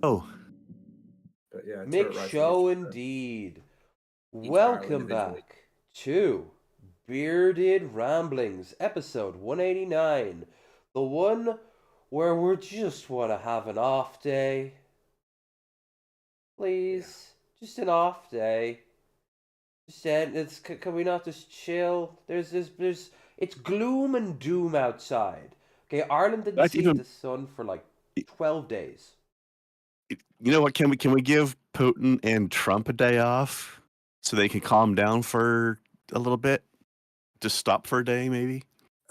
Oh, But yeah, Mick turret rifle Show indeed. each barrel Welcome individually. back to Bearded Ramblings, episode 189. The one where we just want to have an off day. Yeah. Please. Just an off day. Can we not just chill? It's gloom and doom outside. Okay, Ireland didn't that's see even. the sun for like 12 days. You know what? Can we give Putin and Trump a day off so they can calm down for a little bit? Just stop for a day, maybe.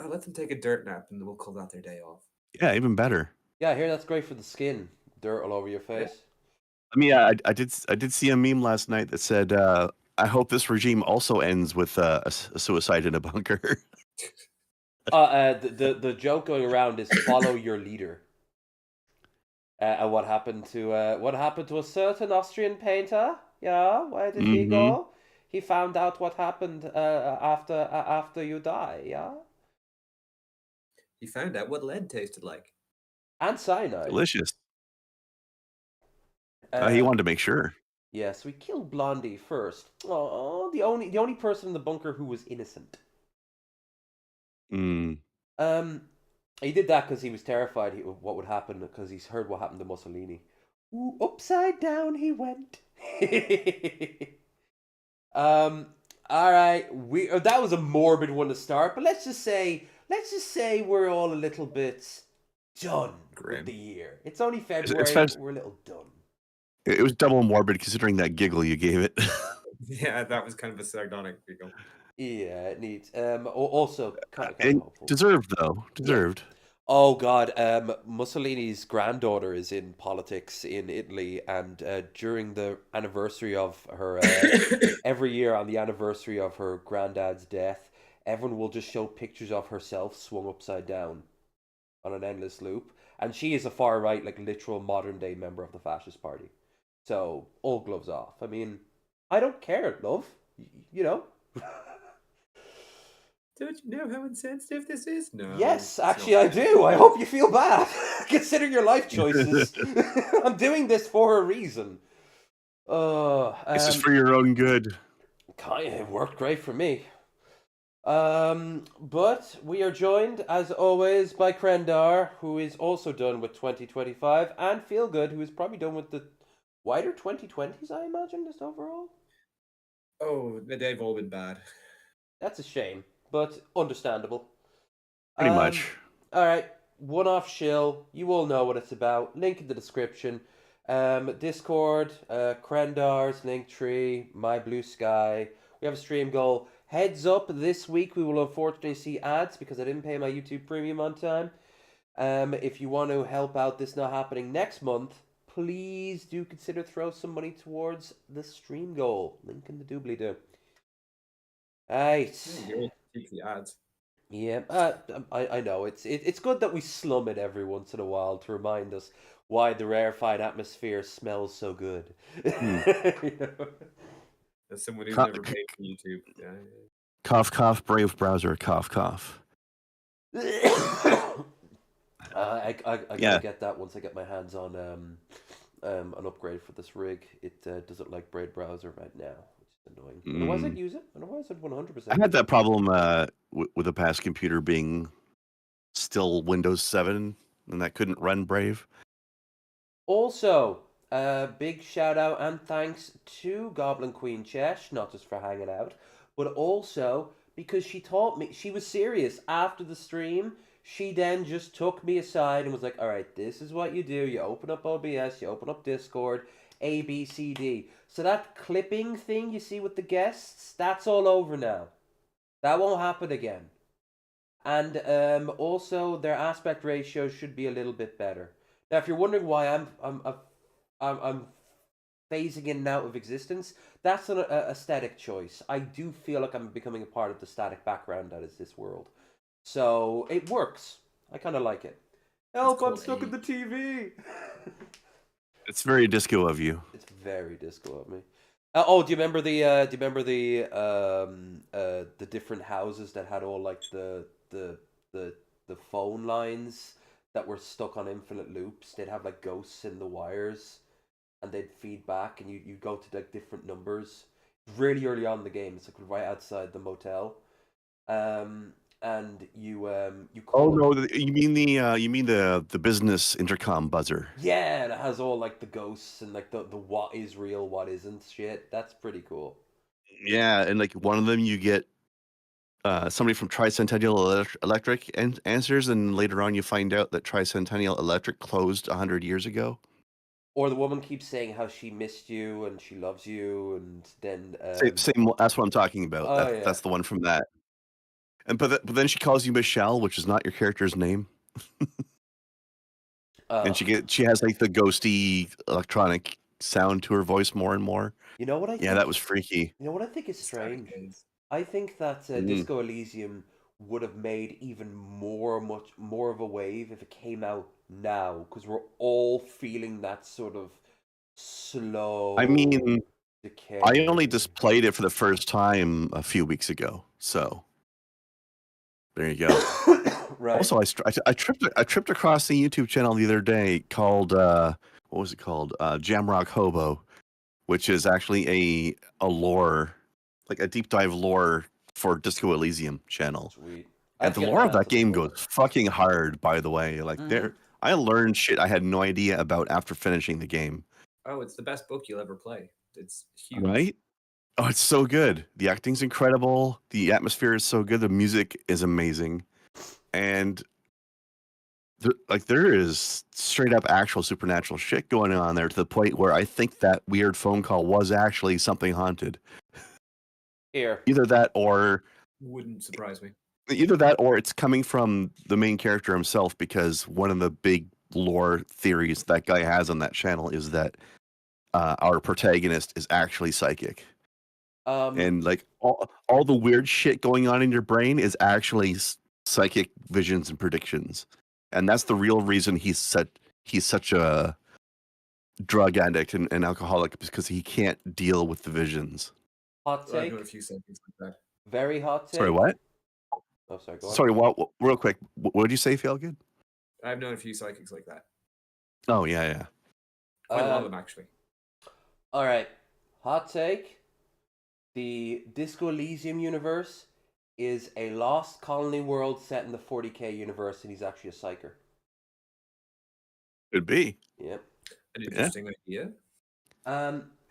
Let them take a dirt nap and we'll call that their day off. Yeah, even better. Yeah, I hear that's great for the skin. Dirt all over your Yeah. face. I mean, I did see a meme last night that said, "I hope this regime also ends with a suicide in a bunker." The joke going around is follow your leader. And what happened to a certain Austrian painter? Yeah, where did he Mm-hmm. go? He found out what happened after you die. Yeah, He found out what lead tasted like. and cyanide. Delicious. He Uh, wanted to make sure. yes, we killed Blondie first. Oh, the only person in the bunker who was innocent. Mm. Um, he did that because he was terrified of what would happen because he's heard what happened to Mussolini. Ooh, upside down he went. um. All right. That was a morbid one to start, but let's just say we're all a little bit done with the Grim. year. It's only It's, February, it's but we're a little done. it was double morbid considering that giggle you gave it. Yeah, that was kind of a sardonic giggle. Yeah, it needs. Also kind of And hopeful. deserved though. Yeah. Deserved. Oh God, Mussolini's granddaughter is in politics in Italy, and during the anniversary of her, every year on the anniversary of her granddad's death, everyone will just show pictures of herself swung upside down on an endless loop, and she is a far right, like literal modern day member of the fascist party. So all gloves off. I mean, I don't care, love. You know. Don't you know how insensitive this is? No. Yes, It's actually, not. I do. I hope you feel bad. Consider your life choices. I'm doing this for a reason. Uh, It's just um, for your own good. it worked great for me. But we are joined, as always, by Krendar, who is also done with 2025, and Feelgood, who is probably done with the wider 2020s, I imagine, just overall. Oh, they've all been bad. That's a shame, but understandable. Pretty Um, much. all right, one-off shill. You all know what it's about. Link in the description. Discord, Krendar's Linktree, My Blue Sky. We have a stream goal. Heads up, this week we will unfortunately see ads because I didn't pay my YouTube Premium on time. If you want to help out this not happening next month, please do consider throw some money towards the stream goal. Link in the doobly-doo. Right. You'll keep the ads. Yeah, I know it's good that we slum it every once in a while to remind us why the rarefied atmosphere smells so good. Hmm. You know? As someone who's Co- never paid for YouTube. Yeah. Cough, cough, brave browser, cough, cough. I gotta Yeah. get that once I get my hands on an upgrade for this rig. It doesn't like Braid browser right now, which is annoying. Otherwise, I'd Mm. use it. Otherwise, I'd 100%. I had use that it. problem with the past computer being still Windows 7 and that couldn't run Brave. Also, big shout out and thanks to Goblin Queen Chesh, not just for hanging out, but also because she taught me, she was serious after the stream. She then just took me aside and was like, all right, this is what you do. You open up OBS, you open up Discord, A, B, C, D. So that clipping thing you see with the guests, that's all over now. That won't happen again. And also, their aspect ratio should be a little bit better. Now, if you're wondering why I'm phasing in and out of existence, that's an aesthetic choice. I do feel like I'm becoming a part of the static background that is this world. So it works. I kind of like it. Help, I'm called stuck in age. the TV. It's very disco of you. It's very disco of me. Oh, do you remember the different houses that had all like the phone lines that were stuck on infinite loops? They'd have like ghosts in the wires. and they'd feed back, and you go to like different numbers. Really early on in the game, it's like right outside the motel, and you Oh call no, you mean the business intercom buzzer. Yeah, and it has all like the ghosts and like the what is real, what isn't shit. That's pretty cool. Yeah, and like one of them you get somebody from Tricentennial Electric answers, and later on you find out that Tricentennial Electric closed 100 years ago. Or the woman keeps saying how she missed you and she loves you, and then Same. That's what I'm talking about. oh yeah, That's the one from that. And but then she calls you Michelle, which is not your character's name. And she has like the ghosty electronic sound to her voice more and more. You know what I think? Yeah, that was freaky. You know what I think is strange? Days. I think that Disco Elysium would have made even much more of a wave if it came out now, because we're all feeling that sort of slow. I mean, decay. I only just played it for the first time a few weeks ago, so there you go. Right. Also, I tripped across the YouTube channel the other day called what was it called? Jamrock Hobo, which is actually a lore, like a deep dive lore for Disco Elysium channel. Sweet. And the lore of that game goes fucking hard, by the way. Like I learned shit I had no idea about after finishing the game. Oh, it's the best book you'll ever play. It's huge. Right? Oh, it's so good. The acting's incredible. The atmosphere is so good. The music is amazing. And there is straight up actual supernatural shit going on there, to the point where I think that weird phone call was actually something haunted. Here. Either that or Wouldn't surprise me. Either that or it's coming from the main character himself, because one of the big lore theories that guy has on that channel is that our protagonist is actually psychic. And like all the weird shit going on in your brain is actually psychic visions and predictions. And that's the real reason he's such a drug addict and alcoholic, because he can't deal with the visions. Hot take. I know a few sentences like that. Very hot take. Sorry, what? Oh, sorry. Go on. Sorry, what? Real quick, what did you say, Feelgood? I've known a few psychics like that. Oh yeah. Quite a lot of them, actually. All right, hot take. The Disco Elysium universe is a lost colony world set in the 40K universe, and he's actually a psyker. Could be. Yep. An interesting idea.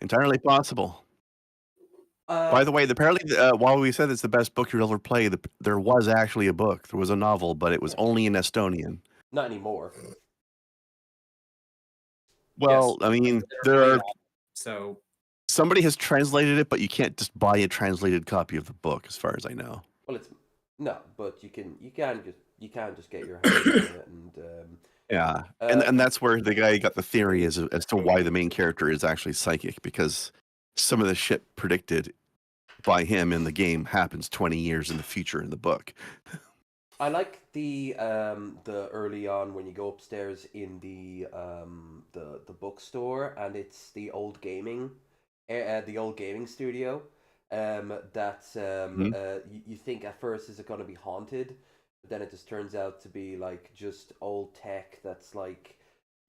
Entirely possible. By the way, apparently, while we said it's the best book you'll ever play, there was actually a book. There was a novel, but it was only in Estonian. Not anymore. Well, Yes. I mean, So somebody has translated it, but you can't just buy a translated copy of the book, as far as I know. Well, it's no, but you can just get your hands on it, and yeah, and that's where the guy got the theory as to why the main character is actually psychic, because some of the shit predicted by him in the game happens 20 years in the future in the book. I like the early on when you go upstairs in the bookstore, and it's the old gaming studio. You think at first, is it going to be haunted? But then it just turns out to be like just old tech that's like,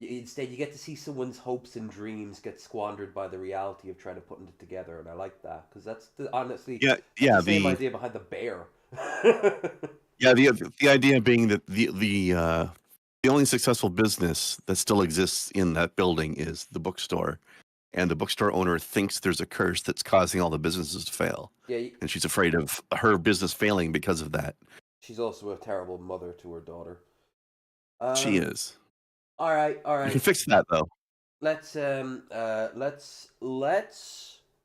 instead you get to see someone's hopes and dreams get squandered by the reality of trying to put it together, and I like that, because that's honestly the same idea behind the bear. Yeah, the idea being that the only successful business that still exists in that building is the bookstore, and the bookstore owner thinks there's a curse that's causing all the businesses to fail. Yeah, and she's afraid of her business failing because of that. She's also a terrible mother to her daughter. She is. All right. You can fix that though. Let's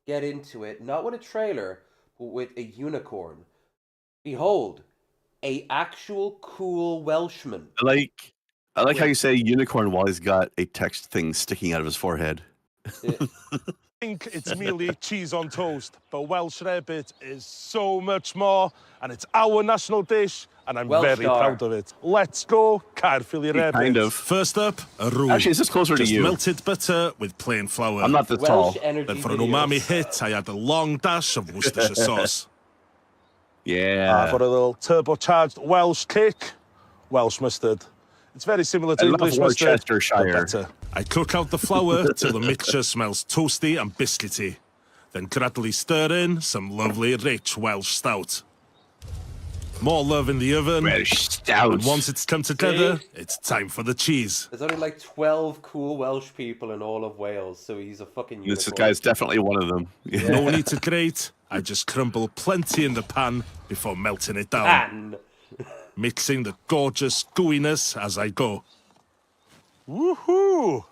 get into it. Not with a trailer, but with a unicorn. Behold, a actual cool Welshman. I like how you say unicorn while he's got a text thing sticking out of his forehead. I think it's merely cheese on toast, but Welsh rarebit is so much more, and it's our national dish, and I'm very proud of it. Let's go, Caerphilly rarebit. Kind of. First up, a roux. Actually, this is closer to you. Melted butter with plain flour. I'm not this tall. Then for an umami hit, I add a long dash of Worcestershire sauce. Yeah. For a little turbocharged Welsh kick, Welsh mustard. It's very similar to English mustard, but better. I cook out the flour till the mixture smells toasty and biscuity. Then gradually stir in some lovely rich Welsh stout. More love in the oven. Welsh stout. And once it's come together, it's time for the cheese. There's only like 12 cool Welsh people in all of Wales, so he's a fucking unicorn. This guy's definitely one of them. No need to grate. I just crumble plenty in the pan before melting it down. Mixing the gorgeous gooiness as I go. Woohoo!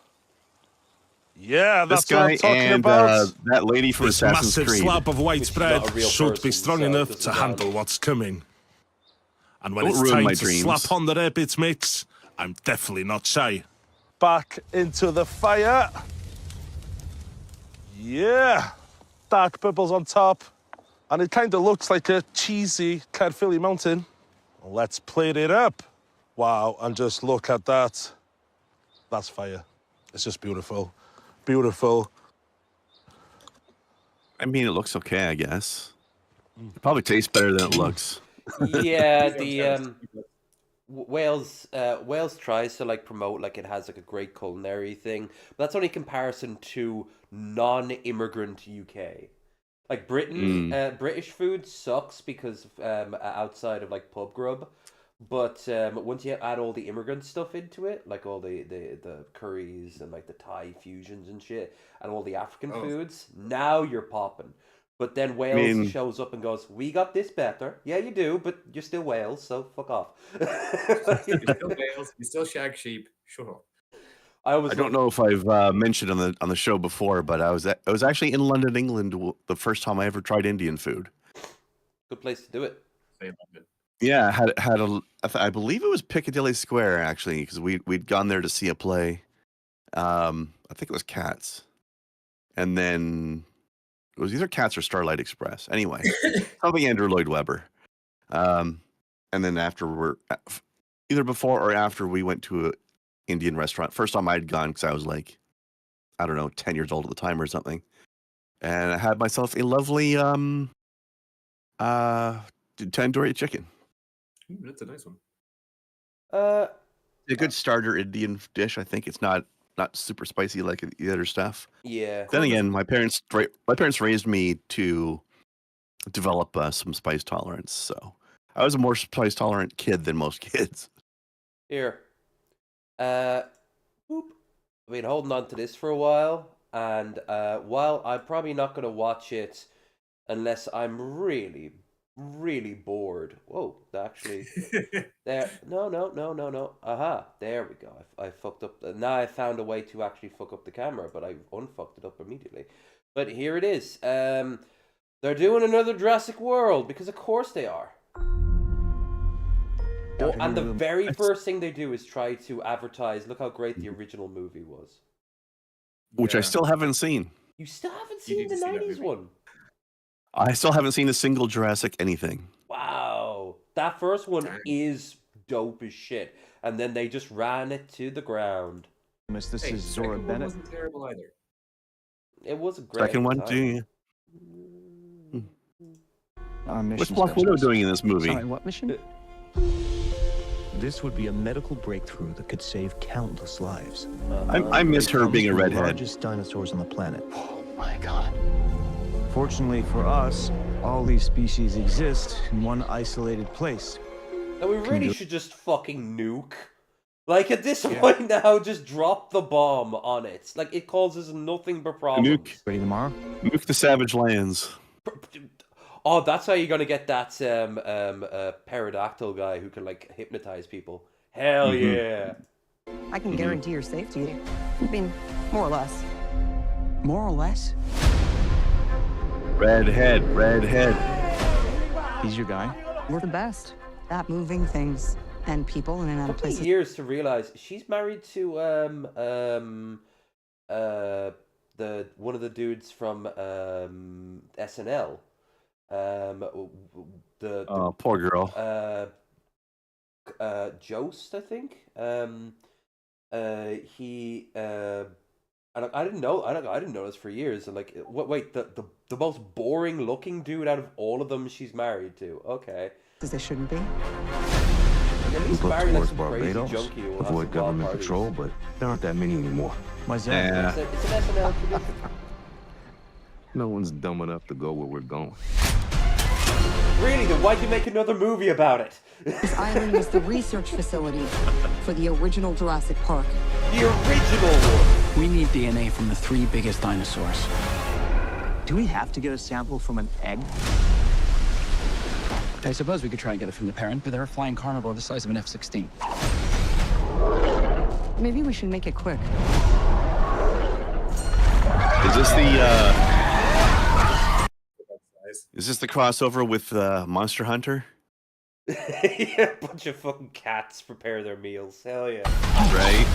Yeah, that's this guy what I'm talking and about. that lady from This Assassin's massive Creed. slab of white bread should be strong so enough it to doesn't handle what's coming. And when Don't it's ruin time my to dreams. slap on the rabbit mix, I'm definitely not shy. Back into the fire. Yeah. Dark bubbles on top. And it kind of looks like a cheesy Caerphilly mountain. Let's plate it up. Wow, and just look at that. That's fire. It's just beautiful. Beautiful. I mean, it looks okay, I guess. It probably tastes better than it looks. Yeah, the Wales tries to like promote like it has like a great culinary thing, but that's only comparison to non-immigrant UK. Like Britain, British food sucks because outside of like pub grub, but once you add all the immigrant stuff into it, like all the curries and like the Thai fusions and shit, and all the African foods, now you're popping. But then Wales shows up and goes, "We got this better." Yeah, you do, but you're still Wales, so fuck off. You're still Wales. You still shag sheep. Shut up. I don't know if I've mentioned on the show before, but I was actually in London, England, the first time I ever tried Indian food. Good place to do it. Yeah, I believe it was Piccadilly Square actually, because we'd gone there to see a play. I think it was Cats, and then it was either Cats or Starlight Express. Anyway, something Andrew Lloyd Webber. And then either before or after we went to a Indian restaurant. First time I'd gone because I was like, I don't know, 10 years old at the time or something. And I had myself a lovely tandoori chicken. Ooh, that's a nice one. A good starter Indian dish. I think it's not super spicy like the other stuff. Yeah. Then again, my parents raised me to develop some spice tolerance, so I was a more spice tolerant kid than most kids. Here. Boop. I've been holding on to this for a while, and while I'm probably not going to watch it unless I'm really, really bored. Whoa, actually, there. No. Aha, there we go. I fucked up. Now I found a way to actually fuck up the camera, but I unfucked it up immediately. But here it is. They're doing another Jurassic World because of course they are. Oh, and the very first thing they do is try to advertise, look how great the original movie was. Which I still haven't seen. You still haven't seen the 90s one? I still haven't seen a single Jurassic anything. Wow. That first one is dope as shit. And then they just ran it to the ground. This is Zora Bennett. Wasn't terrible either. It was a great Second one, too. What's Mission Black Widow specialist. doing in this movie? Sorry, what mission? This would be a medical breakthrough that could save countless lives. I miss her being a The redhead. largest dinosaurs on the planet. Oh my god. Fortunately for us, all these species exist in one isolated place. Now we really should just fucking nuke. Like at this point now, just drop the bomb on it. Like it causes nothing but problems. Nuke. Ready tomorrow? Nuke the Savage Lands. Oh, that's how you're gonna get that pterodactyl guy who can like hypnotize people. Hell yeah! I can guarantee your safety. I mean, more or less. More or less? Redhead. He's your guy? We're the best at moving things and people in and out of It took me places. years to realize she's married to the one of the dudes from SNL. Oh, poor girl. Jost, I think. He and I didn't know. I didn't know this for years. And like, wait, the most boring looking dude out of all of them, she's married to. Okay. Because they shouldn't be. At least Look Barry like towards some crazy Barbados, junkie who has avoid some government wild parties. patrol, but there aren't that many anymore. Why's that? Yeah. It's an SNL tradition. No one's dumb enough to go where we're going. Really? Then why'd you make another movie about it? This island was the research facility for the original Jurassic Park. The original one. We need DNA from the 3 biggest dinosaurs. Do we have to get a sample from an egg? I suppose we could try and get it from the parent, but they're a flying carnivore the size of an F-16. Maybe we should make it quick. Is this the crossover with Monster Hunter? Yeah, a bunch of fucking cats prepare their meals. Hell yeah. Right.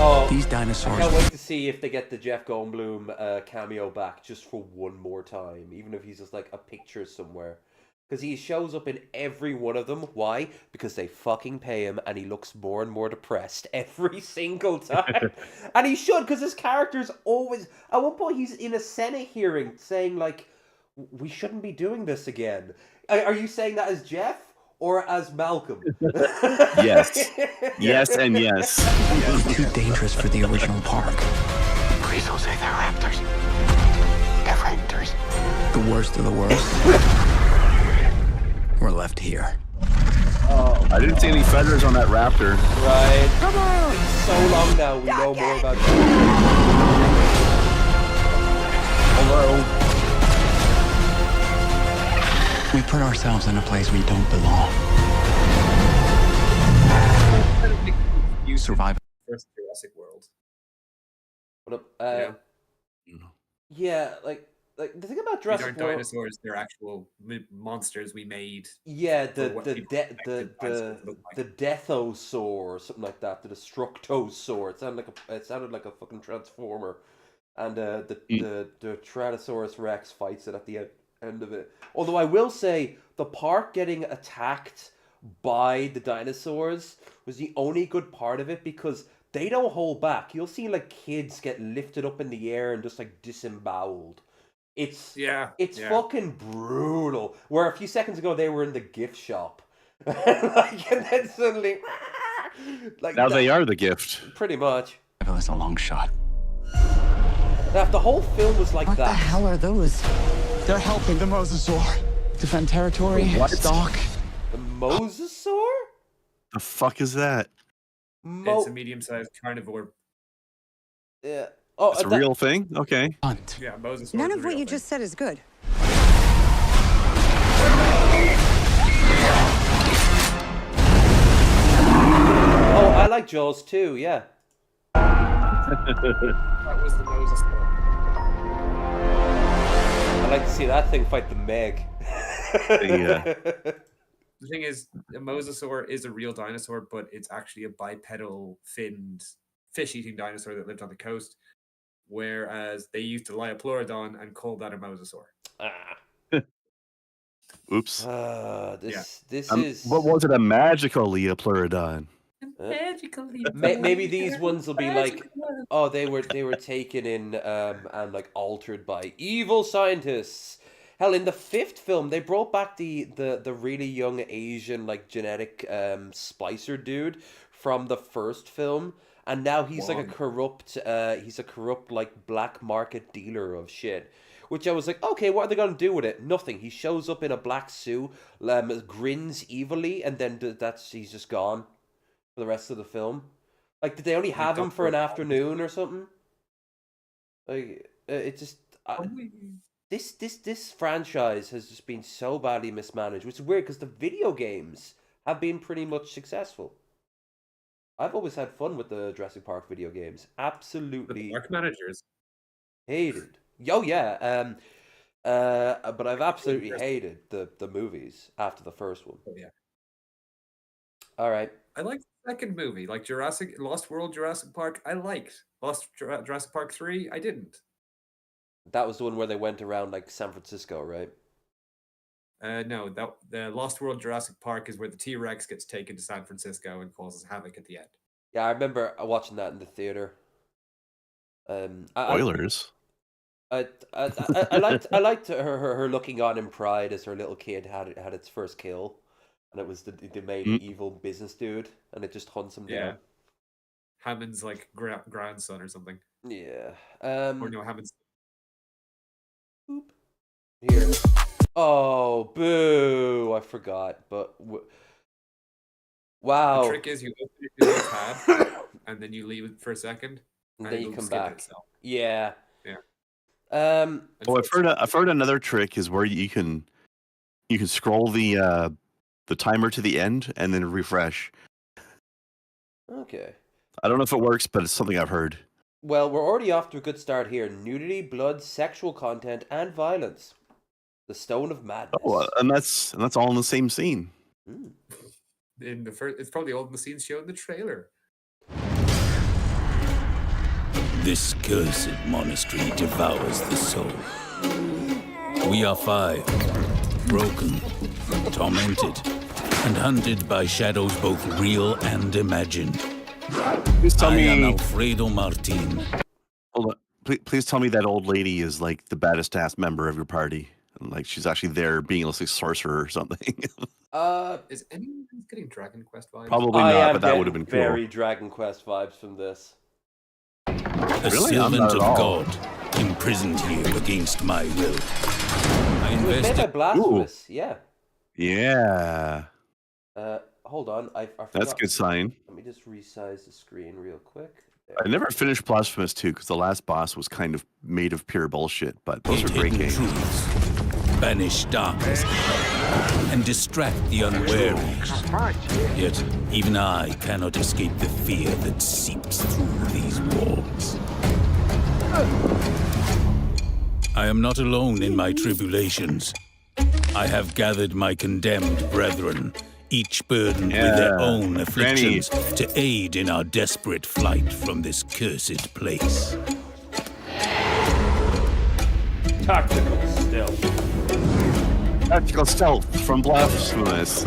Oh, These dinosaurs. I can't wait to see if they get the Jeff Goldblum cameo back just for one more time, even if he's just like a picture somewhere. Because he shows up in every one of them. Why? Because they fucking pay him and he looks more and more depressed every single time. And he should, because his character's always... At one point, he's in a Senate hearing saying, like, we shouldn't be doing this again. Are you saying that as Jeff or as Malcolm? Yes. Yes and yes. Too dangerous for the original park. Please don't say they're raptors. They're raptors. The worst of the worst. We're left here. Oh, I didn't see any feathers on that raptor. right. Come on! It's so long now, we know more about Jeff. Hello. We put ourselves in a place we don't belong. You Survive. First Jurassic World. What up? Yeah. Yeah, like the thing about These Jurassic aren't World... dinosaurs; they're actual monsters we made. Yeah, for what people expected dinosaurs to look like. the Deathosaur or something like that, the Destructosaur. It sounded like a fucking transformer, and the Tyrannosaurus Rex fights it at the end of it. Although I will say the park getting attacked by the dinosaurs was the only good part of it, because they don't hold back. You'll see like kids get lifted up in the air and just like disemboweled. It's fucking brutal. Where a few seconds ago they were in the gift shop, like, and then suddenly, like Now they are the gift. pretty much. It's a long shot. Now, if the whole film was like What the that, hell are those? They're helping the mosasaur defend territory, What? stock. the Mosasaur, The fuck is that? It's a medium-sized carnivore. yeah. Oh, It's a real thing? Okay. Hunt. Yeah, Moses. None of what you just said is good. Oh, I like Jaws too. Yeah. That was the Moses. I like to see that thing fight the Meg. The thing is, a mosasaur is a real dinosaur, but it's actually a bipedal finned fish-eating dinosaur that lived on the coast, whereas they used to Liopleurodon and called that a mosasaur. Oops. This is. What was it? A magical Leopleurodon. Maybe these ones will be like, oh, they were taken in and like altered by evil scientists. Hell, in the 5th film, they brought back the really young Asian like genetic splicer dude from the 1st film, and now he's like a corrupt like black market dealer of shit. Which I was like, okay, what are they gonna do with it? Nothing. He shows up in a black suit, grins evilly, and then he's just gone for the rest of the film. Like, did they only have him for an afternoon or something? Like, it just. This franchise has just been so badly mismanaged, which is weird because the video games have been pretty much successful. I've always had fun with the Jurassic Park video games. Absolutely. The park managers hated. Oh yeah. But I've absolutely hated the movies after the first one. Oh, yeah. All right. I liked the second movie, like Lost World Jurassic Park. I liked Jurassic Park 3. I didn't. That was the one where they went around like San Francisco, right? No, the Lost World Jurassic Park is where the T-Rex gets taken to San Francisco and causes havoc at the end. Yeah, I remember watching that in the theater. Spoilers. I liked her looking on in pride as her little kid had its first kill, and it was the main evil business dude, and it just hunts him down. Hammond's like grandson or something. Yeah. Or no, Hammond's. Here. Oh, boo! I forgot, but wow. The trick is you open your tab and then you leave it for a second, and then you come back. Itself. Yeah. Yeah. I've heard another trick is where you can scroll the timer to the end and then refresh. Okay. I don't know if it works, but it's something I've heard. Well, we're already off to a good start here. Nudity, blood, sexual content, and violence. The Stone of Madness. Oh, and that's all in the same scene. In the first, it's probably all in the scenes shown in the trailer. This cursed monastery devours the soul. We are 5, broken, tormented, and hunted by shadows both real and imagined. Please tell me. I am Alfredo Martin. Hold on. Please tell me that old lady is like the baddest ass member of your party. Like she's actually there being a sorcerer or something. Is anyone getting Dragon Quest vibes? Probably not, but that would have been cool. Very Dragon Quest vibes from this. A servant of God, imprisoned here against my will. I invested. Made by Blasphemous, yeah. Yeah. Hold on, I forgot. That's a good sign. Let me just resize the screen real quick. There. I never finished Blasphemous 2 because the last boss was kind of made of pure bullshit, but those are great games. Banish darkness and distract the unwary. Yet even I cannot escape the fear that seeps through these walls. I am not alone in my tribulations. I have gathered my condemned brethren, each burdened with their own afflictions, to aid in our desperate flight from this cursed place. Tactical stealth. Tactical stealth from Blasphemous.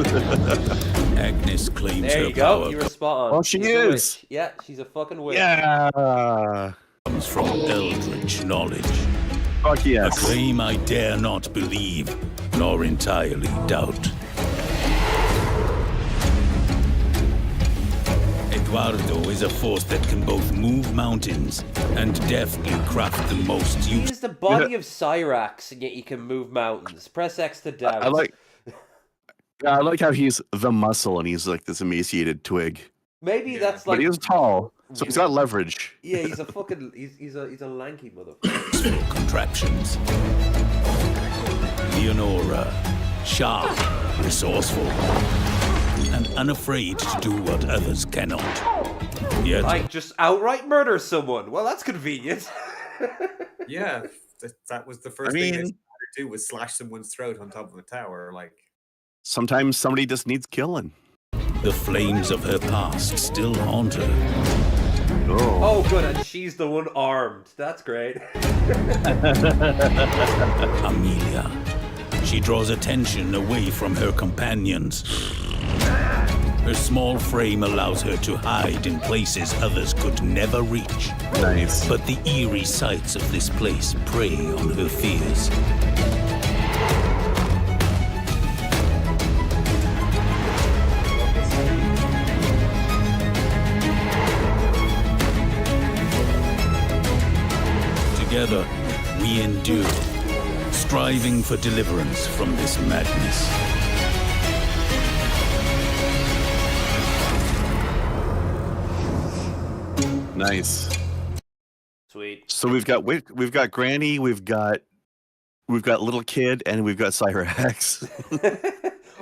Agnes claims there her you go. power. You were spot on. Well, she is. Yeah, she's a fucking witch. Yeah. Comes from eldritch knowledge. Fuck yes. A claim I dare not believe, nor entirely doubt. Eduardo is a force that can both move mountains and deftly craft the most useful. He is the body of Cyrax, and yet he can move mountains. Press X to doubt. I like how he's the muscle and he's like this emaciated twig. Maybe that's like. But he is tall, so he's got leverage. Yeah, he's a fucking. He's a lanky motherfucker. Contraptions. Leonora, sharp, resourceful, and unafraid to do what others cannot. Yet, like just outright murder someone. Well, that's convenient. Yeah, that was the first thing they started to do was slash someone's throat on top of a tower. Like sometimes somebody just needs killing. The flames of her past still haunt her. Oh, good, and she's the one armed. That's great. Amelia. She draws attention away from her companions. Her small frame allows her to hide in places others could never reach. Nice. But the eerie sights of this place prey on her fears. Together, we endure, striving for deliverance from this madness. Nice. Sweet. So we've got Granny, we've got little kid, and we've got Cyrax.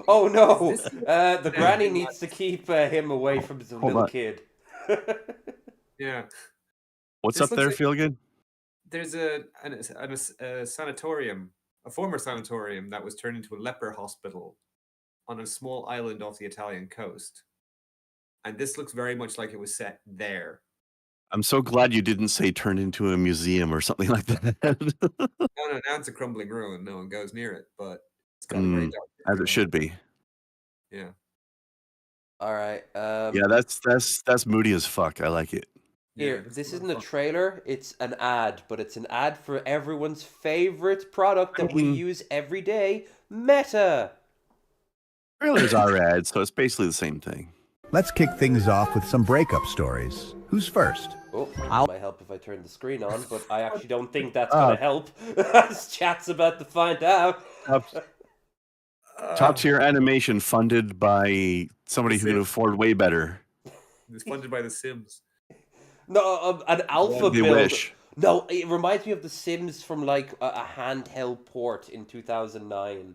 Oh no! The Granny needs to keep him away from the little kid. Yeah. What's up there, Feelgood? There's a sanatorium, a former sanatorium that was turned into a leper hospital on a small island off the Italian coast. And this looks very much like it was set there. I'm so glad you didn't say turned into a museum or something like that. No, now it's a crumbling ruin. No one goes near it, but it's got a very dark. As it should be. Yeah. All right. Yeah, that's moody as fuck. I like it. Here, this isn't a trailer, it's an ad, but it's an ad for everyone's favorite product that we use every day, Meta. Trailers are ads, so it's basically the same thing. Let's kick things off with some breakup stories. Who's first? Oh, it might help if I turn the screen on, but I actually don't think that's going to help. As chat's about to find out. Top tier animation funded by somebody who can afford way better. It's funded by The Sims. No, an alpha They build. wish. No, it reminds me of The Sims from like a handheld port in 2009.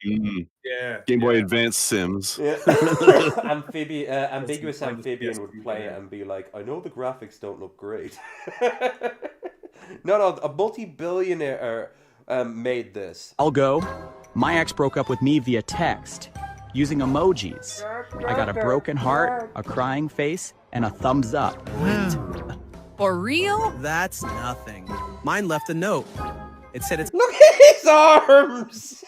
Yeah. Game Boy Advance Sims. Yeah. Ambiguous Amphibian would play it and be like, I know the graphics don't look great. No, a multi-billionaire made this. I'll go. My ex broke up with me via text, using emojis. I got a broken heart, a crying face, and a thumbs up. For real? That's nothing. Mine left a note. It said it's... Look at his arms!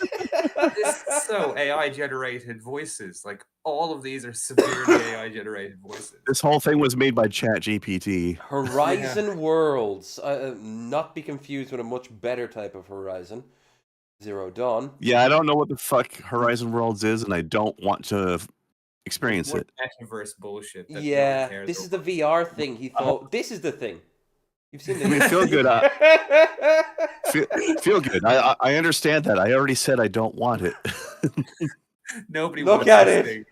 This is so AI-generated voices. Like, all of these are severely AI-generated voices. This whole thing was made by ChatGPT. Horizon Worlds. Not be confused with a much better type of Horizon. Zero Dawn. Yeah, I don't know what the fuck Horizon Worlds is, and I don't want to experience it. Metaverse bullshit. That Yeah, no one this cares is the VR thing. He thought, this is the thing. You've seen this. I mean, Feelgood. Feelgood. I understand that. I already said I don't want it. Nobody Look wants at this it. thing.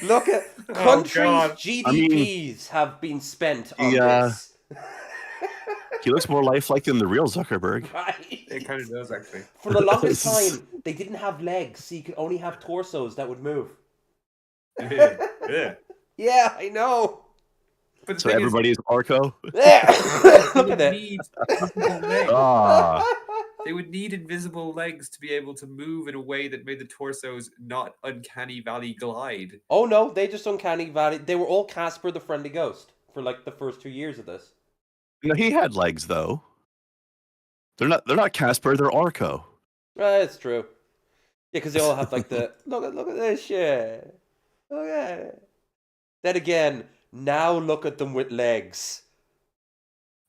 Look at countries' GDPs have been spent on this. He looks more lifelike than the real Zuckerberg. Right. It kind of does, actually. For the longest time, they didn't have legs, so you could only have torsos that would move. Yeah. Yeah, I know. But So everybody is Orco? Yeah. Look at it. They would need invisible legs to be able to move in a way that made the torsos not uncanny valley glide. Oh no, they just uncanny valley. They were all Casper the Friendly Ghost for like the first 2 years of this. No, he had legs though. They're not Casper, they're Orco. It's true. Yeah, because they all have like the look at this shit. Look at it. Then again, now look at them with legs.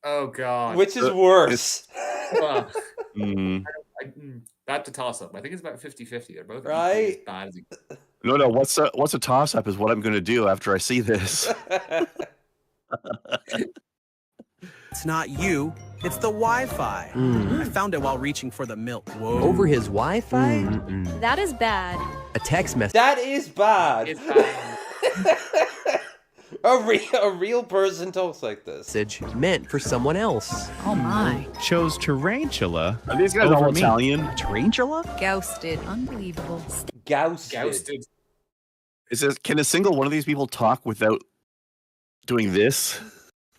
Oh god. Which is worse. That's a toss-up. I think it's about 50-50. They're both right. As bad as No. What's a toss-up is what I'm going to do after I see this. It's not you. It's the Wi-Fi. I found it while reaching for the milk. Whoa. Over his Wi-Fi? That is bad. A text message. That is bad. It's bad. A real person talks like this. Message meant for someone else. Oh my. Chose tarantula. Are these guys all Italian? Tarantula? Ghosted. Unbelievable. Gousted. Can a single one of these people talk without doing this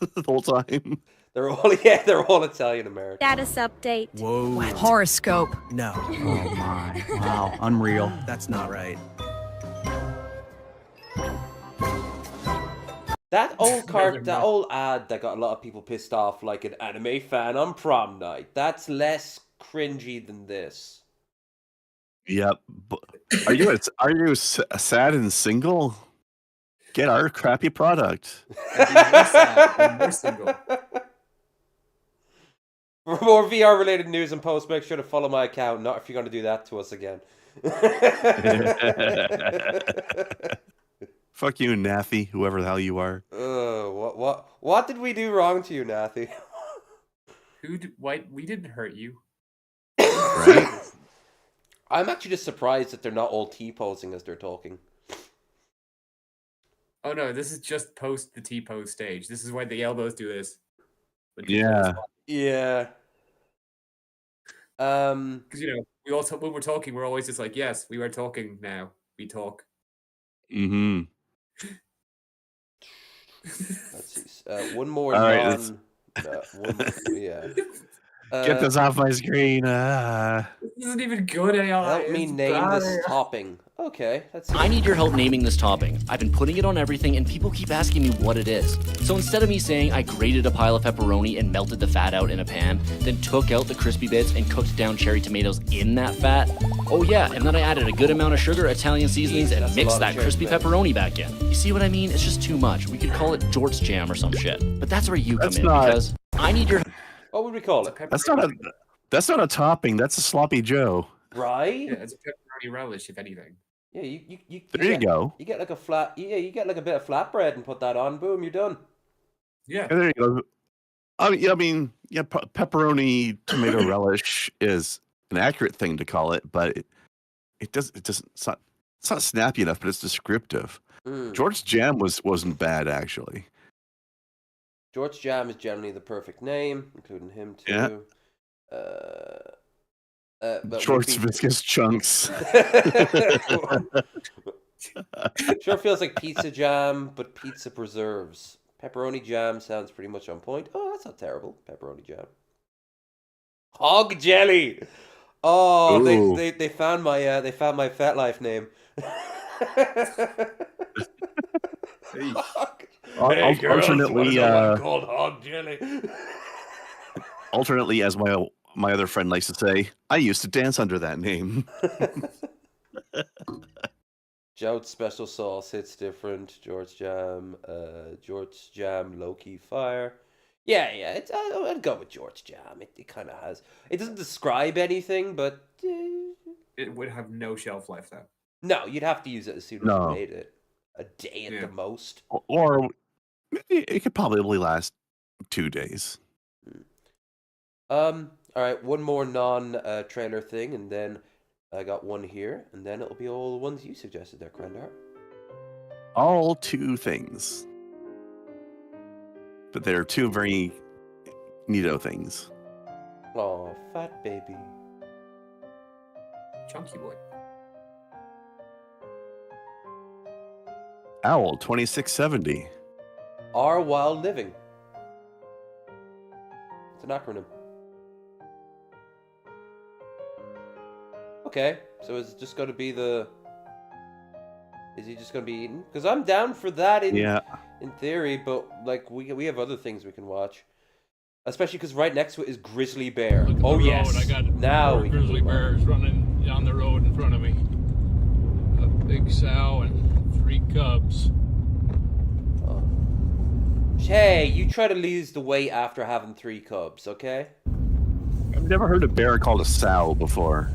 the whole time? They're all Italian American. Status update. Whoa. Horoscope. No. Oh my. Wow. Unreal. That's not right. That old ad that got a lot of people pissed off, like an anime fan on prom night. That's less cringy than this. Yep. Are you sad and single? Get our crappy product. More single. For more VR related news and posts, make sure to follow my account. Not if you're going to do that to us again. Fuck you, Naffy, whoever the hell you are. What did we do wrong to you, Nathy? We didn't hurt you. Right? I'm actually just surprised that they're not all T-posing as they're talking. Oh no, this is just post the T-pose stage. This is why the elbows do this. Yeah. Yeah. Because we also when we're talking, we're always just like, yes, we are talking now. We talk. Mm-hmm. Let's see. One more All right, yeah. Get this off my screen. This isn't even good AI. Help me It's name bad this AI. topping. Okay, that's I need your help naming this topping. I've been putting it on everything and people keep asking me what it is. So instead of me saying I grated a pile of pepperoni and melted the fat out in a pan, then took out the crispy bits and cooked down cherry tomatoes in that fat, oh yeah, and then I added a good amount of sugar, Italian seasonings, and mixed that crispy pepperoni back in. You see what I mean? It's just too much. We could call it Jort's jam or some shit. But that's where you come in because I need your... What would we call it? That's not a topping. That's a sloppy Joe. Right? Yeah, it's a pepperoni relish, if anything. Yeah, you There you go. You get like a flat, yeah, you get like a bit of flatbread and put that on. Boom, you're done. Yeah. There you go. I mean, pepperoni tomato relish is an accurate thing to call it, but it's not snappy enough, but it's descriptive. George's jam wasn't bad actually. George Jam is generally the perfect name, including him too. Yeah. But George viscous chunks. Sure feels like pizza jam, but pizza preserves. Pepperoni jam sounds pretty much on point. Oh, that's not terrible. Pepperoni jam. Hog jelly. Oh, they found my FetLife name. Alternately, called hog jelly. Alternately, as my other friend likes to say, I used to dance under that name. Jout's special sauce hits different. George Jam, low-key fire. Yeah, I'd go with George Jam. It kind of has. It doesn't describe anything, but it would have no shelf life though. No, you'd have to use it as soon as you made it. A day at the most. Or it could probably last 2 days. All right, one more non-trailer thing, and then I got one here, and then it'll be all the ones you suggested there, Crandar. All 2 things. But they're 2 very neato things. Oh, fat baby. Chunky boy. Owl 2670. R while living. It's an acronym. Okay, so is it just going to be the... Is he just going to be eaten? Because I'm down for that in theory, but like we have other things we can watch. Especially because right next to it is Grizzly Bear. Oh yes, I got now we grizzly bears running down the road in front of me. A big sow and 3 cubs. Oh. Hey, you try to lose the weight after having 3 cubs, okay? I've never heard a bear called a sow before.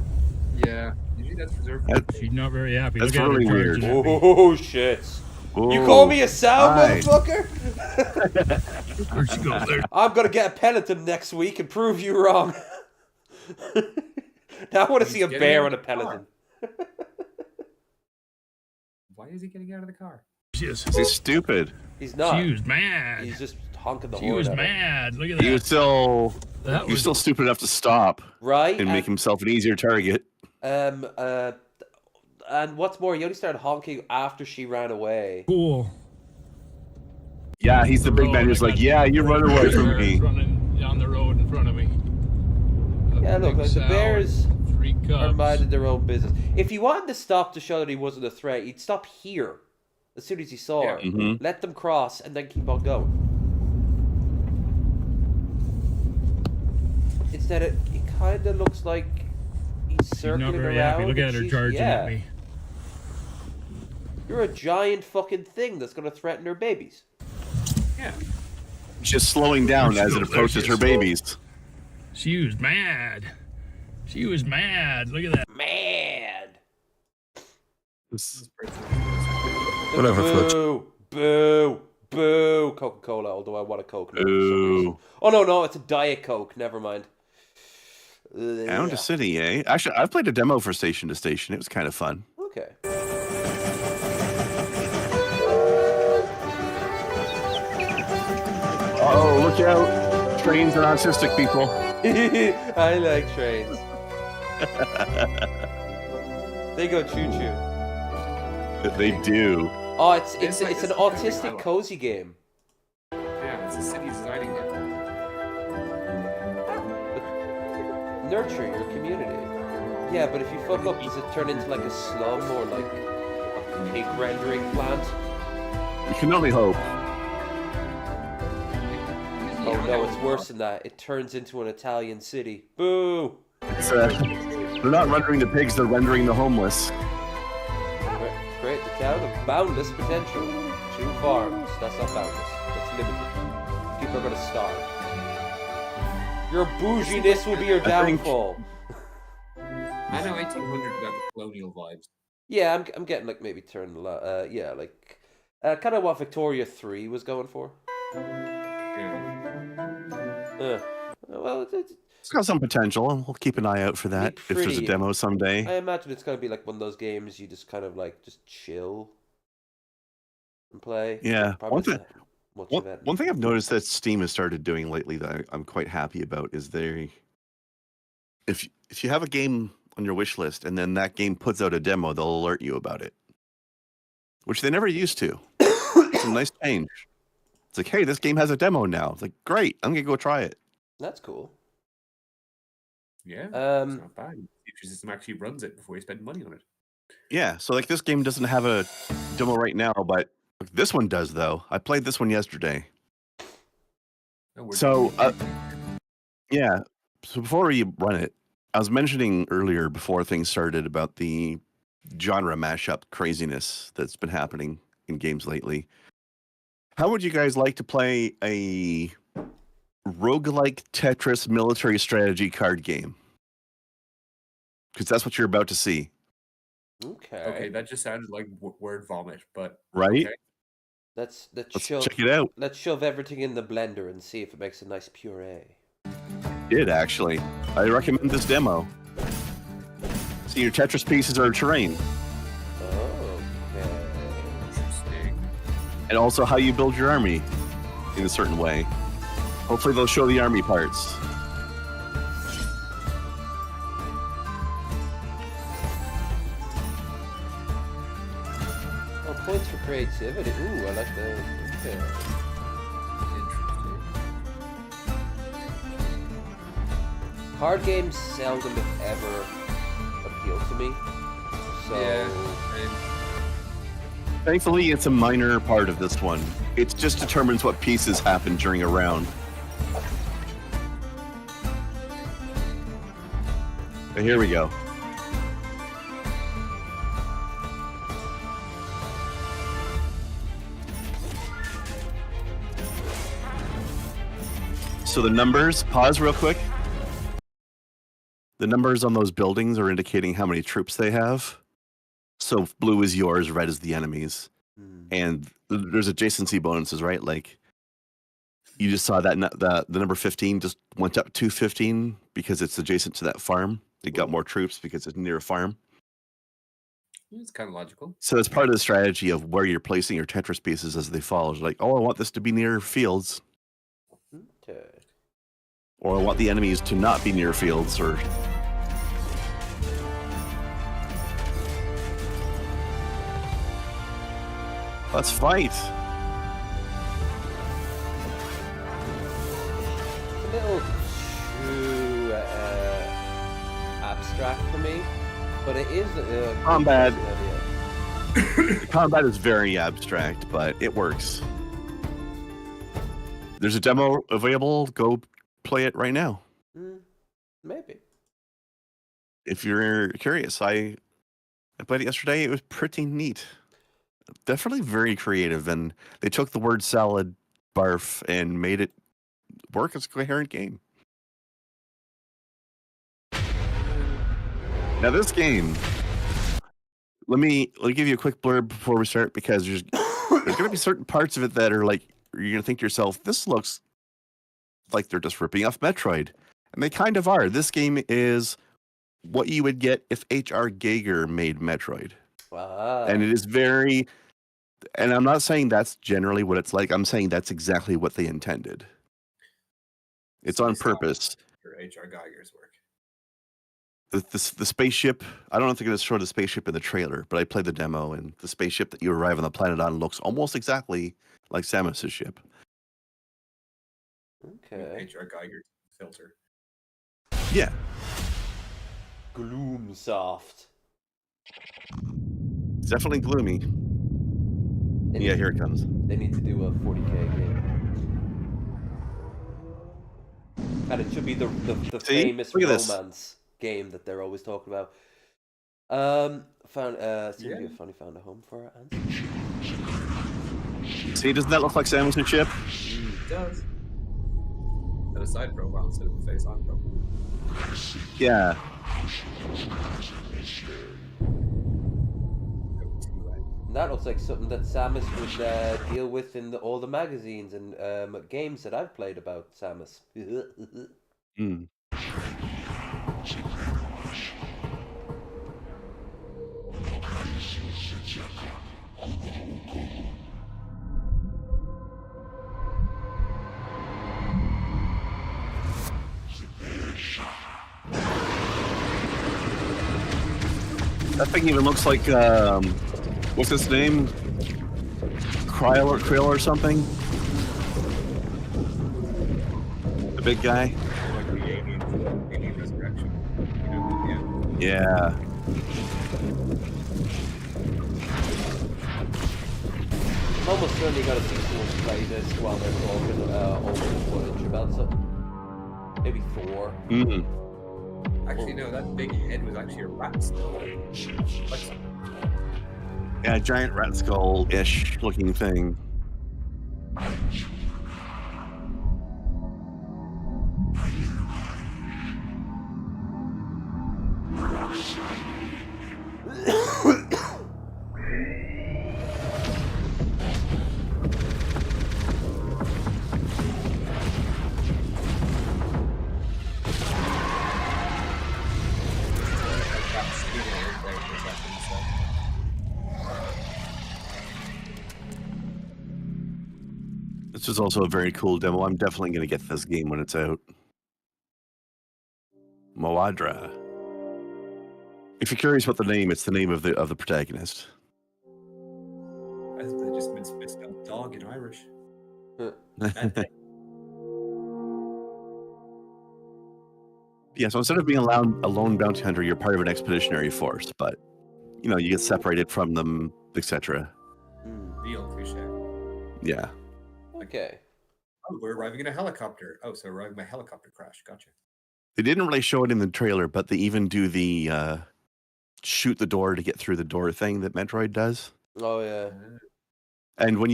Yeah, usually that's preserved. She's not very happy. That's Look at really her weird. charging at me. Oh shit! Ooh, you call me a sow, hi. motherfucker? There she goes there. I'm gonna get a peloton next week and prove you wrong. Now I want to see a bear on a peloton. Why is he getting out of the car? He's stupid. He's not. She was mad. He's just honking the She horn was at him. mad. Look at that. He was still That he was was- still stupid enough to stop. Right, And make himself an easier target. And what's more, he only started honking after she ran away. Cool. Yeah, he's the big man who's like, yeah, you run away from me. Running down the road in front of me. Yeah, look, like the sow bears and 3 are cubs. minding their own business. If he wanted to stop to show that he wasn't a threat, he'd stop here as soon as he saw her. Mhm. Let them cross and then keep on going. Instead, it kind of looks like he's She's circling not very around. happy. Look at and her she's- charging yeah. at me. You're a giant fucking thing that's going to threaten her babies. Yeah. Just slowing down There she as it goes, there approaches she her is. babies. She was mad. She was mad. Look at that. Mad. Whatever, Flutch. Boo, boo, boo. Coca-Cola, although I want a Coke. now for some reason. Ooh. Oh, no, it's a Diet Coke. Never mind. Down to City, eh? Actually, I've played a demo for Station to Station. It was kind of fun. Okay. Oh, look out. Trains are autistic people. I like trains. They go choo-choo. They do. Oh, it's It's like an this autistic dialogue. cozy game. Yeah, it's a city designing it. nurture your community. Yeah, but if you fuck up, does it turn into like a slum or like a pig rendering plant? You can only hope. Oh no, it's worse than that. It turns into an Italian city. Boo! It's, they're not rendering the pigs, they're rendering the homeless. Create the town of boundless potential. 2 farms. That's not boundless. That's limited. People are gonna starve. Your bouginess will be your downfall. I know 1800 got the colonial vibes. Yeah, I'm getting like maybe turn yeah, like kind of what Victoria 3 was going for. Well, it's got some potential, and we'll keep an eye out for that if there's a demo someday. I imagine it's gonna be like one of those games you just kind of like just chill and play. Yeah, one thing thing I've noticed that Steam has started doing lately that I'm quite happy about is if you have a game on your wish list and then that game puts out a demo, they'll alert you about it, which they never used to. It's a nice change. It's like, hey, this game has a demo now. It's like, great, I'm gonna go try it. That's cool. Yeah, it's not bad. The system actually runs it before you spend money on it. Yeah, so like this game doesn't have a demo right now, but this one does though. I played this one yesterday. So yeah, so before you run it, I was mentioning earlier before things started about the genre mashup craziness that's been happening in games lately. How would you guys like to play a roguelike Tetris military strategy card game? Because that's what you're about to see. Okay, that just sounded like word vomit, but right. Okay. Let's check it out. Let's shove everything in the blender and see if it makes a nice puree. It actually. I recommend this demo. See, your Tetris pieces are terrain. Okay. Interesting. And also how you build your army in a certain way. Hopefully they'll show the army parts. Oh, points for creativity. Ooh, I like those. Okay. Interesting. Card games seldom, if ever, appeal to me. So thankfully, it's a minor part of this one. It just determines what pieces happen during a round. But here we go. So the numbers, pause real quick. The numbers on those buildings are indicating how many troops they have. So blue is yours, red is the enemy's. And there's adjacency bonuses, right? Like you just saw that the number 15 just went up to 15 because it's adjacent to that farm. It got more troops because it's near a farm. It's kind of logical. So it's part of the strategy of where you're placing your Tetris pieces as they fall. It's like, oh, I want this to be near fields. Okay. Or I want the enemies to not be near fields, or let's fight. It's a little too abstract for me, but it is combat. Combat is very abstract, but it works. There's a demo available. Go play it right now. Maybe. If you're curious, I played it yesterday. It was pretty neat. Definitely very creative, and they took the word salad barf and made it work as a coherent game. Now this game, let me give you a quick blurb before we start, because there's going to be certain parts of it that are like, you're going to think to yourself, this looks like they're just ripping off Metroid. And they kind of are. This game is what you would get if H.R. Giger made Metroid. Wow. And it is very, and I'm not saying that's generally what it's like. I'm saying that's exactly what they intended. It's on purpose. For H.R. Giger's work. The spaceship, I don't know if they're going to show the spaceship in the trailer, but I played the demo, and the spaceship that you arrive on the planet on looks almost exactly like Samus's ship. Okay. H.R. Giger filter. Yeah. Gloomsoft. It's definitely gloomy. Yeah, here it comes. They need to do a 40k game. And it should be the See? famous Look at this. romance game that they're always talking about. It's gonna be a funny found a home for our answer. See, doesn't that look like Samus's ship? It does. Got a side profile instead of a face-on profile. Yeah. And that looks like something that Samus would deal with in all the magazines and games that I've played about Samus. Mm. That thing even looks like, what's his name? Krill or something? The big guy? Like the alien resurrection. Yeah. I'm almost certainly going to see someone play this while they're talking over the footage about something. Maybe 4. Mm. Actually, no, that big head was actually a rat skull. Like Yeah, giant rat skull-ish looking thing. This is also a very cool demo. I'm definitely going to get this game when it's out. Moadra. If you're curious about the name, it's the name of the protagonist. I think they just misspelled dog in Irish. Yeah, so instead of being a lone bounty hunter, you're part of an expeditionary force, but you get separated from them, etc. Real cliche. Yeah. Okay. Oh, we're arriving in a helicopter. Oh, so arriving by helicopter crash. Gotcha. They didn't really show it in the trailer, but they even do the shoot the door to get through the door thing that Metroid does. Oh, yeah. And when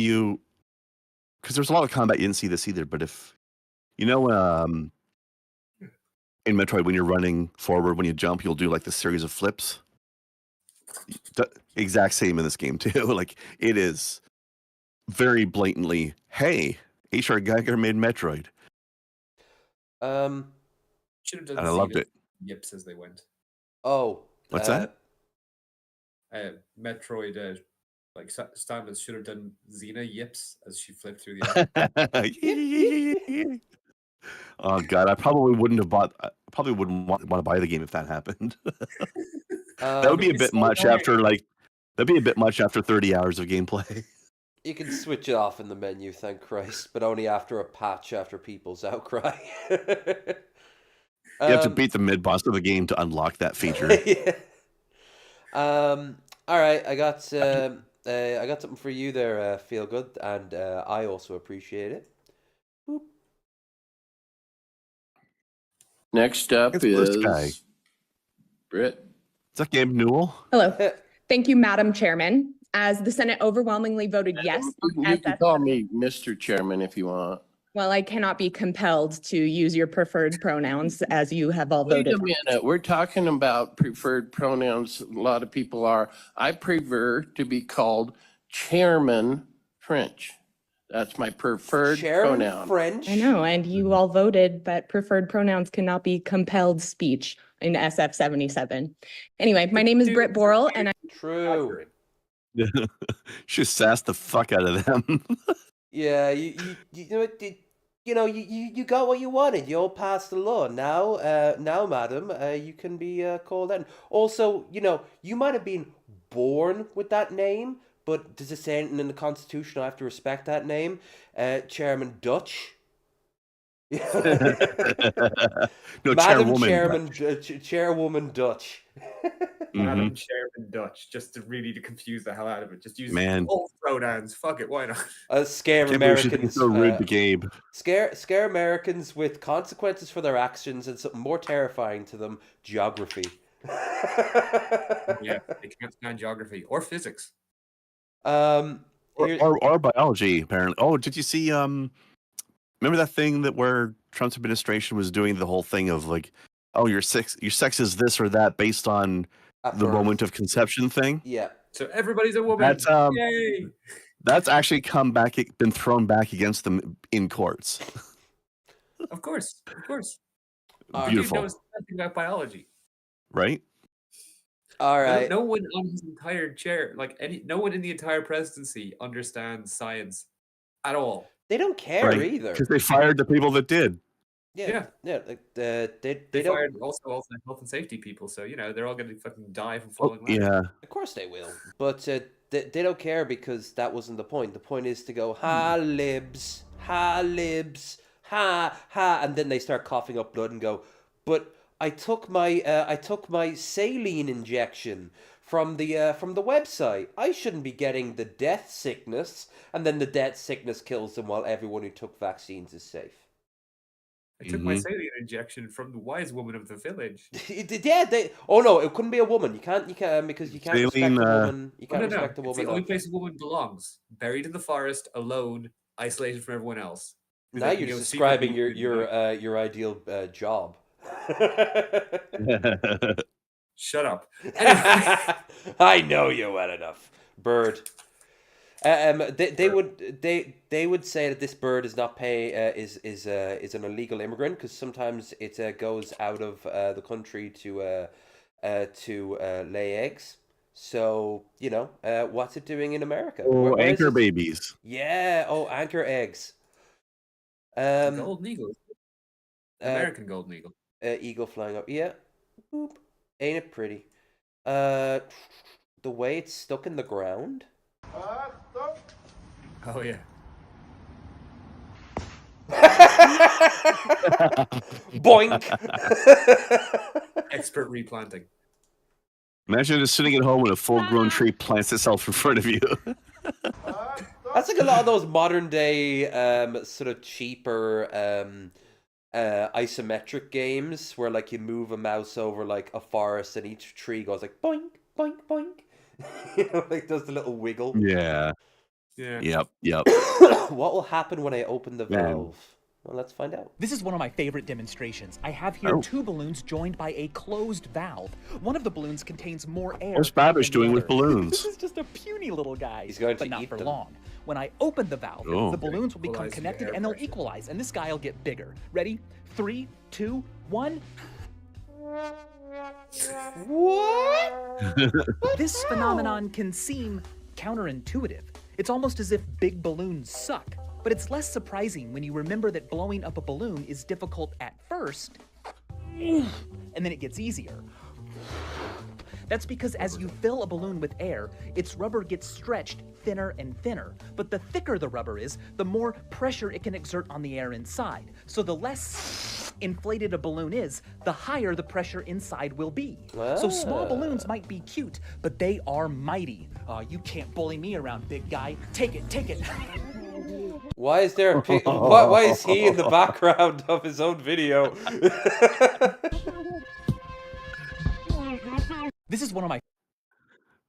because there's a lot of combat, you didn't see this either, but if, in Metroid, when you're running forward, when you jump, you'll do like this series of flips. The exact same in this game too. Like, it is very blatantly, hey, H.R. Geiger made Metroid. Should have done. And I loved it. Yips as they went. Oh, what's that? Metroid, like Samus should have done Xena yips as she flipped through the air. Oh god, I probably wouldn't have bought. I probably wouldn't want to buy the game if that happened. That would be a bit much after That'd be a bit much after 30 hours of gameplay. You can switch it off in the menu, thank Christ, but only after a patch after people's outcry. You have to beat the mid-boss of the game to unlock that feature. Yeah. All right, I got something for you there, Feelgood, and I also appreciate it. Boop. Next up is Britt. Is that Gabe Newell? Hello. Thank you, Madam Chairman. As the Senate overwhelmingly voted yes. You can call me Mr. Chairman if you want. Well, I cannot be compelled to use your preferred pronouns as you have all voted. Wait a minute. We're talking about preferred pronouns. A lot of people are. I prefer to be called Chairman French. That's my preferred pronoun. French. I know, and you all voted that preferred pronouns cannot be compelled speech in SF77. Anyway, my name is Britt Borrell, and True. She sassed the fuck out of them. Yeah, you got what you wanted. You all passed the law. Now, madam, you can be called in. Also, you might have been born with that name, but does it say anything in the Constitution? I have to respect that name. Chairman Dutch. No, Madam chairwoman. Chairwoman Dutch. Madam Chairman Dutch, just to really confuse the hell out of it. Just use Man. all pronouns. Fuck it, why not? Scare Can't believe she's being Americans. so rude to Gabe. Scare Americans with consequences for their actions and something more terrifying to them: geography. Yeah, they can't stand geography or physics. Or biology, apparently. Oh, did you see? Remember that thing where Trump's administration was doing the whole thing of like, oh, your sex is this or that based on the moment of conception thing. Yeah. So everybody's a woman. Yay! That's actually been thrown back against them in courts. Of course. Beautiful. He knows nothing about biology. Right? All right. No one on his entire chair, no one in the entire presidency understands science at all. They don't care either. Because they fired the people that did. Yeah. Like they fired also the health and safety people, so they're all going to fucking die from falling. Yeah. Of course they will, but they don't care because that wasn't the point. The point is to go ha libs, ha, and then they start coughing up blood and go, but I took my saline injection from the website. I shouldn't be getting the death sickness, and then the death sickness kills them while everyone who took vaccines is safe. I took my saline injection from the wise woman of the village. Oh no, it couldn't be a woman. You can't because you can't respect a woman. You can't respect a woman. It's the only place a woman belongs. Buried in the forest, alone, isolated from everyone else. Now you're just describing your ideal job. Shut up. I know you well enough, bird. They would say that this bird is not is an illegal immigrant because sometimes it goes out of the country to lay eggs. So what's it doing in America? Oh, anchor babies. Yeah. Oh, anchor eggs. Golden eagle. American golden eagle. Eagle flying up. Yeah. Boop. Ain't it pretty? The way it's stuck in the ground. Oh yeah. Boink. Expert replanting. Imagine just sitting at home and a full-grown tree plants itself in front of you. That's like a lot of those modern day sort of cheaper isometric games where like you move a mouse over like a forest and each tree goes like boink, boink, boink. Like does the little wiggle. Yeah. Yeah. Yep. What will happen when I open the valve? Well, let's find out. This is one of my favorite demonstrations. I have here two balloons joined by a closed valve. One of the balloons contains more air. What's Babish doing with balloons? This is just a puny little guy. He's going but to not eat for them. long. When I open the valve, the balloons will become connected and they'll equalize, and this guy will get bigger. Ready? 3, 2, 1. What? This phenomenon can seem counterintuitive. It's almost as if big balloons suck. But it's less surprising when you remember that blowing up a balloon is difficult at first, and then it gets easier. That's because as you fill a balloon with air, its rubber gets stretched thinner and thinner. But the thicker the rubber is, the more pressure it can exert on the air inside. So the less inflated a balloon is, the higher the pressure inside will be. So small balloons might be cute, but they are mighty. You can't bully me around, big guy. Take it, take it. Why is there why is he in the background of his own video? This is one of my.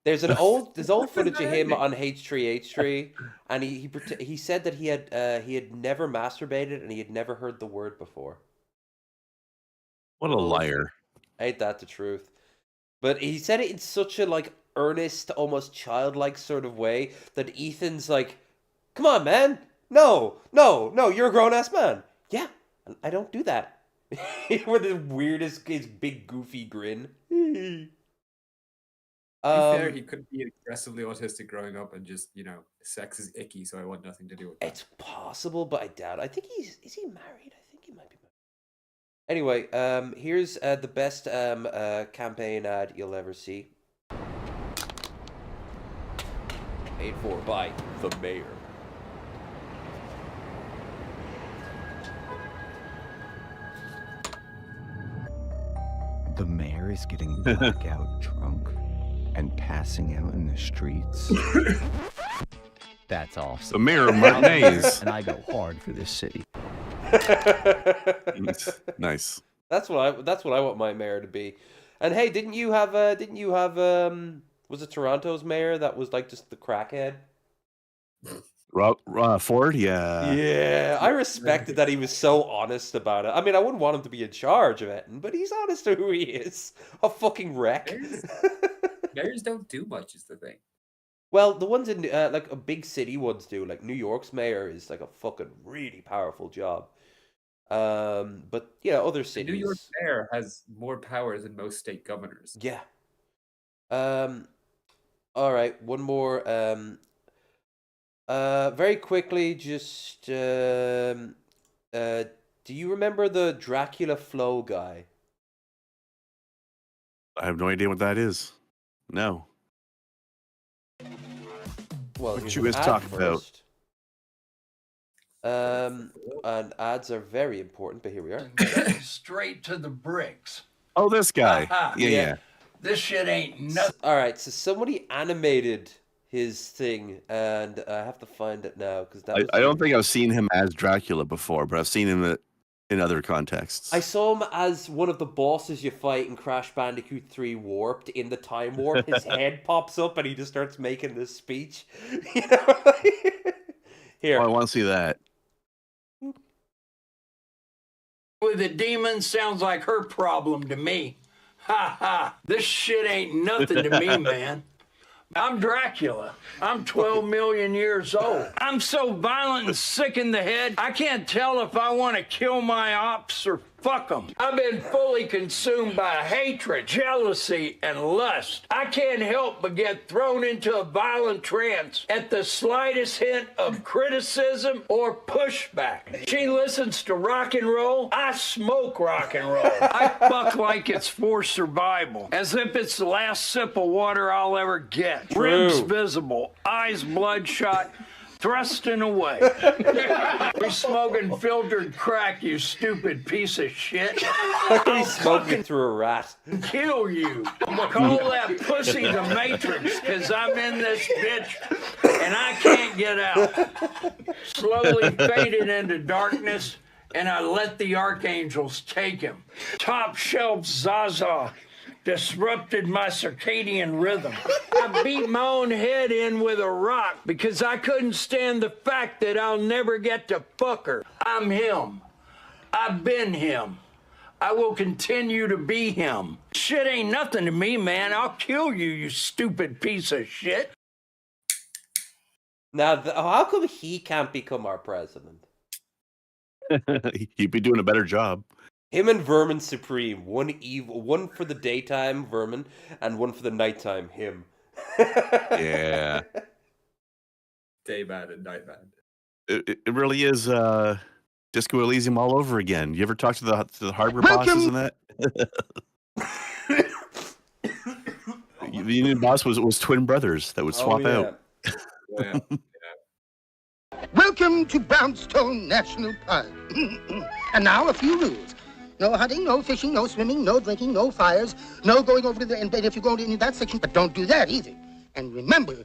There's old footage of him on H3H3, and he said that he had never masturbated and he had never heard the word before. What a liar! Ain't that the truth? But he said it in such a like earnest, almost childlike sort of way that Ethan's like, "Come on, man! No, you're a grown-ass man." Yeah, I don't do that. With the weirdest, his big goofy grin. To be fair, he could be aggressively autistic growing up and just, sex is icky, so I want nothing to do with that. It's possible, but I doubt. I think is he married? I think he might be married. Anyway, here's the best campaign ad you'll ever see. Paid for by the mayor. The mayor is getting blackout drunk and passing out in the streets. That's awesome. The mayor of Martinez. And I go hard for this city. Nice. That's what I want my mayor to be. And hey, didn't you have was it Toronto's mayor that was like just the crackhead? Ford, yeah. Yeah, I respected that he was so honest about it. I mean, I wouldn't want him to be in charge of it, but he's honest to who he is. A fucking wreck. Mayors don't do much, is the thing. Well, the ones in like a big city ones do. Like New York's mayor is like a fucking really powerful job. But yeah, other cities. The New York mayor has more power than most state governors. Yeah. All right, one more. Very quickly, just do you remember the Dracula Flow guy? I have no idea what that is. No. Well, what you guys talking about? And ads are very important, but here we are. Straight to the bricks. Oh, this guy. Yeah. This shit ain't nothing. All right, so somebody animated his thing, and I have to find it now because I don't think I've seen him as Dracula before, but I've seen him in other contexts. I saw him as one of the bosses you fight in Crash Bandicoot 3 Warped. In the time warp, his head pops up and he just starts making this speech. You know? Here. Oh, I want to see that. With a demon sounds like her problem to me. Ha ha. This shit ain't nothing to me, man. I'm Dracula. I'm 12 million years old. I'm so violent and sick in the head, I can't tell if I want to kill my ops or fuck them. I've been fully consumed by hatred, jealousy, and lust. I can't help but get thrown into a violent trance at the slightest hint of criticism or pushback. She listens to rock and roll. I smoke rock and roll. I fuck like it's for survival, as if it's the last sip of water I'll ever get. Ribs visible, eyes bloodshot, thrusting away. You're smoking filtered crack, you stupid piece of shit. He's smoking through a rat. Kill you. Call that pussy the Matrix, because I'm in this bitch and I can't get out. Slowly faded into darkness, and I let the archangels take him. Top shelf Zaza disrupted my circadian rhythm. I beat my own head in with a rock because I couldn't stand the fact that I'll never get to fuck her. I'm him. I've been him. I will continue to be him. Shit ain't nothing to me, man. I'll kill you, you stupid piece of shit. Now, how come he can't become our president? He'd be doing a better job. Him and Vermin Supreme, one for the daytime Vermin, and one for the nighttime him. Yeah. Day bad and night bad. It really is Disco Elysium all over again. You ever talk to the hardware bosses and that? The Union boss was twin brothers that would swap out. Yeah. Welcome to Brownstone National Park. And now a few rules. No hunting, no fishing, no swimming, no drinking, no fires, no going over to the end bed if you go into that section, but don't do that either. And remember,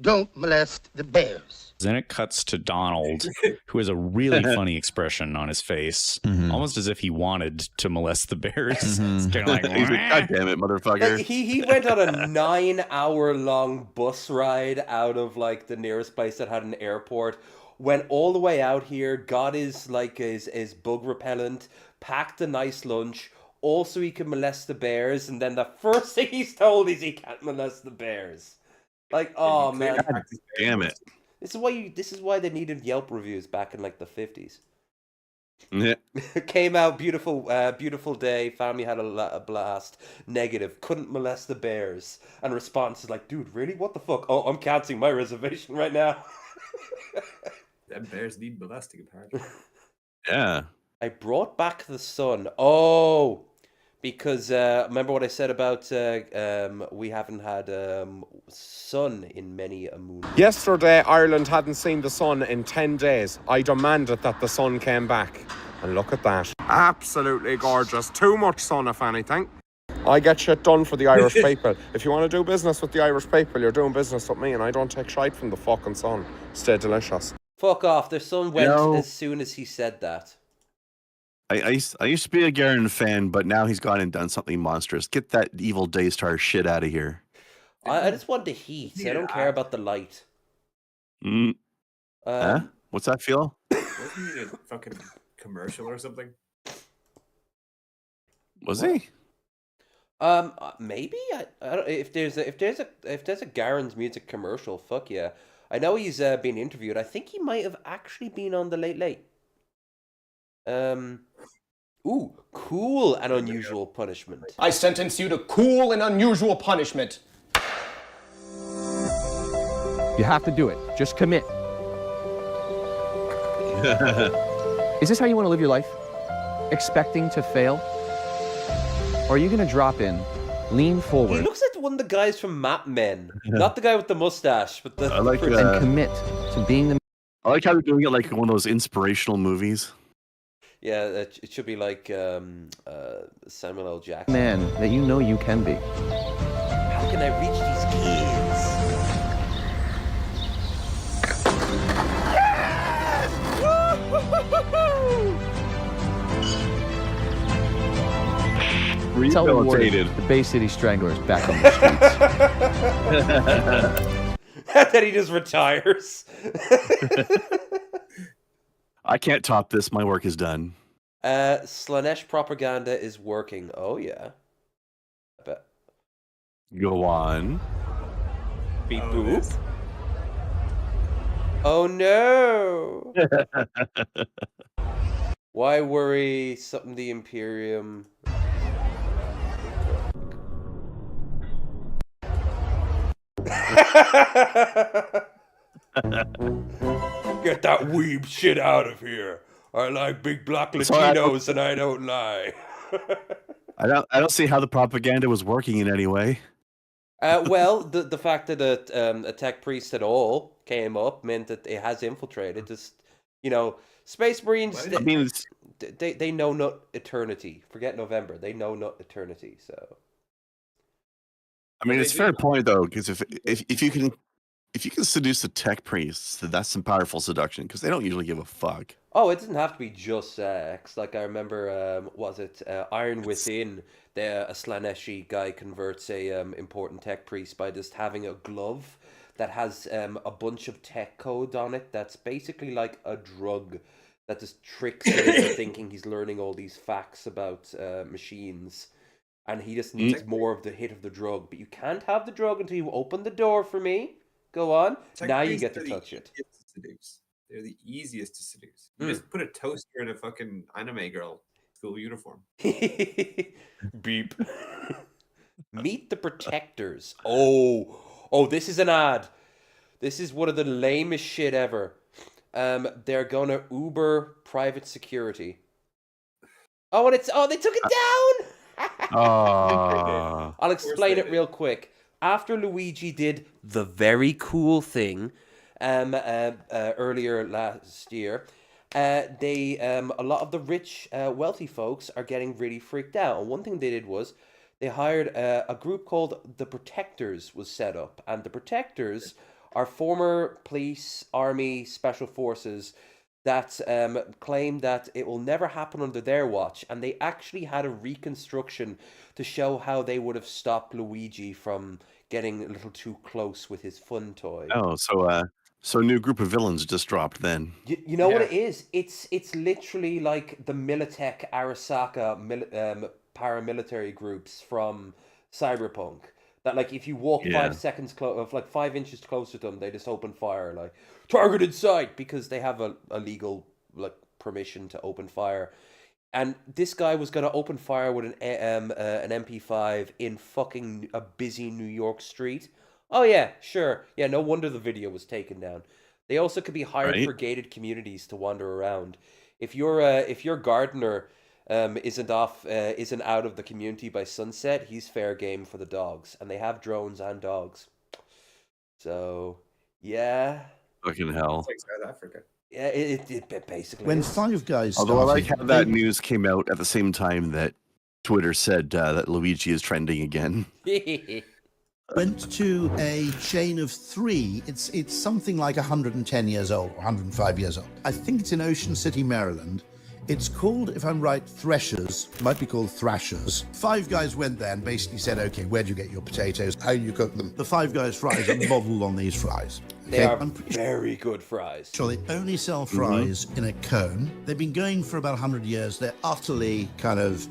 don't molest the bears. Then it cuts to Donald, who has a really funny expression on his face, almost as if he wanted to molest the bears. It's kind of like, God damn it, motherfucker. Like, he went on a 9-hour-long bus ride out of like the nearest place that had an airport, went all the way out here, got his bug repellent, packed a nice lunch, also he could molest the bears, and then the first thing he's told is he can't molest the bears. Like, oh man. God damn it. This is why they needed Yelp reviews back in like the 50s. Yeah. Came out beautiful day, family had a blast, negative, couldn't molest the bears. And response is like, dude, really? What the fuck? Oh, I'm canceling my reservation right now. Them bears need molesting apparently. Yeah. I brought back the sun. Oh, because remember what I said about we haven't had sun in many a moon. Yesterday, Ireland hadn't seen the sun in 10 days. I demanded that the sun came back. And look at that. Absolutely gorgeous. Too much sun, if anything. I get shit done for the Irish people. If you want to do business with the Irish people, you're doing business with me, and I don't take shite from the fucking sun. Stay delicious. Fuck off. Their son went as soon as he said that. I used to be a Garen fan, but now he's gone and done something monstrous. Get that evil Daystar shit out of here. I just want the heat. I don't care about the light. Huh? What's that feel? Wasn't he in a fucking commercial or something? Was he? Maybe I don't. If there's a Garen's music commercial, fuck yeah. I know he's been interviewed. I think he might have actually been on the Late Late. Ooh, cool and unusual punishment. I sentence you to cool and unusual punishment. You have to do it. Just commit. Is this how you want to live your life? Expecting to fail? Or are you going to drop in, lean forward, He looks like one of the guys from Map Men. Not the guy with the mustache, but the and commit to being the... I like how they're doing it like one of those inspirational movies. Yeah, it should be like Samuel L. Jackson. man that you know you can be. How can I reach these kids? Tell the word, the Bay City Strangler is back on the streets. Then he just retires. I can't top this. My work is done. Slanesh propaganda is working. Oh yeah. I bet. Go on. Beep boop. Oh no. Why worry? Something the Imperium. Get that weeb shit out of here. I like big black Latinos and I don't lie. I don't see how the propaganda was working in any way. Well, the fact that a tech priest at all came up meant that it has infiltrated. Just, Space Marines. They know not eternity. Forget November. They know not eternity. So. I mean, it's a fair point though, because if you can seduce the tech priests, that's some powerful seduction because they don't usually give a fuck. Oh, it doesn't have to be just sex. Like I remember, Iron Within? A Slaneshi guy converts a important tech priest by just having a glove that has a bunch of tech code on it. That's basically like a drug that just tricks him into thinking he's learning all these facts about machines. And he just needs more of the hit of the drug. But you can't have the drug until you open the door for me. Go on. Now you get to touch it. They're the easiest to seduce. You just put a toaster in a fucking anime girl school uniform. Beep. Meet the Protectors. Oh, this is an ad. This is one of the lamest shit ever. They're gonna Uber private security. Oh, and they took it down. I'll explain it real quick. After Luigi did the very cool thing earlier last year, a lot of the rich, wealthy folks are getting really freaked out. And one thing they did was they hired a group called the Protectors was set up. And the Protectors are former police, army, special forces that claim that it will never happen under their watch, and they actually had a reconstruction to show how they would have stopped Luigi from getting a little too close with his fun toy. Oh, so a new group of villains just dropped then. You know what it is? It's literally like the Militech Arasaka paramilitary groups from Cyberpunk. That like if you walk 5 seconds like 5 inches closer to them, they just open fire like target in sight because they have a legal like permission to open fire. And this guy was gonna open fire with an MP5 in fucking a busy New York street. Oh yeah, sure. Yeah, no wonder the video was taken down. They also could be hired for gated communities to wander around. If your gardener isn't out of the community by sunset, he's fair game for the dogs, and they have drones and dogs. So yeah, fucking hell. It's like South Africa. Yeah, it basically. When is. Five Guys Although I like started, how that news came out at the same time that Twitter said that Luigi is trending again. Went to a chain of 3. It's something like 110 years old, or 105 years old. I think it's in Ocean City, Maryland. It's called, if I'm right, Threshers. Might be called Thrashers. 5 Guys went there and basically said, okay, where'd you get your potatoes? How do you cook them? The 5 Guys fries are modeled on these fries. They are very good fries. Sure, they only sell fries in a cone. They've been going for about 100 years. They're utterly kind of,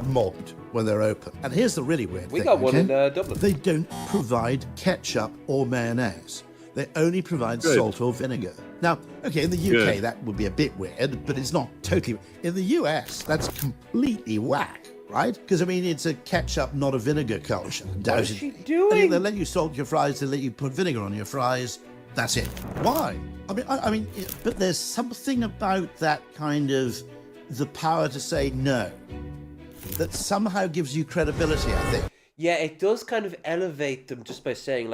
mobbed when they're open. And here's the really weird thing. We got one in Dublin. They don't provide ketchup or mayonnaise. They only provide salt or vinegar. Now, okay, in the UK, that would be a bit weird, but it's not totally. In the US, that's completely whack, right? Because, it's a ketchup, not a vinegar culture. What is she doing? They let you salt your fries, they let you put vinegar on your fries. That's it. Why? But there's something about that kind of the power to say no that somehow gives you credibility, I think. Yeah, it does kind of elevate them just by saying,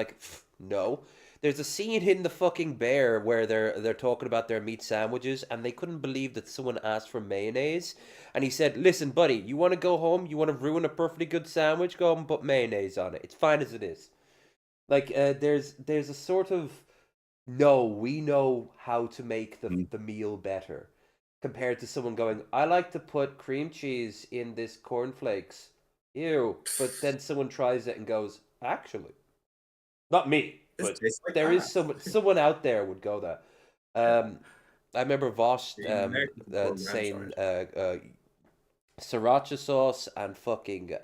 no. There's a scene in The fucking Bear where they're talking about their meat sandwiches, and they couldn't believe that someone asked for mayonnaise. And he said, listen, buddy, you want to go home? You want to ruin a perfectly good sandwich? Go home and put mayonnaise on it. It's fine as it is. There's a sort of, no, we know how to make the meal better. Compared to someone going, I like to put cream cheese in this cornflakes. Ew. But then someone tries it and goes, actually, not me. But there is someone out there would go that. I remember Vosh saying sriracha sauce and fucking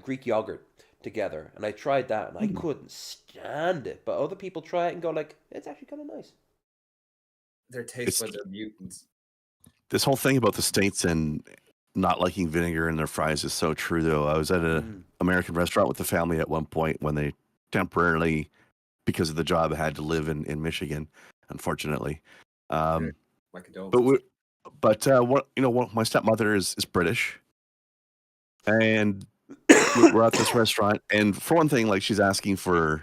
Greek yogurt together, and I tried that and I couldn't stand it. But other people try it and go it's actually kind of nice. Their taste buds are mutants. This whole thing about the States and not liking vinegar in their fries is so true, though. I was at an American restaurant with the family at one point when they temporarily, because of the job, had to live in Michigan, unfortunately. My condolences. My stepmother is British, and we're at this restaurant, and for one thing, she's asking for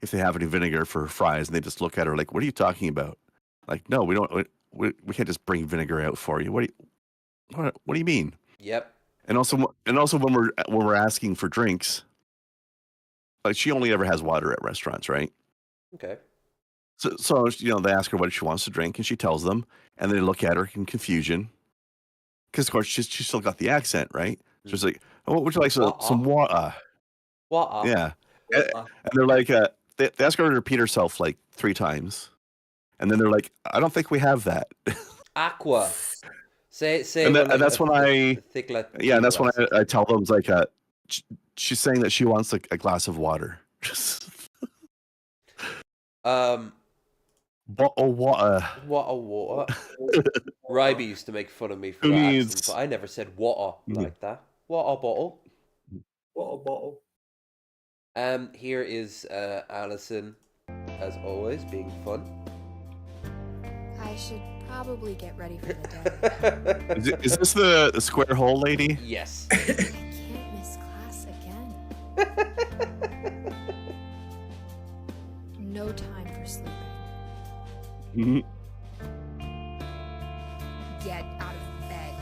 if they have any vinegar for her fries, and they just look at her like, "What are you talking about?" No, we don't. We can't just bring vinegar out for you. What do you mean? Yep. And also when we're asking for drinks, she only ever has water at restaurants, right? Okay. So they ask her what she wants to drink, and she tells them, and they look at her in confusion, because of course she's still got the accent, right? So she's like, "Oh, would you like some water?" Water. Yeah. And they're like, they ask her to repeat herself 3 times. And then they're like, I don't think we have that. Aqua. Say. And that's when I tell them, she's saying that she wants a glass of water. Water. Water. Ryby used to make fun of me for accents, but I never said water like that. Water bottle. Water bottle. Here is Alison, as always, being fun. I should probably get ready for the day. Is this the square hole lady? Yes. I can't miss class again. No time for sleeping. Get out of bed.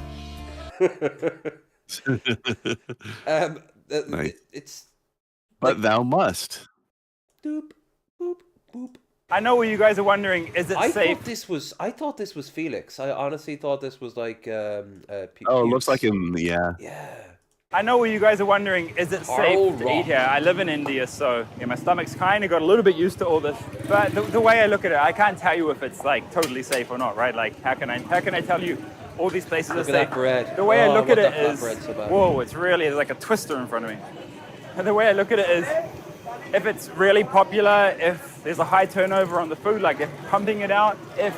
Nice. It's. But thou must. Doop, boop, boop. I know what you guys are wondering. Is it safe? I thought this was Felix. I honestly thought this was it looks like him. Yeah. Yeah. I know what you guys are wondering. Is it safe to eat here? I live in India, so my stomach's kind of got a little bit used to all this. But the way I look at it, I can't tell you if it's totally safe or not, right? How can I tell you all these places are safe? Look at that bread. The way I look at it is, so whoa, it's really like a twister in front of me. And the way I look at it is, if it's really popular, if there's a high turnover on the food, they're pumping it out, if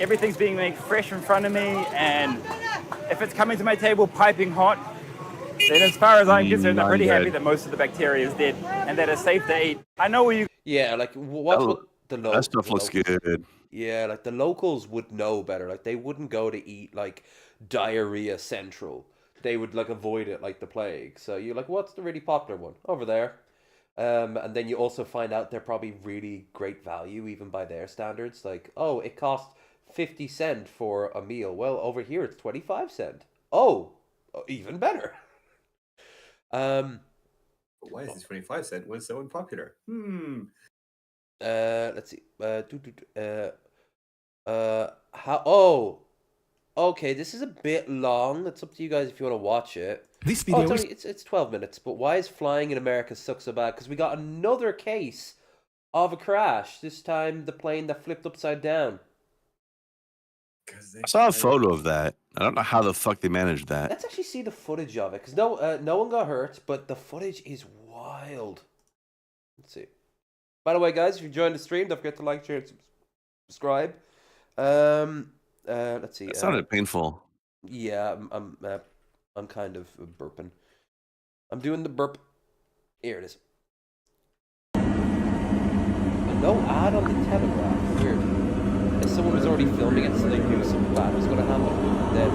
everything's being made fresh in front of me, and if it's coming to my table piping hot, then as far as I'm concerned, I'm pretty happy that most of the bacteria is dead and that it's safe to eat. I know where you... Yeah, what the locals... That stuff looks good. Yeah, the locals would know better. They wouldn't go to eat, Diarrhea Central. They would, avoid it like the plague. So you're like, what's the really popular one? Over there. And then you also find out they're probably really great value, even by their standards. It costs 50 cents for a meal. Well, over here it's 25 cents. Oh, even better. Why is this 25-cent one so unpopular? Let's see. How? Oh, okay. This is a bit long. It's up to you guys if you want to watch it. This video it's 12 minutes. But why is flying in America suck so bad? Because we got another case of a crash. This time, the plane that flipped upside down. I saw a photo of that. I don't know how the fuck they managed that. Let's actually see the footage of it, because no one got hurt, but the footage is wild. Let's see. By the way, guys, if you joined the stream, don't forget to like, share, and subscribe. Let's see. That sounded painful. Yeah, I'm kind of burping. I'm doing the burp. Here it is. No ad on the Telegraph. Weird. As someone was already filming it, so they knew something bad was going to happen. And then.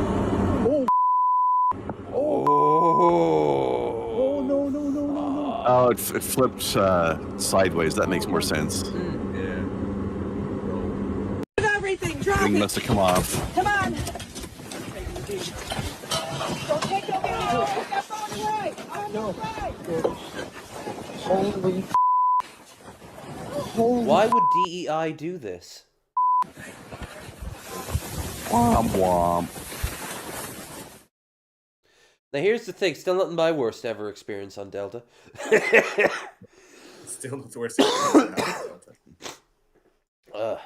Oh, no, no, no, no, no. Oh, it flipped sideways. That makes more sense. Everything, drop It it. must have come off. Come on. Don't take no video. Put that phone away. On the right. Holy. Why would DEI do this? Womp womp. Now here's the thing, still not my worst ever experience on Delta. Still not the worst experience on Delta.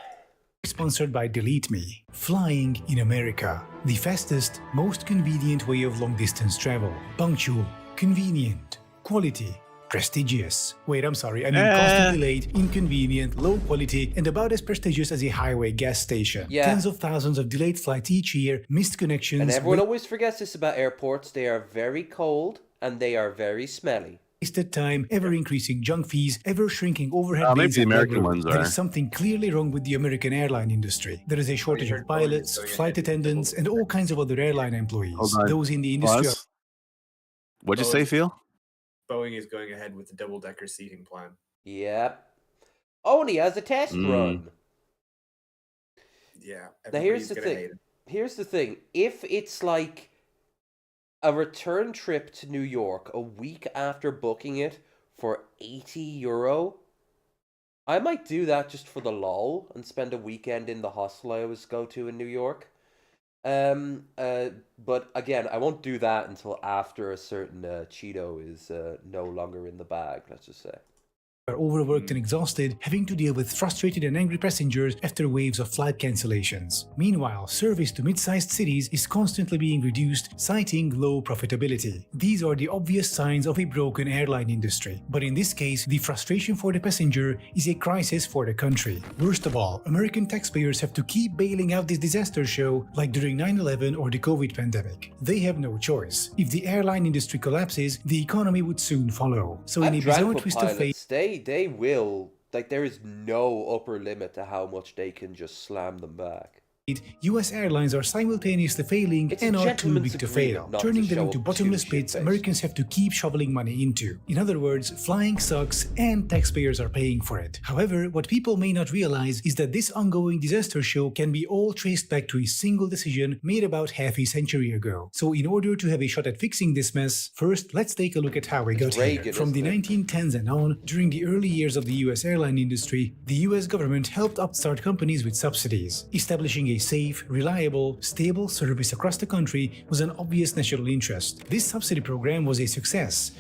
Sponsored by Delete Me. Flying in America. The fastest, most convenient way of long-distance travel. Punctual, convenient, quality, prestigious. Wait, I'm sorry. I mean constantly late, inconvenient, low quality, and about as prestigious as a highway gas station. Yeah. Tens of thousands of delayed flights each year, missed connections. And everyone always forgets this about airports. They are very cold and they are very smelly. Wasted time, ever-increasing junk fees, ever-shrinking overhead Maybe bins the and American legroom. ones There are. is something clearly wrong with the American airline industry. There is a shortage of pilots, flight attendants, and all kinds of other airline employees. Hold on. Those in the industry Pause. What'd you say, Phil? Boeing is going ahead with the double-decker seating plan. Yep. Only as a test run. Yeah. Now here's everybody's the gonna thing. hate it. Here's the thing. If it's like a return trip to New York a week after booking it for €80, I might do that just for the lol and spend a weekend in the hostel I always go to in New York. But again, I won't do that until after a certain Cheeto is no longer in the bag, let's just say. are overworked and exhausted, having to deal with frustrated and angry passengers after waves of flight cancellations. Meanwhile, service to mid-sized cities is constantly being reduced, citing low profitability. These are the obvious signs of a broken airline industry. But in this case, the frustration for the passenger is a crisis for the country. Worst of all, American taxpayers have to keep bailing out this disaster show like during 9/11 or the COVID pandemic. They have no choice. If the airline industry collapses, the economy would soon follow. So in a bizarre twist of fate, They will, like, there is no upper limit to how much they can just slam them back. US airlines are simultaneously failing It's a and are too gentleman's big to agreement fail, not turning to them show into up bottomless too pits shit-faced. Americans have to keep shoveling money into. In other words, flying sucks and taxpayers are paying for it. However, what people may not realize is that this ongoing disaster show can be all traced back to a single decision made about half a century ago. So in order to have a shot at fixing this mess, first let's take a look at how we got Reagan, here. From the isn't it? 1910s and on, during the early years of the US airline industry, the US government helped upstart companies with subsidies. Establishing a safe, reliable, stable service across the country was an obvious national interest. This subsidy program was a success.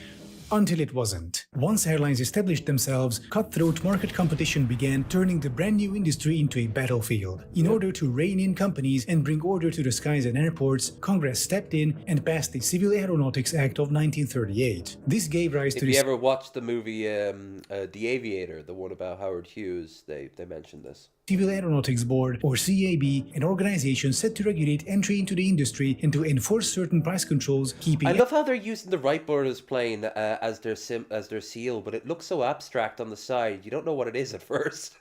Until it wasn't. Once airlines established themselves, cutthroat market competition began, turning the brand new industry into a battlefield. In order to rein in companies and bring order to the skies and airports, Congress stepped in and passed the Civil Aeronautics Act of 1938. This gave rise to If you the ever watched the movie The Aviator, the one about Howard Hughes, they mentioned this. Civil Aeronautics Board, or CAB, an organization set to regulate entry into the industry and to enforce certain price controls, keeping... I love how they're using the Wright brothers plane as their seal, but it looks so abstract on the side. You don't know what it is at first.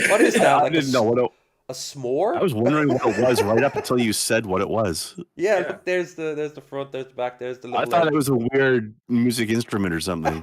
What is that? Like I didn't know what it. A s'more? I was wondering what it was right up until you said what it was. Yeah, look, there's the front, there's the back, there's the little. I thought it was a weird music instrument or something.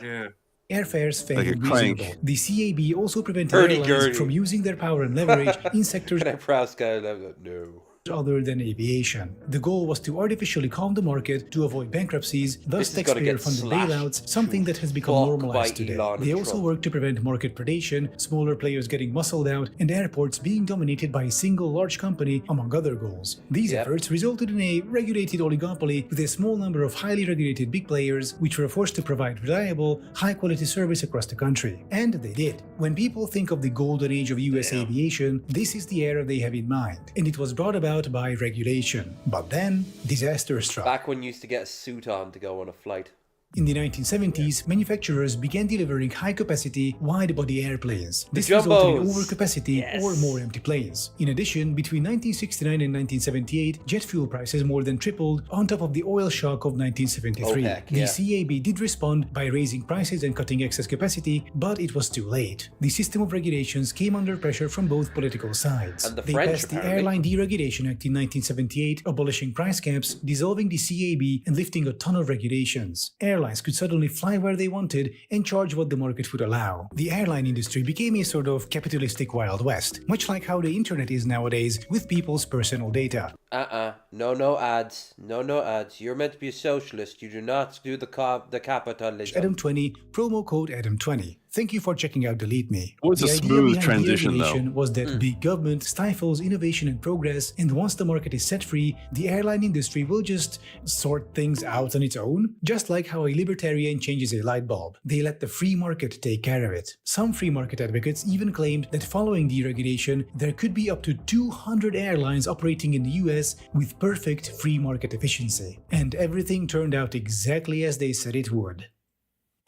Yeah. Airfares failed Like a crank. reasonable. The CAB also prevented Hurdy airlines gurdy. from using their power and leverage in sectors Can I press guy? No. other than aviation. The goal was to artificially calm the market to avoid bankruptcies, thus taxpayer-funded bailouts, something that has become normalized today. They also worked to prevent market predation, smaller players getting muscled out, and airports being dominated by a single large company, among other goals. These efforts resulted in a regulated oligopoly with a small number of highly regulated big players, which were forced to provide reliable, high-quality service across the country. And they did. When people think of the golden age of US aviation, this is the era they have in mind, and it was brought about by regulation. But then, disaster struck. Back when you used to get a suit on to go on a flight. In the 1970s, manufacturers began delivering high-capacity, wide-body airplanes. This jumbos. resulted in overcapacity or more empty planes. In addition, between 1969 and 1978, jet fuel prices more than tripled on top of the oil shock of 1973. The CAB did respond by raising prices and cutting excess capacity, but it was too late. The system of regulations came under pressure from both political sides. And the They French, passed the apparently. Airline Deregulation Act in 1978, abolishing price caps, dissolving the CAB, and lifting a ton of regulations. Airlines could suddenly fly where they wanted and charge what the market would allow. The airline industry became a sort of capitalistic Wild West, much like how the internet is nowadays with people's personal data. No ads. No ads. You're meant to be a socialist. You do not do the capitalism. Adam 20, promo code Adam 20. Thank you for checking out Delete Me. It was a The idea smooth behind transition, though. deregulation was that big government stifles innovation and progress, and once the market is set free, the airline industry will just sort things out on its own, just like how a libertarian changes a light bulb. They let the free market take care of it. Some free market advocates even claimed that following deregulation, there could be up to 200 airlines operating in the US with perfect free market efficiency. And everything turned out exactly as they said it would.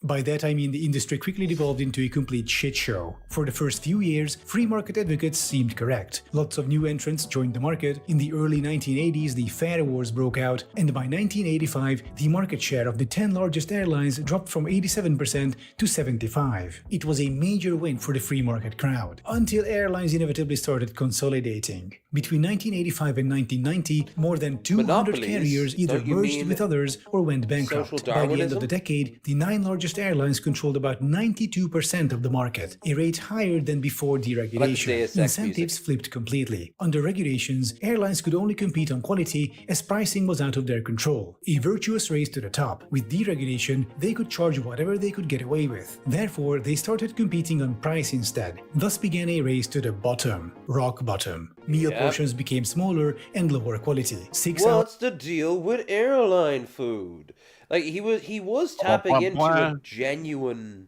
By that I mean the industry quickly devolved into a complete shit show. For the first few years, free market advocates seemed correct. Lots of new entrants joined the market. In the early 1980s, the fare wars broke out, and by 1985, the market share of the 10 largest airlines dropped from 87% to 75%. It was a major win for the free market crowd, until airlines inevitably started consolidating. Between 1985 and 1990, more than 200 carriers either merged with others or went bankrupt. By the end of the decade, the 9 largest airlines controlled about 92% of the market, a rate higher than before deregulation. Incentives flipped completely. Under regulations, airlines could only compete on quality as pricing was out of their control. A virtuous race to the top. With deregulation, they could charge whatever they could get away with. Therefore, they started competing on price instead. Thus began a race to the bottom. Rock bottom. Meal portions became smaller and lower quality. What's the deal with airline food? Like he was tapping into a genuine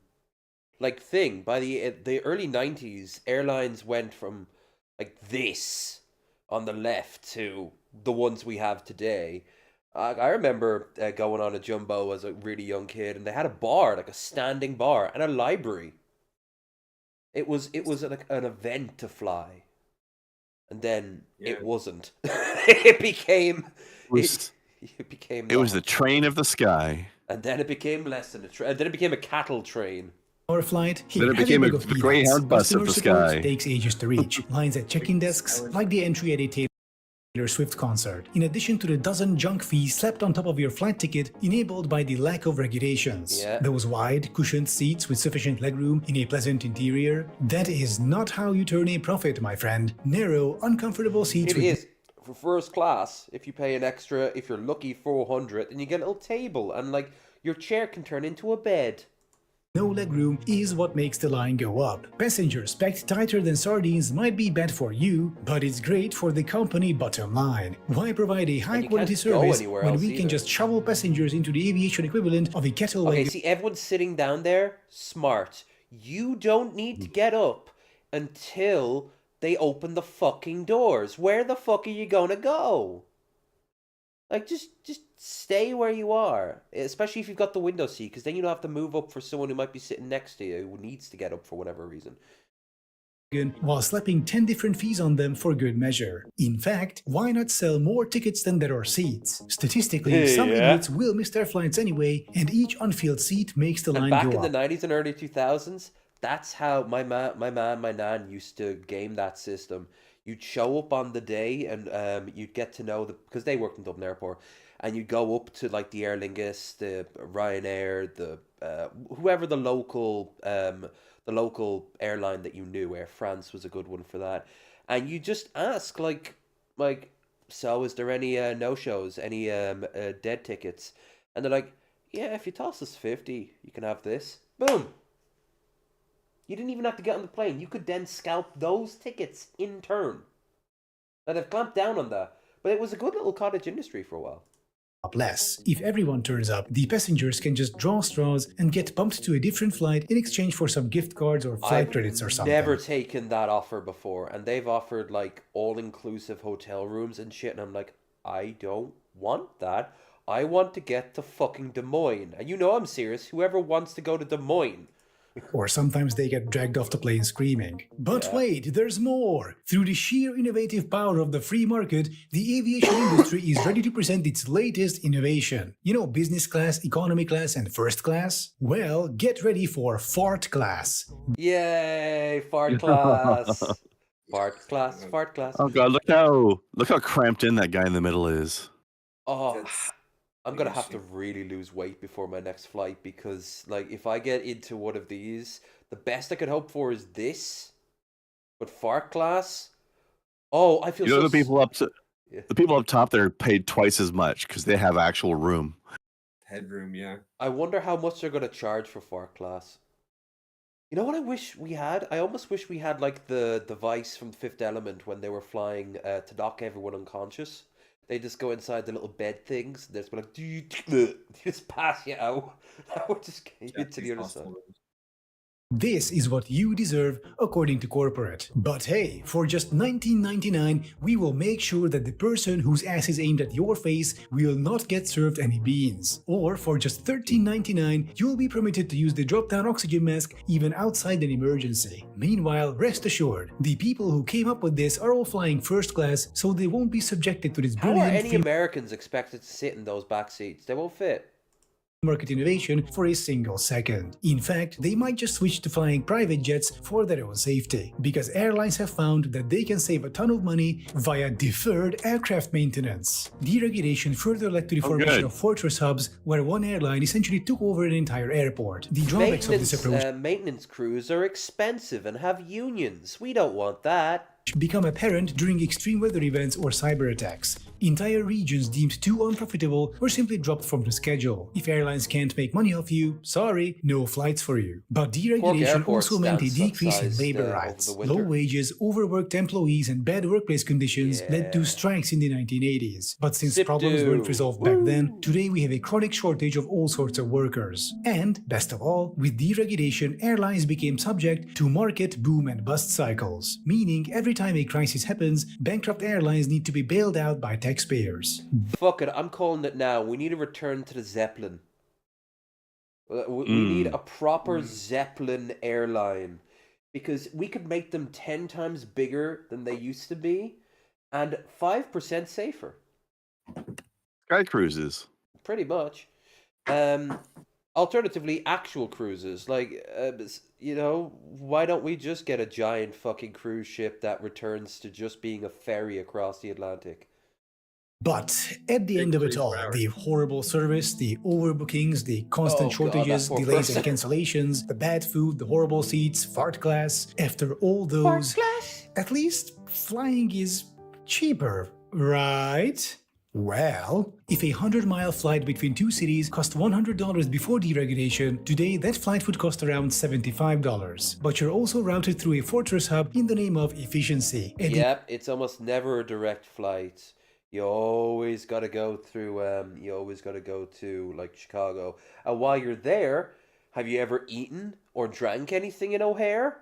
thing. By the early 90s, airlines went from like this on the left to the ones we have today. I remember going on a jumbo as a really young kid, and they had a bar, like a standing bar, and a library. It was like an event to fly, and then it wasn't. It became. It was the train of the sky. And then it became less than a train. And then it became a cattle train. Our flight, then it became the Greyhound bus of the sky. Takes ages to reach. Lines at check-in desks, like the entry at a Taylor Swift concert. In addition to the dozen junk fees slapped on top of your flight ticket, enabled by the lack of regulations. Those wide, cushioned seats with sufficient legroom in a pleasant interior. That is not how you turn a profit, my friend. Narrow, uncomfortable seats. It is. For first class, if you pay an extra, if you're lucky, 400, then you get a little table, and like your chair can turn into a bed. No legroom is what makes the line go up. Passengers packed tighter than sardines might be bad for you, but it's great for the company bottom line. Why provide a high-quality service when we can just shovel passengers into the aviation equivalent of a kettle wagon? Okay, see, everyone's sitting down there. Smart. You don't need to get up until they open the fucking doors. Where the fuck are you gonna go? Like, just stay where you are. Especially if you've got the window seat, because then you don't have to move up for someone who might be sitting next to you who needs to get up for whatever reason. While slapping 10 different fees on them for good measure. In fact, why not sell more tickets than there are seats? Statistically, some idiots will miss their flights anyway, and each unfilled seat makes the line go up. Back in the 90s and early 2000s, that's how my nan used to game that system. You'd show up on the day, and you'd get to know because they worked in Dublin Airport, and you'd go up to like the Aer Lingus, the Ryanair, the whoever the local airline that you knew. Air France was a good one for that, and you just ask like so is there any no-shows, any dead tickets? And they're like, yeah, if you toss us 50, you can have this. Boom. You didn't even have to get on the plane. You could then scalp those tickets in turn. Now they've clamped down on that, but it was a good little cottage industry for a while. Less. If everyone turns up, the passengers can just draw straws and get bumped to a different flight in exchange for some gift cards or flight credits or something. I've never taken that offer before, and they've offered like all-inclusive hotel rooms and shit, and I'm like, I don't want that. I want to get to fucking Des Moines. And you know I'm serious. Whoever wants to go to Des Moines. Or sometimes they get dragged off the plane screaming. But wait, there's more! Through the sheer innovative power of the free market, the aviation industry is ready to present its latest innovation. You know, business class, economy class, and first class? Well, get ready for fart class. Yay, fart class. Fart class, fart class. Oh god, look how cramped in that guy in the middle is. Oh, I'm gonna have to really lose weight before my next flight because, like, if I get into one of these, the best I could hope for is this. But fart class? Oh, I feel You know so... the people up top there are paid twice as much because they have actual room. Headroom, yeah. I wonder how much they're gonna charge for fart class. You know what I wish we had? I almost wish we had, like, the device from Fifth Element when they were flying to knock everyone unconscious. They just go inside the little bed things. They're just like, just pass you out. That would just get you to the other side. This is what you deserve according to corporate. But hey, for just $19.99, we will make sure that the person whose ass is aimed at your face will not get served any beans. Or for just $13.99, you'll be permitted to use the drop-down oxygen mask even outside an emergency. Meanwhile, rest assured, the people who came up with this are all flying first class, so they won't be subjected to this How are brilliant any Americans expected to sit in those back seats? They won't fit. market innovation for a single second. In fact, they might just switch to flying private jets for their own safety, because airlines have found that they can save a ton of money via deferred aircraft maintenance. Deregulation further led to the formation of fortress hubs, where one airline essentially took over an entire airport. The drawbacks of this approach maintenance crews are expensive and have unions. We don't want that. Become apparent during extreme weather events or cyber attacks. Entire regions deemed too unprofitable were simply dropped from the schedule. If airlines can't make money off you, sorry, no flights for you. But deregulation also meant a decrease in labor rights. Low wages, overworked employees, and bad workplace conditions led to strikes in the 1980s. But since problems weren't resolved back then, today we have a chronic shortage of all sorts of workers. And, best of all, with deregulation, airlines became subject to market boom and bust cycles, meaning every time a crisis happens, bankrupt airlines need to be bailed out by taxpayers. Fuck it, I'm calling it now. We need a return to the Zeppelin. We need a proper Zeppelin airline, because we could make them 10 times bigger than they used to be and 5% safer. Sky cruises. Pretty much. Alternatively, actual cruises. Like, you know, why don't we just get a giant fucking cruise ship that returns to just being a ferry across the Atlantic? But at the end of it all, the horrible service, the overbookings, the constant shortages, delays and cancellations, the bad food, the horrible seats, fart class, after all those, at least flying is cheaper, right? Well, if a 100-mile flight between two cities cost $100 before deregulation, today that flight would cost around $75. But you're also routed through a fortress hub in the name of efficiency. And yep, it's almost never a direct flight. You always got to go through, like, Chicago. And while you're there, have you ever eaten or drank anything in O'Hare?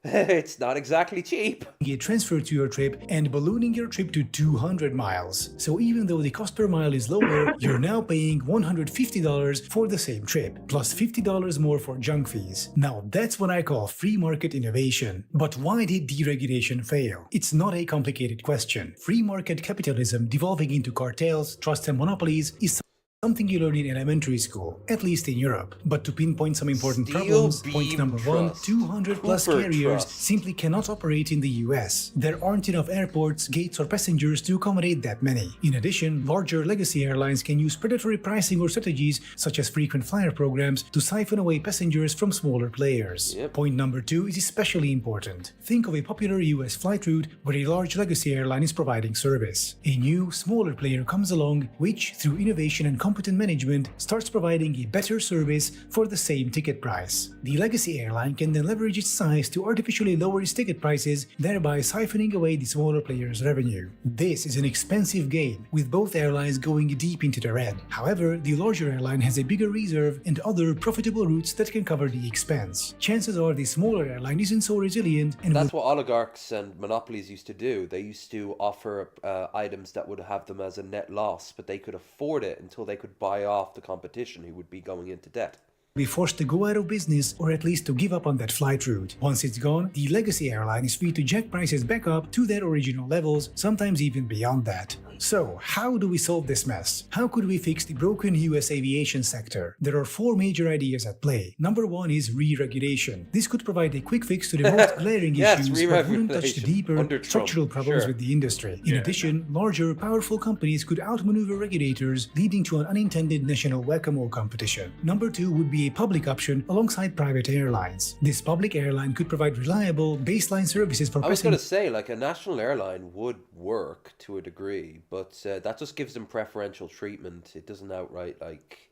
It's not exactly cheap. Get transferred to your trip and ballooning your trip to 200 miles. So even though the cost per mile is lower, you're now paying $150 for the same trip, plus $50 more for junk fees. Now that's what I call free market innovation. But why did deregulation fail? It's not a complicated question. Free market capitalism devolving into cartels, trusts and monopolies is something you learn in elementary school, at least in Europe. But to pinpoint some important Steel problems, beam point number one, truss. 200 plus Cooper carriers truss. simply cannot operate in the US. There aren't enough airports, gates or passengers to accommodate that many. In addition, larger legacy airlines can use predatory pricing or strategies such as frequent flyer programs to siphon away passengers from smaller players. Point number two is especially important. Think of a popular US flight route where a large legacy airline is providing service. A new, smaller player comes along which, through innovation and competent management, starts providing a better service for the same ticket price. The legacy airline can then leverage its size to artificially lower its ticket prices, thereby siphoning away the smaller player's revenue. This is an expensive gain, with both airlines going deep into the red. However, the larger airline has a bigger reserve and other profitable routes that can cover the expense. Chances are the smaller airline isn't so resilient and that's what oligarchs and monopolies used to do. They used to offer items that would have them as a net loss, but they could afford it until they could buy off the competition who would be going into debt. Be forced to go out of business or at least to give up on that flight route. Once it's gone, the legacy airline is free to jack prices back up to their original levels, sometimes even beyond that. So, how do we solve this mess? How could we fix the broken US aviation sector? There are four major ideas at play. Number one is re-regulation. This could provide a quick fix to the most glaring issues, but wouldn't touch the deeper structural problems with the industry. In addition, larger, powerful companies could outmaneuver regulators, leading to an unintended national whack-a-mole competition. Number two would be a public option alongside private airlines. This public airline could provide reliable, baseline services for I was going to passengers. say, like, a national airline would work to a degree, but that just gives them preferential treatment. It doesn't outright, like,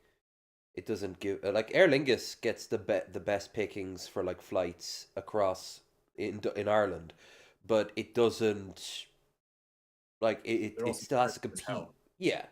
it doesn't give, like, Aer Lingus gets the best pickings for, like, flights across in Ireland, but it doesn't, like, it still has to compete. Yeah.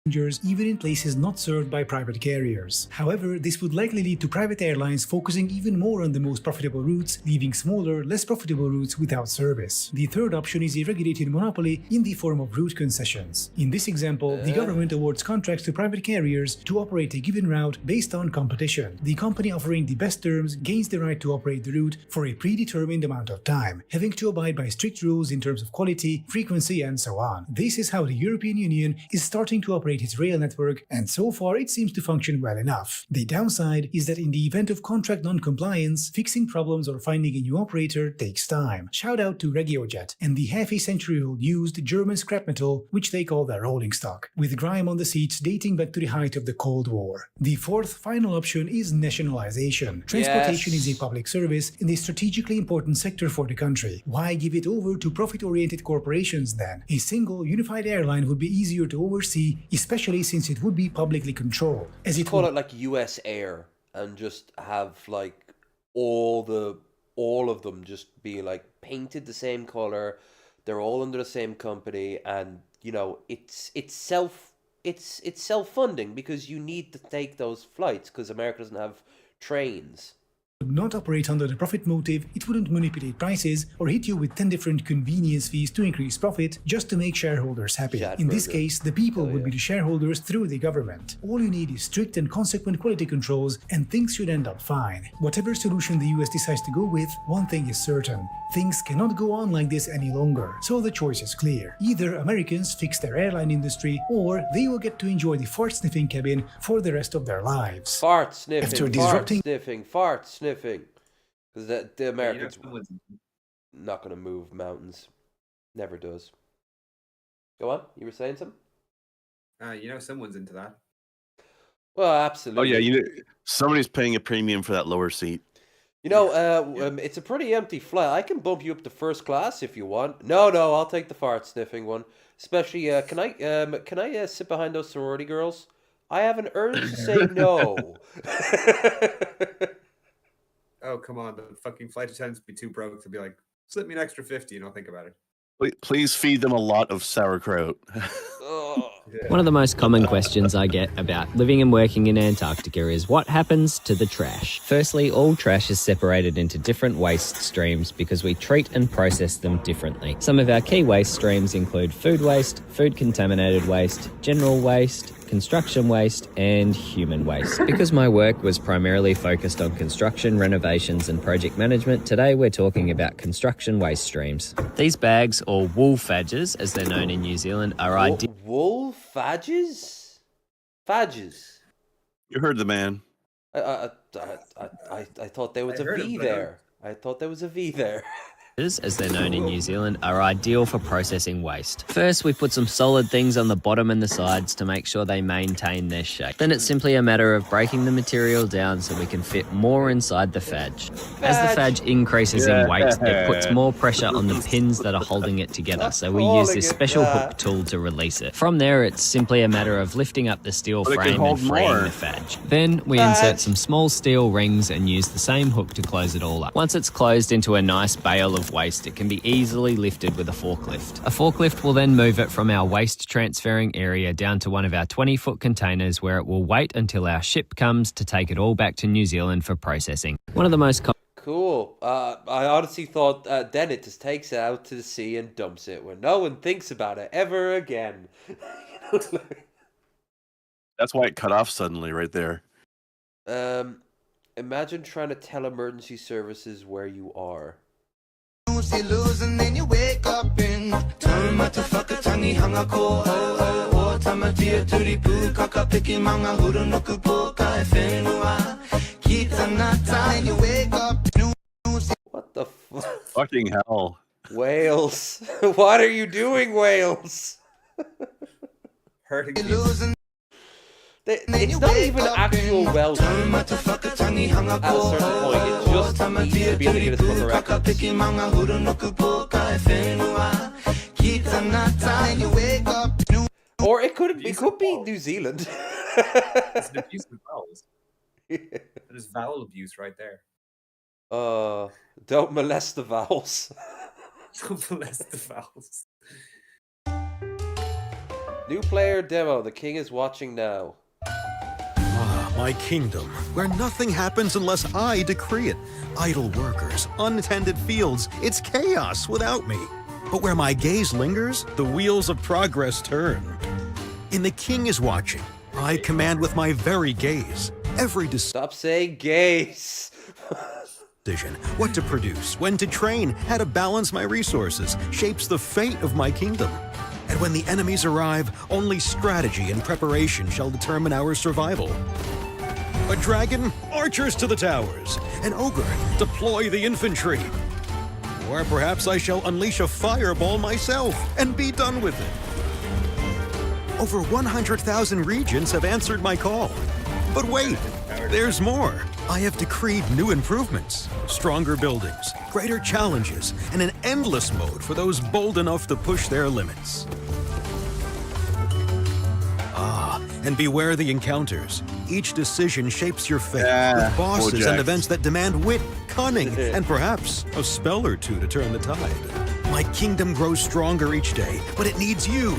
Even in places not served by private carriers. However, this would likely lead to private airlines focusing even more on the most profitable routes, leaving smaller, less profitable routes without service. The third option is a regulated monopoly in the form of route concessions. In this example, the government awards contracts to private carriers to operate a given route based on competition. The company offering the best terms gains the right to operate the route for a predetermined amount of time, having to abide by strict rules in terms of quality, frequency, and so on. This is how the European Union is starting to operate its rail network, and so far it seems to function well enough. The downside is that in the event of contract non-compliance, fixing problems or finding a new operator takes time. Shout out to RegioJet and the half a century-old used German scrap metal, which they call their rolling stock, with grime on the seats dating back to the height of the Cold War. The fourth final option is nationalization. Transportation is a public service and a strategically important sector for the country. Why give it over to profit-oriented corporations then? A single, unified airline would be easier to oversee, especially since it would be publicly controlled. As it Call it like US Air and just have like all of them just be like painted the same color. They're all under the same company, and you know it's self-funding because you need to take those flights because America doesn't have trains. Would not operate under the profit motive, it wouldn't manipulate prices or hit you with 10 different convenience fees to increase profit just to make shareholders happy. In this case, the people would be the shareholders through the government. All you need is strict and consequent quality controls and things should end up fine. Whatever solution the US decides to go with, one thing is certain. Things cannot go on like this any longer. So the choice is clear. Either Americans fix their airline industry or they will get to enjoy the fart-sniffing cabin for the rest of their lives. Fart sniffing, After disrupting fart sniffing. Because the Americans not going to move mountains. Never does. Go on. You were saying something? Someone's into that. Well, absolutely. Oh yeah, somebody's paying a premium for that lower seat. It's a pretty empty flight. I can bump you up to first class if you want. No, I'll take the fart sniffing one. Especially, can I sit behind those sorority girls? I have an urge to say no. Oh, come on. The fucking flight attendants would be too broke to be like, slip me an extra 50 and I'll think about it. Please feed them a lot of sauerkraut. One of the most common questions I get about living and working in Antarctica is what happens to the trash? Firstly, all trash is separated into different waste streams because we treat and process them differently. Some of our key waste streams include food waste, food contaminated waste, general waste, construction waste, and human waste. Because my work was primarily focused on construction, renovations, and project management, today we're talking about construction waste streams. These bags, or wool fadges, as they're known in New Zealand, are ideal. Wool fadges? Fadges. You heard the man. I thought there was a V there. I thought there was a V there. As they're known in New Zealand, are ideal for processing waste. First, we put some solid things on the bottom and the sides to make sure they maintain their shape. Then it's simply a matter of breaking the material down so we can fit more inside the fadge. As the fadge increases in weight, it puts more pressure on the pins that are holding it together, so we use this special hook tool to release it. From there, it's simply a matter of lifting up the steel frame and freeing the fadge. Then we insert some small steel rings and use the same hook to close it all up. Once it's closed into a nice bale of waste, it can be easily lifted with a forklift. A forklift will then move it from our waste transferring area down to one of our 20-foot containers where it will wait until our ship comes to take it all back to New Zealand for processing. One of the most Cool. I honestly thought then it just takes it out to the sea and dumps it where no one thinks about it ever again. That's why it cut off suddenly right there. Imagine trying to tell emergency services where you are. Losing, then you wake up in turn motherfucker tangi hanga ko o tamatia turi pu kaka piki manga huru no kupo ka whenua kita nata and you wake up. What the fuck? Fucking hell. Wales. What are you doing, Wales? Hurting It's not even actual Welsh at a certain point. It just needs to be able to get us book records. Or it could be New Zealand. It's an abuse of vowels. There's vowel abuse right there. Don't molest the vowels. Don't molest the vowels. New player demo. The king is watching now. My kingdom, where nothing happens unless I decree it. Idle workers, untended fields, it's chaos without me. But where my gaze lingers, the wheels of progress turn. In The King is Watching, I command with my very gaze. Every Stop saying gaze. decision, what to produce, when to train, how to balance my resources, shapes the fate of my kingdom. And when the enemies arrive, only strategy and preparation shall determine our survival. A dragon, archers to the towers. An ogre, deploy the infantry. Or perhaps I shall unleash a fireball myself and be done with it. Over 100,000 regions have answered my call. But wait, there's more. I have decreed new improvements, stronger buildings, greater challenges, and an endless mode for those bold enough to push their limits. And beware the encounters. Each decision shapes your fate, with bosses and events that demand wit, cunning, and perhaps a spell or two to turn the tide. My kingdom grows stronger each day, but it needs you.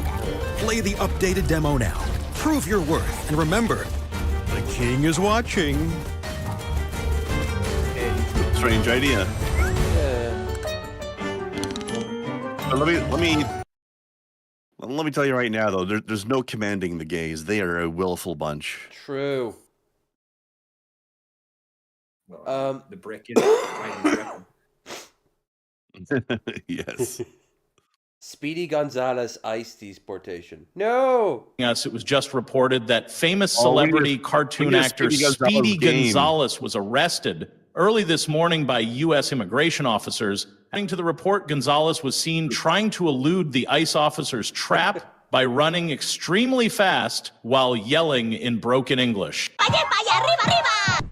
Play the updated demo now. Prove your worth, and remember, the king is watching. Strange idea. But let me tell you right now, though, there's no commanding the gays. They are a willful bunch. True. Well, the brick is Yes. Speedy Gonzalez iced deportation. No. Yes, it was just reported that famous celebrity cartoon actor Speedy Gonzalez was arrested early this morning by U.S. immigration officers. According to the report, Gonzalez was seen trying to elude the ICE officers' trap by running extremely fast while yelling in broken English.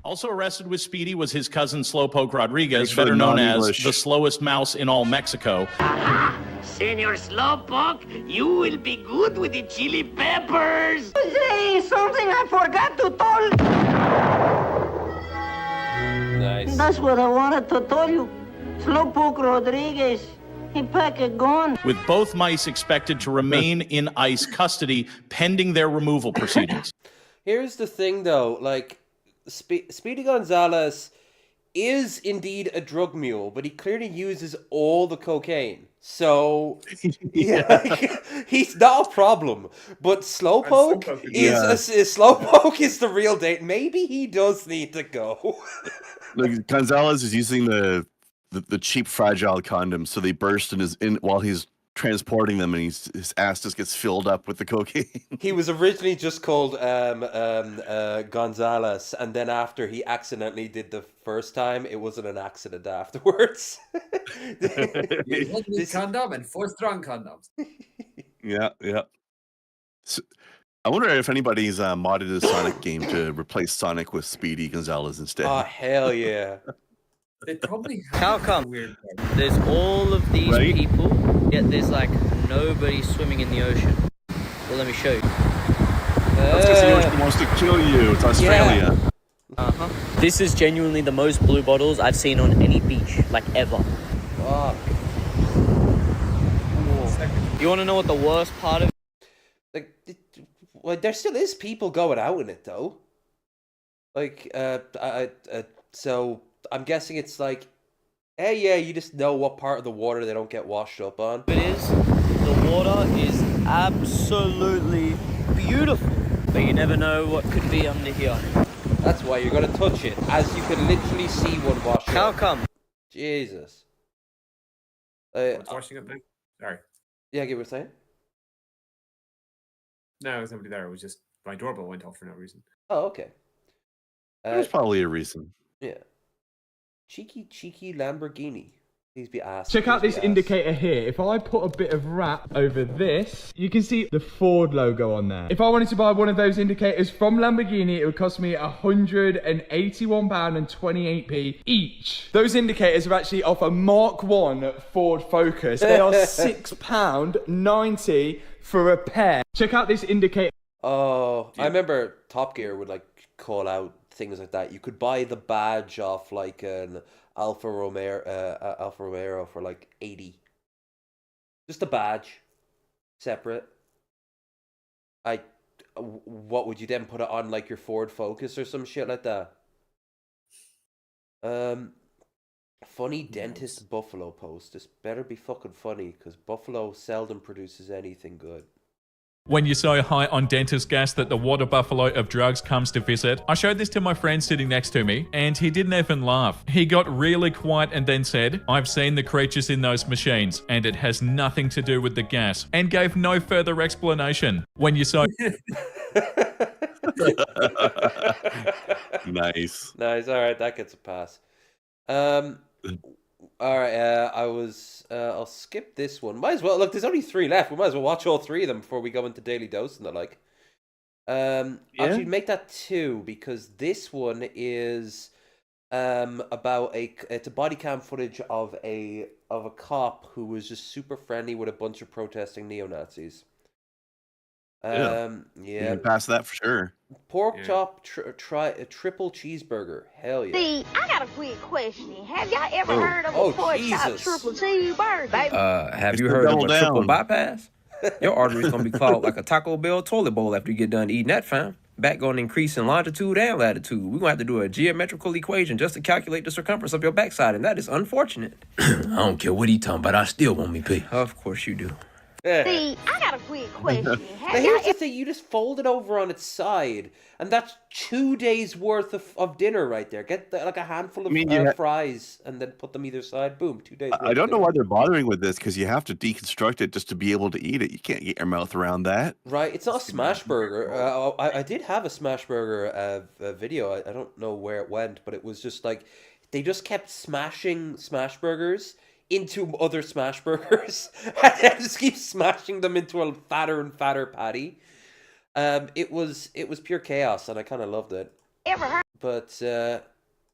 Also arrested with Speedy was his cousin Slowpoke Rodriguez, better known as the slowest mouse in all Mexico. Senor Slowpoke, you will be good with the chili peppers. There is something I forgot to tell. Nice. That's what I wanted to tell you. Slowpoke Rodriguez, he packed a gun. With both mice expected to remain in ICE custody pending their removal proceedings. Here's the thing, though. Like, Speedy Gonzalez is indeed a drug mule, but he clearly uses all the cocaine. So, he's not a problem. But Slowpoke Slowpoke is the real date. Maybe he does need to go. Like, Gonzalez is using the cheap fragile condoms, so they burst while he's transporting them, and his ass just gets filled up with the cocaine. He was originally just called Gonzalez, and then after he accidentally did the first time, it wasn't an accident afterwards. This condom and 4 strong condoms. Yeah. So, I wonder if anybody's modded a Sonic game to replace Sonic with Speedy Gonzalez instead. Oh, hell yeah. They probably have How come weird there's all of these Right? people, yet there's like nobody swimming in the ocean? Well, let me show you. That's because the ocean wants to kill you. It's Australia. Uh-huh. This is genuinely the most blue bottles I've seen on any beach, like ever. Fuck. You want to know what the worst part of Well, there still is people going out in it though. Like, so I'm guessing it's like, hey, yeah, you just know what part of the water they don't get washed up on. it is? The water is absolutely beautiful, but you never know what could be under here. That's why you're gonna touch it, as you can literally see one wash up. How come? Jesus. What's washing up now? Sorry. Yeah, get what I'm saying? No, there was nobody there. It was just my doorbell went off for no reason. Oh, okay. There's probably a reason. Yeah. Cheeky Lamborghini. Please be asked. Check out this indicator here. If I put a bit of wrap over this, you can see the Ford logo on there. If I wanted to buy one of those indicators from Lamborghini, it would cost me £181.28p each. Those indicators are actually off a Mark 1 Ford Focus. They are £6.90 for a pair. Check out this indicator. Oh, I remember Top Gear would like call out things like that. You could buy the badge off like an Alfa Romeo for like 80. Just a badge, separate. What would you then put it on, like your Ford Focus or some shit like that? Funny dentist Buffalo post. This better be fucking funny, because Buffalo seldom produces anything good. When you're so high on dentist gas that the water buffalo of drugs comes to visit, I showed this to my friend sitting next to me, and he didn't even laugh. He got really quiet and then said, "I've seen the creatures in those machines, and it has nothing to do with the gas," and gave no further explanation. When you're so... Nice. Nice. All right, that gets a pass. All right, I'll skip this one. Might as well, look, there's only 3 left. We might as well watch all 3 of them before we go into Daily Dose and the like. Actually, make that 2, because this one is about it's a body cam footage of a cop who was just super friendly with a bunch of protesting neo-Nazis. You can pass that for sure. Pork chop triple cheeseburger. Hell yeah. See, I got a quick question. Have y'all ever heard of Oh, a pork chop Jesus. triple cheeseburger? Have It's you the heard of double a triple down. bypass? Your artery's gonna be clogged like a Taco Bell toilet bowl after you get done eating that, fam. Back gonna increase in longitude and latitude. We're gonna have to do a geometrical equation just to calculate the circumference of your backside, and that is unfortunate. I don't care what he talking about, I still want me pee. Of course you do. See, I got a quick question. Now here's the thing, you just fold it over on its side, and that's 2 days worth of dinner right there. Get like a handful of fries, and then put them either side. Boom, 2 days. I don't know why they're bothering with this, because you have to deconstruct it just to be able to eat it. You can't get your mouth around that. Right, it's not a smash burger. I did have a smash burger video. I don't know where it went, but it was just like they just kept smashing smash burgers into other smash burgers, and then just keep smashing them into a fatter and fatter patty. It was pure chaos, and I kind of loved it. Ever heard? But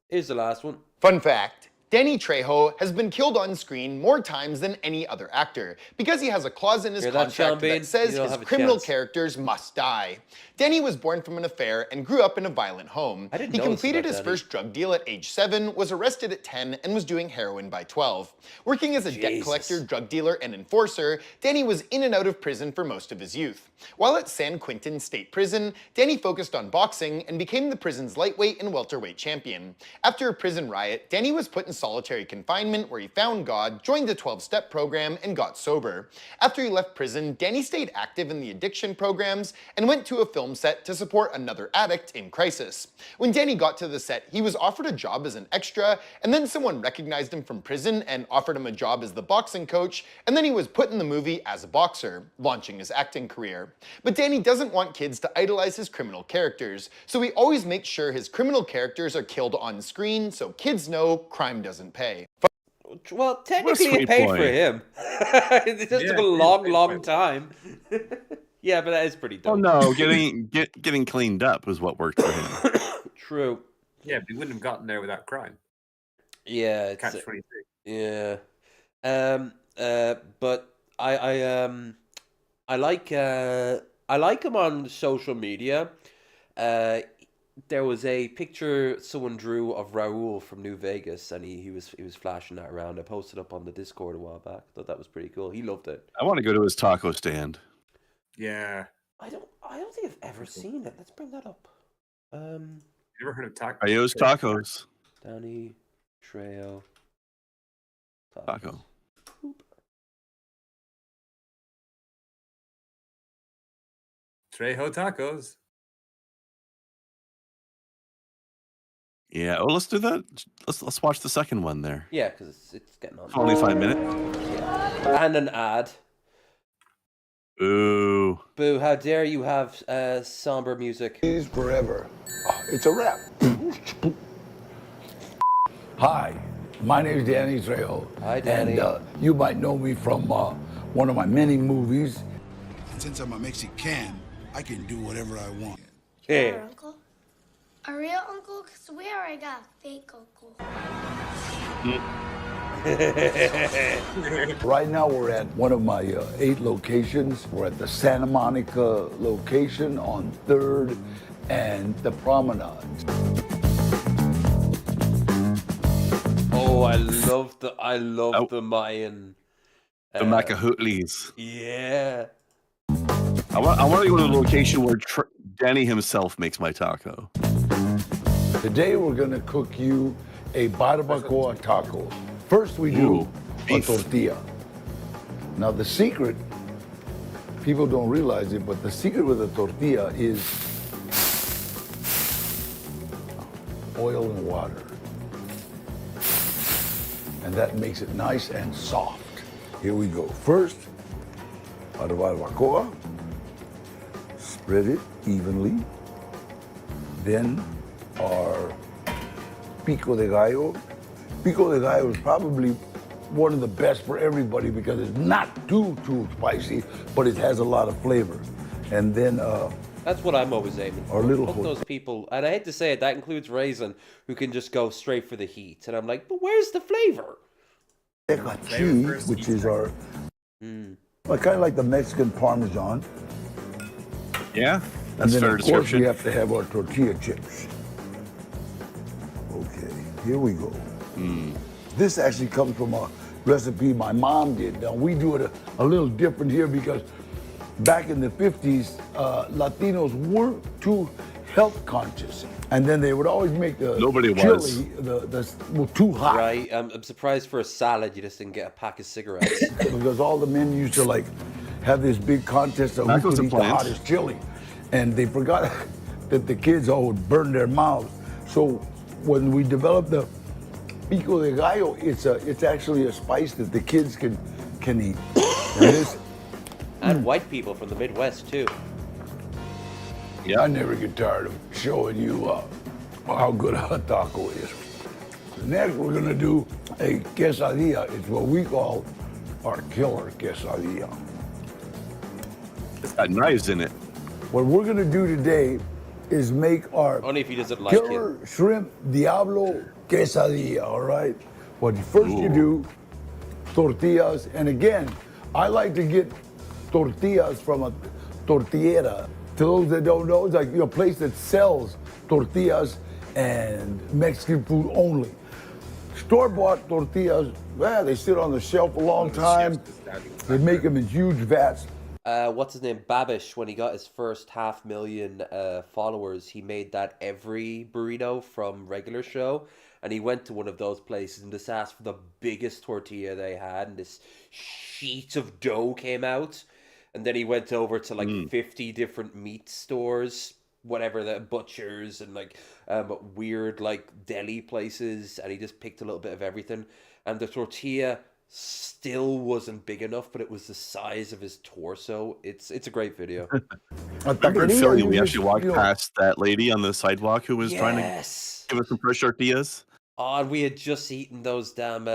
here's the last one. Fun fact. Danny Trejo has been killed on screen more times than any other actor because he has a clause in his Hear that, Sean contract Bean? that says You don't his have a criminal chance. characters must die. Danny was born from an affair and grew up in a violent home. I didn't He know this completed about his Danny. first drug deal at age 7, was arrested at 10, and was doing heroin by 12. Working as a debt Jesus. collector, drug dealer, and enforcer, Danny was in and out of prison for most of his youth. While at San Quentin State Prison, Danny focused on boxing and became the prison's lightweight and welterweight champion. After a prison riot, Danny was put in solitary confinement where he found God, joined the 12-step program, and got sober. After he left prison, Danny stayed active in the addiction programs and went to a film set to support another addict in crisis. When Danny got to the set, he was offered a job as an extra, and then someone recognized him from prison and offered him a job as the boxing coach, and then he was put in the movie as a boxer, launching his acting career. But Danny doesn't want kids to idolize his criminal characters, so he always makes sure his criminal characters are killed on screen so kids know crime doesn't pay. Well, technically it paid for him. It just took a long time. Yeah, but that is pretty dope. Oh no, getting cleaned up was what worked for him. True. Yeah, but he wouldn't have gotten there without crime. Yeah, it's, Catch 22. Yeah. But I like him on social media. There was a picture someone drew of Raul from New Vegas, and he was flashing that around. I posted up on the Discord a while back. Thought that was pretty cool. He loved it. I want to go to his taco stand. Yeah. I don't think I've ever seen it. Let's bring that up. You ever heard of tacos? Rayo's Tacos. Danny Trejo Taco. Trejo Tacos. Yeah. Oh, let's do that. Let's watch the second one there. Yeah, because it's getting on. It's only 5 minutes. Yeah. And an ad. Ooh. Boo, how dare you have somber music. Is forever. It's a wrap. Hi, my name is Danny Trejo. Hi, Danny. And you might know me from one of my many movies. And since I'm a Mexican, I can do whatever I want. Hey. Our uncle? A real uncle? Because we already got a fake uncle. Right now we're at one of my 8 locations. We're at the Santa Monica location on 3rd and the Promenade. Oh, I love the Mayan. The Macahootlies. Yeah. I want to go to the location where Danny himself makes my taco. Today we're going to cook you a barbacoa taco. First we do a tortilla. Now the secret, people don't realize it, but the secret with a tortilla is oil and water. And that makes it nice and soft. Here we go. First, our barbacoa. Spread it evenly. Then our pico de gallo. Pico de gallo is probably one of the best for everybody because it's not too spicy, but it has a lot of flavor. And then that's what I'm always aiming for. Our little Fuck those people, and I hate to say it, that includes Raisin, who can just go straight for the heat. And I'm like, but where's the flavor? cheese, which is our kind of like the Mexican Parmesan. Yeah, And that's then fair of course description. we have to have our tortilla chips. Okay, here we go. This actually comes from a recipe my mom did. Now we do it a little different here because back in the 50s, Latinos weren't too health conscious. And then they would always make the chili too hot. Right, I'm surprised for a salad you just didn't get a pack of cigarettes. Because all the men used to like have this big contest of who could eat the hottest chili. And they forgot that the kids all would burn their mouths. So when we developed the pico de gallo, it's actually a spice that the kids can eat. And white people from the Midwest too. Yeah, I never get tired of showing you how good a taco is. Next, we're gonna do a quesadilla. It's what we call our killer quesadilla. It's got knives in it. What we're gonna do today is make our Only if he doesn't like killer shrimp Diablo quesadilla, all right? What first you do, tortillas, and again, I like to get tortillas from a tortillera. To those that don't know, it's like a place that sells tortillas and Mexican food only. Store-bought tortillas, well, they sit on the shelf a long time. They make them in huge vats. what's his name, Babish, when he got his first 500,000 followers, he made that every burrito from regular show, and he went to one of those places and just asked for the biggest tortilla they had, and this sheet of dough came out, and then he went over to like 50 different meat stores, whatever, the butchers and like weird like deli places, and he just picked a little bit of everything, and the tortilla still wasn't big enough, but it was the size of his torso. It's a great video. I remember in Philly, we actually walked past that lady on the sidewalk who was trying to give us some fresh tortillas. Oh, and we had just eaten those damn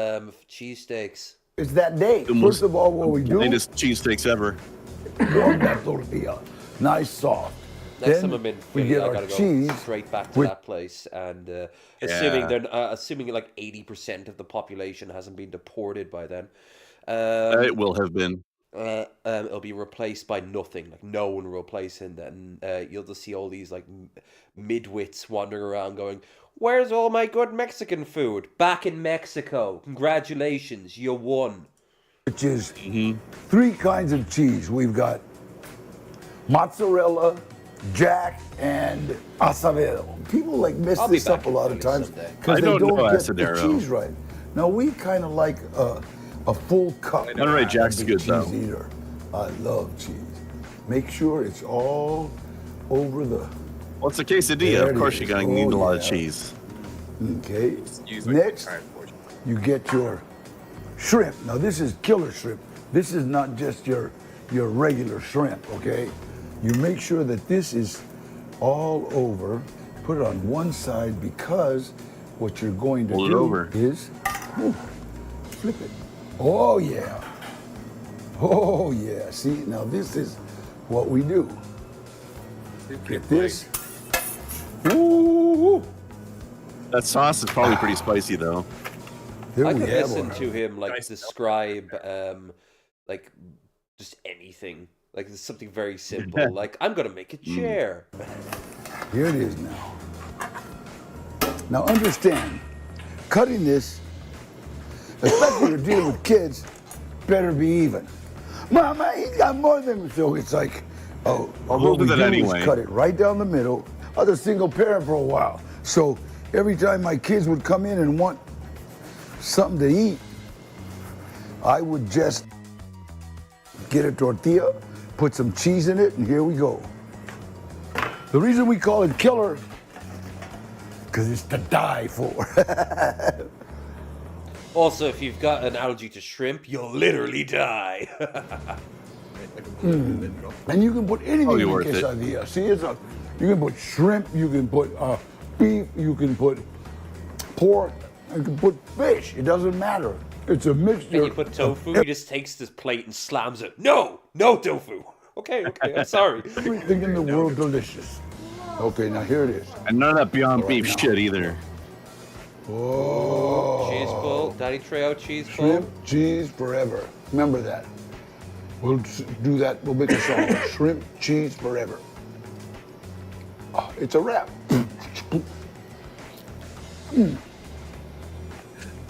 cheesesteaks. It's that day. First of all, what we do... Latest cheesesteaks ever. Warm that tortilla. Nice, soft. Next Then time I'm in we Philly, get I our gotta cheese go straight back to that place, and assuming like 80% of the population hasn't been deported by then, it will have been. It'll be replaced by nothing. Like no one will replace him. Then you'll just see all these like midwits wandering around going, "Where's all my good Mexican food? Back in Mexico. Congratulations, you won." Which is 3 kinds of cheese. We've got mozzarella, Jack, and Asadero. People like mess this up a lot of times because they don't get the cheese right. Now we kind of like a full cup. I know, right? Jack's good though. Cheese eater. I love cheese. Make sure it's all over the. Well, it's a quesadilla. Of course, you're gonna need a lot of cheese. Okay. Next, you get your shrimp. Now this is killer shrimp. This is not just your regular shrimp. Okay. You make sure that this is all over. Put it on one side because what you're going to do is flip it. Oh yeah. Oh yeah. See, now this is what we do. Get this. Ooh. That sauce is probably pretty spicy though. I could listen to him like describe like just anything. Like it's something very simple. Like I'm gonna make a chair. Here it is now. Now understand, cutting this, especially you're dealing with kids, better be even. Mama, he's got more than so it's like, oh, what we do is cut it right down the middle. I was a single parent for a while, so every time my kids would come in and want something to eat, I would just get a tortilla, put some cheese in it, and here we go. The reason we call it killer, because it's to die for. Also, if you've got an allergy to shrimp, you'll literally die. And you can put anything in quesadilla. See, you can put shrimp, you can put beef, you can put pork, you can put fish. It doesn't matter. It's a mixture. And you put tofu, he just takes this plate and slams it. No tofu. Okay, I'm sorry. Everything in the world delicious. Okay, now here it is. And none of that Beyond Beef shit either. Oh. Cheese pull, Danny Trejo cheese pull. Shrimp, cheese forever. Remember that. We'll do that. We'll make a song. Shrimp, cheese forever. Oh, it's a wrap.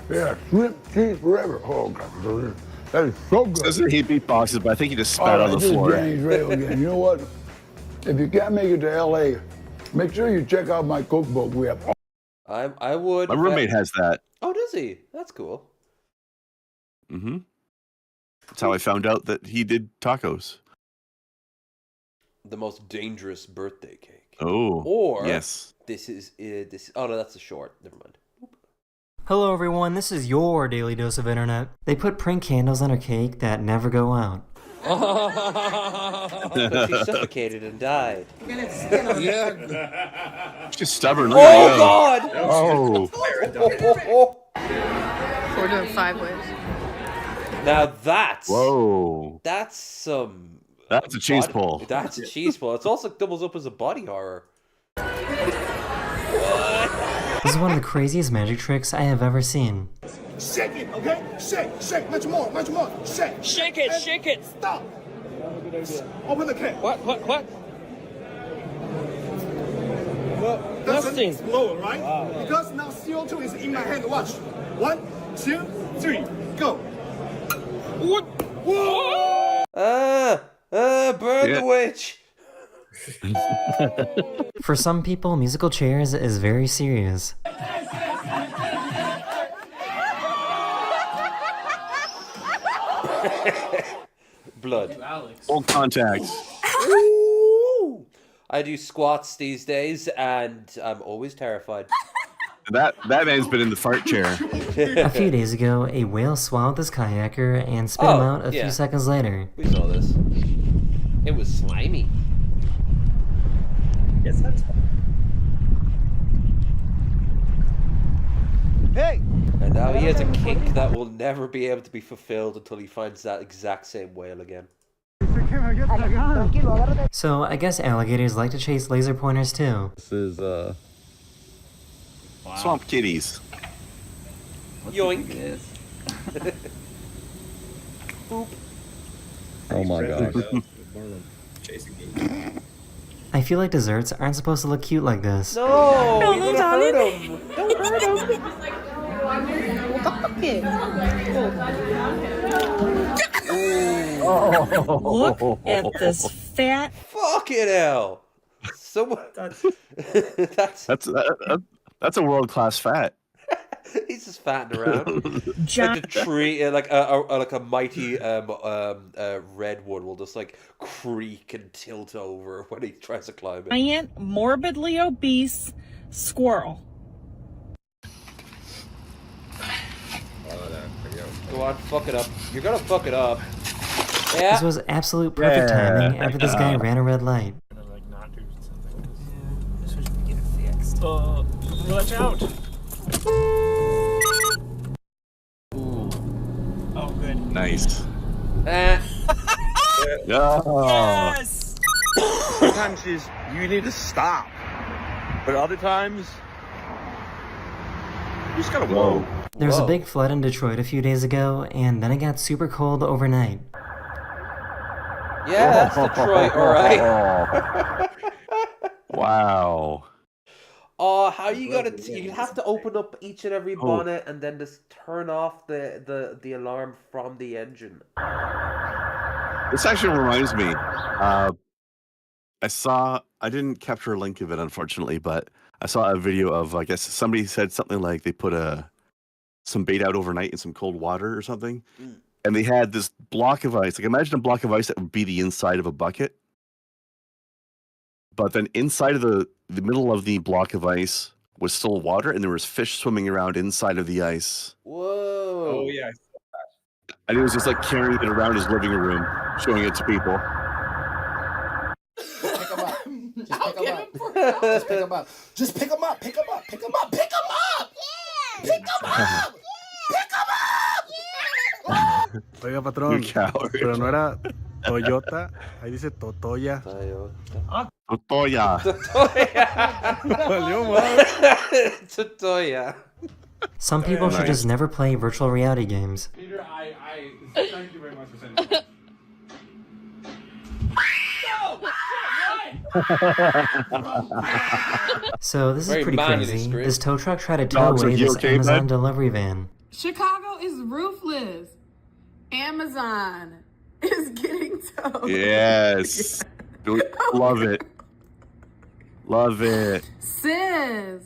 Yeah, shrimp, cheese forever. Oh, God. That is so good. Doesn't he beatboxes, but I think he just spat on the floor. Danny's Rail again. You know what? If you can't make it to LA, make sure you check out my cookbook. We have. I would. My roommate has that. Oh, does he? That's cool. Mm-hmm. That's how I found out that he did tacos. The most dangerous birthday cake. Oh. Or yes. This is. Oh no, that's a short. Never mind. Hello everyone, this is your Daily Dose of Internet. They put prank candles on her cake that never go out. But she suffocated and died. She's stubborn. Oh God! Oh. We're doing 5 ways. Now that's. Whoa. That's some. That's a cheese pull. That's a cheese pull. It's also doubles up as a body horror. This is one of the craziest magic tricks I have ever seen. Shake it, okay? Shake, much more, shake. Shake it. Stop. Open the can. What? Well, Nothing. Lower, right? Wow. Because now CO2 is in my hand. Watch. 1, 2, 3, go. What? Whoa! Burn the witch! For some people, musical chairs is very serious. Blood. Full contact. Ooh. I do squats these days, and I'm always terrified. That man's been in the fart chair. A few days ago, a whale swallowed this kayaker and spit him out a few seconds later. We saw this. It was slimy. Yes, that's fine. Hey! And now he has a kink that will never be able to be fulfilled until he finds that exact same whale again. So, I guess alligators like to chase laser pointers too. This is, Swamp kitties. Yoink. Boop. Oh my gosh. I feel like desserts aren't supposed to look cute like this. No! You're gonna hurt him! Don't hurt him! Look at this fat. Fucking hell! Someone. That's a world-class fat. He's just fatting around. Like a tree, like a mighty redwood will just like creak and tilt over when he tries to climb it. Giant, morbidly obese squirrel. Go on, fuck it up. You're gonna fuck it up. Yeah. This was absolute perfect timing after this guy ran a red light. Watch out! Ooh. Oh, good. Nice. Yes! Sometimes you need to stop, but other times you just gotta whoa. There was a big flood in Detroit a few days ago, and then it got super cold overnight. Yeah, that's Detroit, alright. Wow. Oh, how you gotta? You have to open up each and every bonnet and then just turn off the alarm from the engine. This actually reminds me. I didn't capture a link of it, unfortunately, but I saw a video of, I guess somebody said something like they put some bait out overnight in some cold water or something, and they had this block of ice. Like, imagine a block of ice that would be the inside of a bucket, but then inside of the middle of the block of ice was still water, and there was fish swimming around inside of the ice. Whoa! Oh yeah. And he was just like carrying it around his living room, showing it to people. Pick him up. Just pick him up. Just pick him up. Pick him up. Pick him up. Pick him up. Pick him up. Pick him up. Pick him up. Oiga, patrón, pero no era Toyota, ahí dice Totoya. Totoya. Totoya. Some people should just never play virtual reality games. Peter, I thank you very much for sending that. So this is Very pretty manually crazy. screwed. This tow truck tried to tow Dogs, away are you this okay, Amazon bud? delivery van. Chicago is ruthless. Amazon is getting towed. Yes. Love it. Love it. Sis.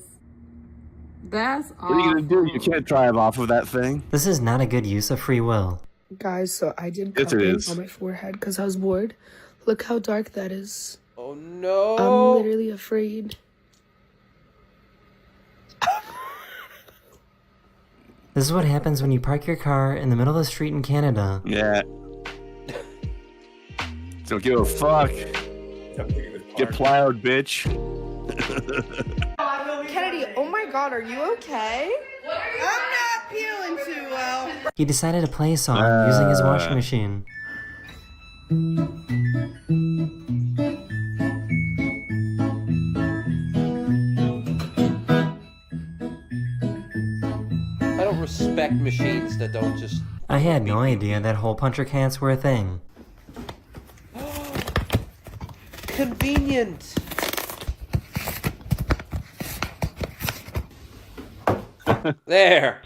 That's What are you going to do? You can't drive off of that thing. This is not a good use of free will. Guys, so I did Yes, it cupping is. on my forehead because I was bored. Look how dark that is. Oh no! I'm literally afraid. This is what happens when you park your car in the middle of the street in Canada. Yeah. Don't give a fuck. Get plowed, bitch. Kennedy, oh my god, are you okay? I'm not feeling too well. He decided to play a song using his washing machine. I don't respect machines that don't just... I had no idea that hole puncher cans were a thing. Convenient! There!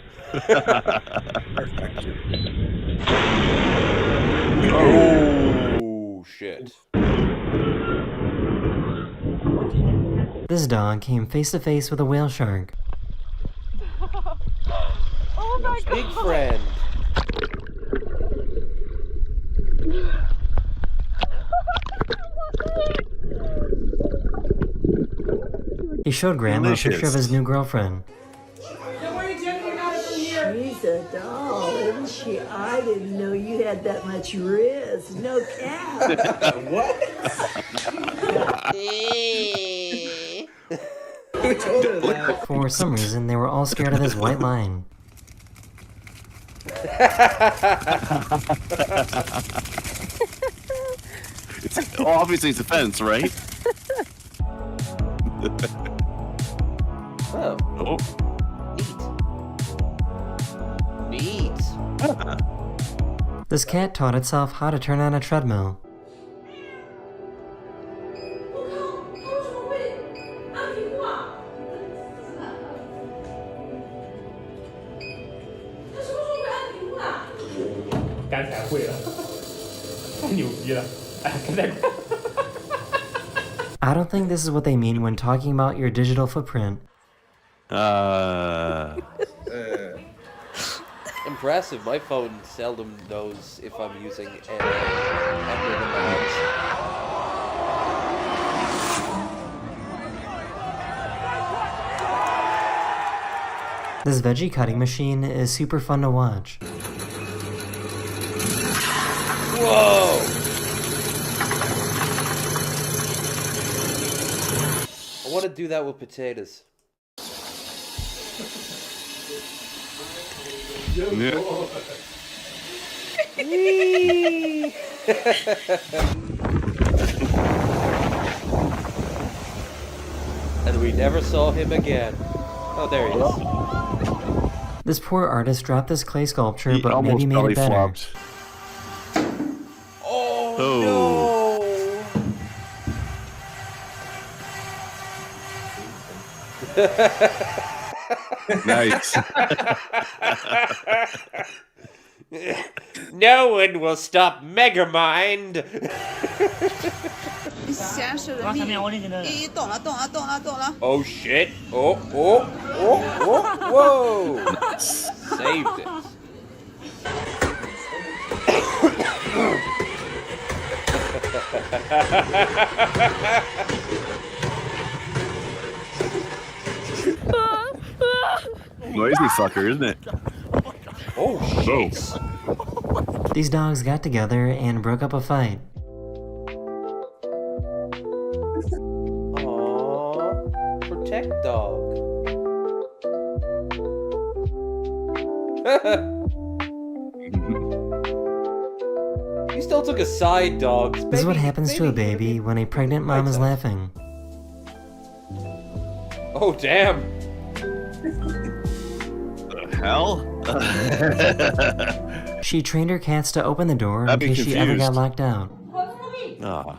Oh, shit. this dog came face to face with a whale shark. Oh my god. Big friend. He showed Grandma a picture of his new girlfriend. She's a doll, isn't she? I didn't know you had that much wrist. No cap. What? Who told her that? For some reason, they were all scared of this white line. Obviously, it's a fence, right? Oh. Oh. Neat. This cat taught itself how to turn on a treadmill. I don't think this is what they mean when talking about your digital footprint. Impressive. My phone seldom knows if I'm using anything in my house. This veggie cutting machine is super fun to watch. Whoa! I want to do that with potatoes. Yeah. And we never saw him again. Oh, there he is. This poor artist dropped this clay sculpture, He but almost maybe made belly it better. flopped. Oh, no! Nice. No one will stop Megamind. 显示人力。咦，动了，动了，动了，动了。 Oh shit! Oh, oh, oh, oh, whoa! Saved it. Noisy fucker, isn't it? Oh shit! These dogs got together and broke up a fight. Aww, protect dog. You still took a side, dog. This is what happens to a baby when a pregnant mom is laughing. Oh damn! The hell? She trained her cats to open the door in I'd be case she ever got confused. locked out. Ah.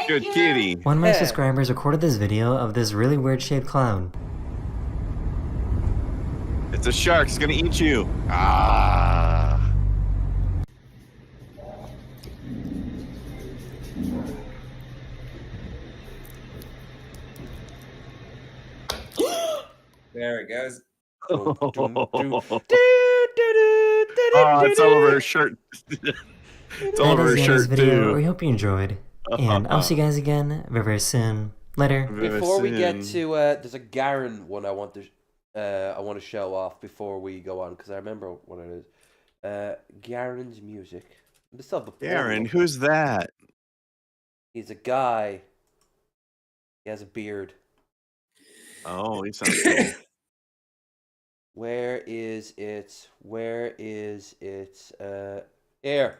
Good kitty. One of my subscribers recorded this video of this really weird shaped clown. It's a shark. It's gonna eat you. Ah. There it goes. Oh, it's all over her shirt. It's all over her That is the end of this shirt video. too. We hope you enjoyed. And I'll see you guys again very, very soon. Later. Before we get to there's a Garen one I want to show off before we go on because I remember what it is. Garen's music. This stuff before Garen, who's that? He's a guy. He has a beard. Oh, he sounds cool. Where is it? Where is it? Here.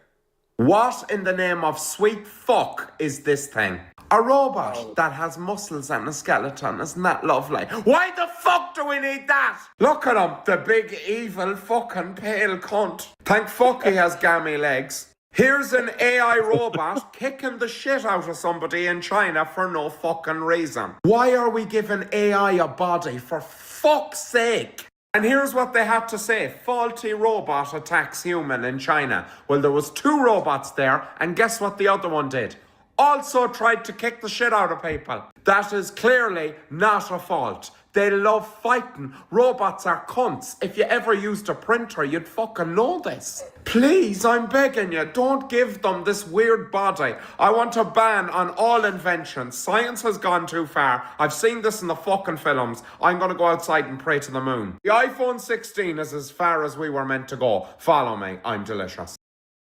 What in the name of sweet fuck is this thing? A robot that has muscles and a skeleton, isn't that lovely? Why the fuck do we need that? Look at him, the big evil fucking pale cunt. Thank fuck he has gammy legs. Here's an AI robot kicking the shit out of somebody in China for no fucking reason. Why are we giving AI a body, for fuck's sake? And here's what they had to say. Faulty robot attacks human in China. Well, there was 2 robots there, and guess what the other one did? Also tried to kick the shit out of people. That is clearly not a fault. They love fighting. Robots are cunts. If you ever used a printer, you'd fucking know this. Please, I'm begging you, don't give them this weird body. I want a ban on all inventions. Science has gone too far. I've seen this in the fucking films. I'm gonna go outside and pray to the moon. The iPhone 16 is as far as we were meant to go. Follow me, I'm delicious.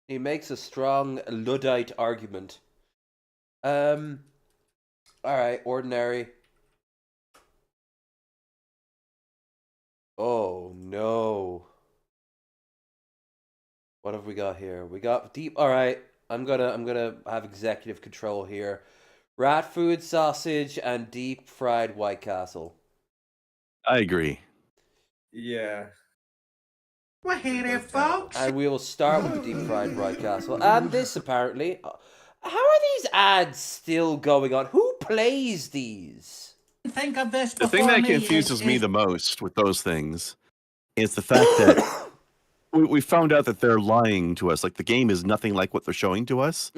He makes a strong Luddite argument. Alright, ordinary. Oh no. What have we got here? We got deep. Alright, I'm gonna have executive control here. Rat food, sausage, and deep fried White Castle. I agree. Yeah. Well, hey there, folks. And we will start with the deep fried White Castle. And this apparently. How are these ads still going on? Who plays these? Think of this. The thing that confuses me the most with those things is the fact that we found out that they're lying to us. Like, the game is nothing like what they're showing to us.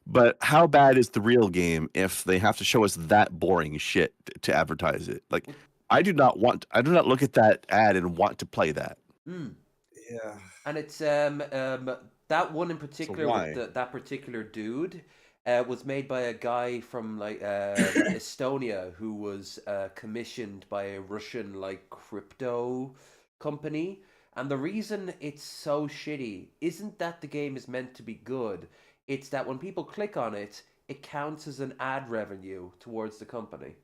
But how bad is the real game if they have to show us that boring shit to advertise it? Like, I do not look at that ad and want to play that. Yeah. And it's that one in particular with that particular dude was made by a guy from like Estonia who was commissioned by a Russian like crypto company. And the reason it's so shitty isn't that the game is meant to be good. It's that when people click on it, it counts as an ad revenue towards the company.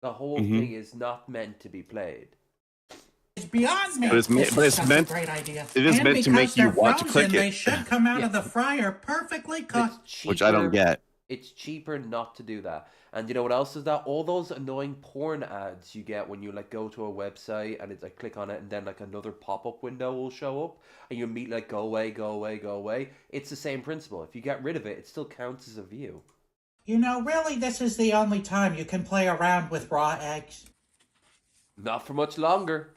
The whole thing is not meant to be played. It's beyond me. But it's meant. Great idea. It is meant to make you want to click it. They should come out of the fryer perfectly cooked. Which I don't get. It's cheaper not to do that. And you know what else is that? All those annoying porn ads you get when you like go to a website and it's like click on it and then like another pop-up window will show up and you meet like go away, go away, go away. It's the same principle. If you get rid of it, it still counts as a view. You know, really, this is the only time you can play around with raw eggs. Not for much longer.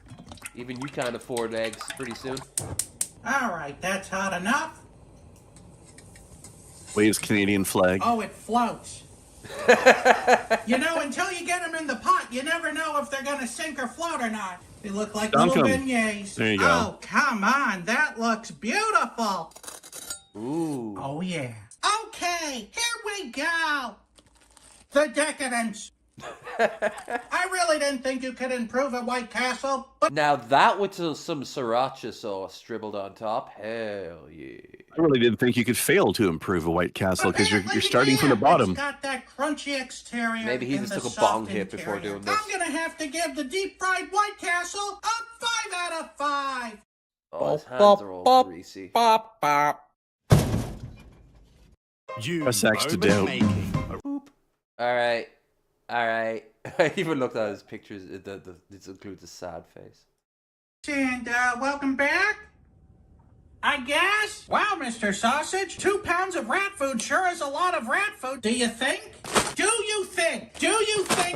Even you can't afford eggs pretty soon. Alright, that's hot enough. Waves Canadian flag. Oh, it floats. You know, until you get them in the pot, you never know if they're going to sink or float or not. They look like little beignets. There you go. Oh, come on. That looks beautiful. Ooh. Oh, yeah. Okay, here we go. The decadence. I really didn't think you could improve a White Castle, but now that with some sriracha sauce dribbled on top, hell yeah. I really didn't think you could fail to improve a White Castle because you're starting from the bottom. It's got that crunchy exterior. Maybe he just took a bong hit before doing this. I'm gonna have to give the deep fried White Castle a 5 out of 5. Oh, his hands are all greasy. Press X to doubt. Alright. I even looked at his pictures. It includes a sad face. And welcome back. I guess. Wow, Mr. Sausage, 2 pounds of rat food sure is a lot of rat food. Do you think? Do you think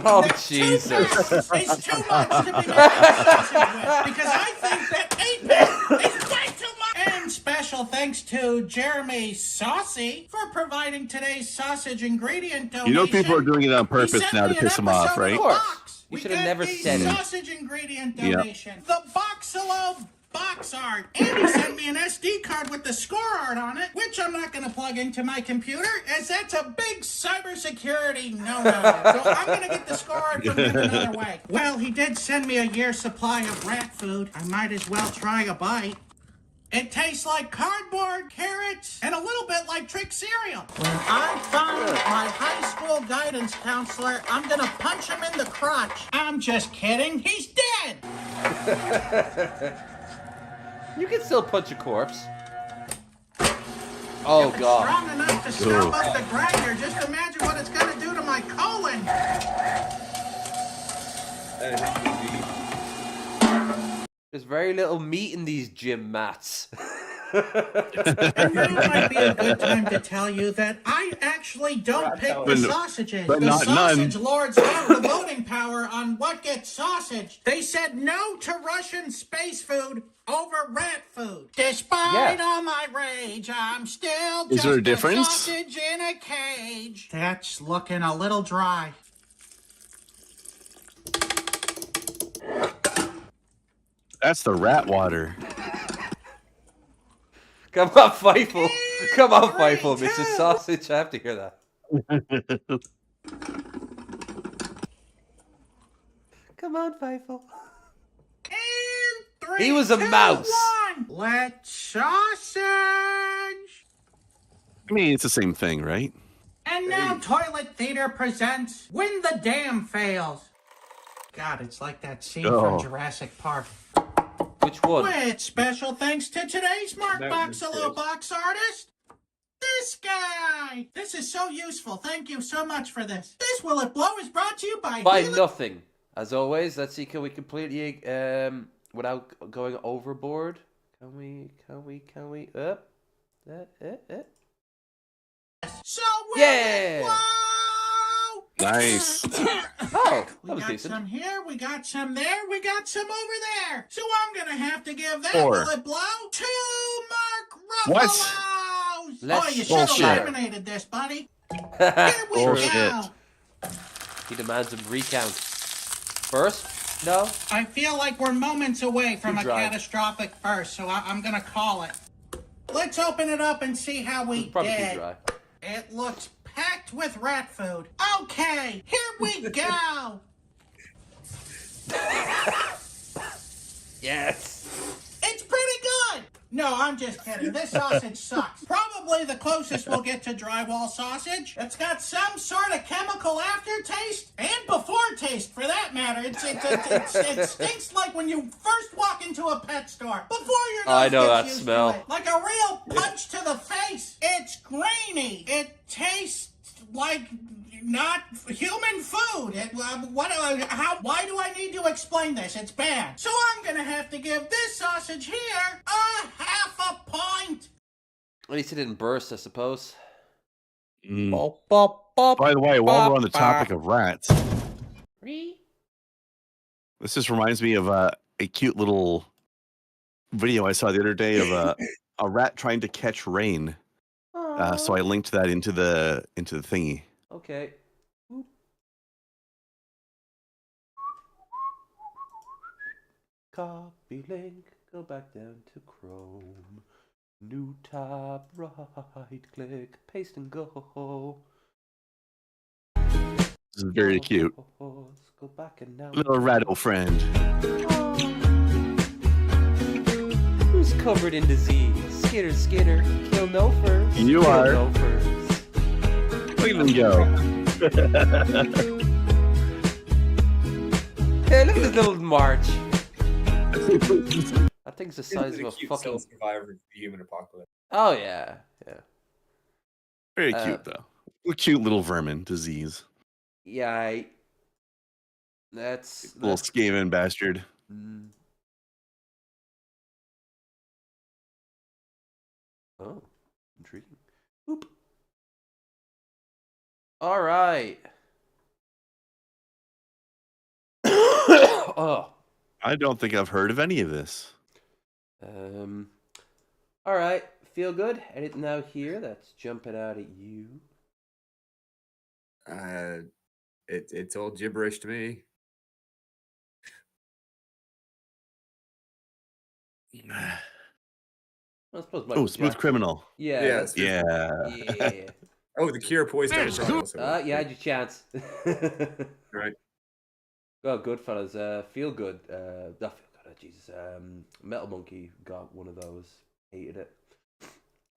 Oh, that Jesus. 2 pounds is too much to be making sausage with? Because I think that 8 pounds is way too much. And special thanks to Jeremy Saucy for providing today's sausage ingredient donation. You know people are doing it on purpose now to piss them off, right? Of course. You should have never said it. Sausage ingredient donation. Yep. The Boxalo box art. And he sent me an SD card with the score art on it, which I'm not going to plug into my computer, as that's a big cybersecurity no-no. So I'm going to get the score art from him another way. Well, he did send me a year's supply of rat food. I might as well try a bite. It tastes like cardboard, carrots, and a little bit like trick cereal. When I find my high school guidance counselor, I'm gonna punch him in the crotch. I'm just kidding. He's dead. You can still punch a corpse. Oh, God. Strong enough to stop up the grinder. Just imagine what it's gonna do to my colon. There's very little meat in these gym mats. And now might be a good time to tell you that I actually don't pick the sausages. but The not none. sausage lords have the voting power on what gets sausaged. They said no to Russian space food over rat food. Despite all my rage, I'm still Is just there a a difference? sausage in a cage. That's looking a little dry. That's the rat water. Come on, Feifel. Come on, Feifel, Mr. Sausage. I have to hear that. Come on, Feifel. And 3, He was a 2, mouse. 1. Let's sausage. I mean, it's the same thing, right? And now Toilet Theater presents When the Dam Fails. God, it's like that scene from Jurassic Park. Which one? With special thanks to today's Mark No, Boxalo box artist, this guy. This is so useful. Thank you so much for this. This Will It Blow is brought to you by nothing. As always, let's see, can we complete without going overboard? Can we? So yeah! Nice. Oh, we that was got decent. some here, we got some there, we got some over there. So I'm gonna have to give that 4. Will It Blow to Mark What? Ruffalo's. Let's Oh, you should have bullshit. eliminated this, buddy. Here we Bullshit. go. He demands a recount. First? No? I feel like we're moments away from Too a dry. catastrophic burst, so I'm gonna call it. Let's open it up and see how we Probably too did. dry. It looks packed with rat food. Okay, here we go. Yes. It's pretty good. No, I'm just kidding. This sausage sucks. Probably the closest we'll get to drywall sausage. It's got some sort of chemical aftertaste and before taste, for that matter. It stinks like when you first walk into a pet store. Before your nose I know gets that used smell. to it. Like a real punch to the face. It's grainy. It tastes like not human food. Why do I need to explain this? It's bad. So I'm gonna have to give this sausage here a half a point. At least it didn't burst, I suppose. Mm. By the way, while we're on the topic of rats, this just reminds me of a cute little video I saw the other day of a rat trying to catch rain. So I linked that into the thingy. Okay. Copy link, go back down to Chrome. New tab, right click, paste and go. This is very cute. Go back and now. Little rattle friend. Who's covered in disease? Skitter, skitter, kill no furs. You kill are. No furs. Look at them go. Hey, look at this little march. That thing's the size of a fucking survivor of the human apocalypse. Oh yeah, yeah. Very cute though. A cute little vermin disease. Yeah, that's Little Skaven bastard. Oh, intriguing. Oop. All right. Oh. I don't think I've heard of any of this. All right. Feel good. Anything out here that's jumping out at you? It's all gibberish to me. I suppose Oh, Smooth Criminal. Yeah. Yeah. Oh, The Cure, Poison. You had your chance. Right. Oh, Goodfellas. Feel good. Not Feel Good. Jesus. Metal Monkey got one of those. Hated it.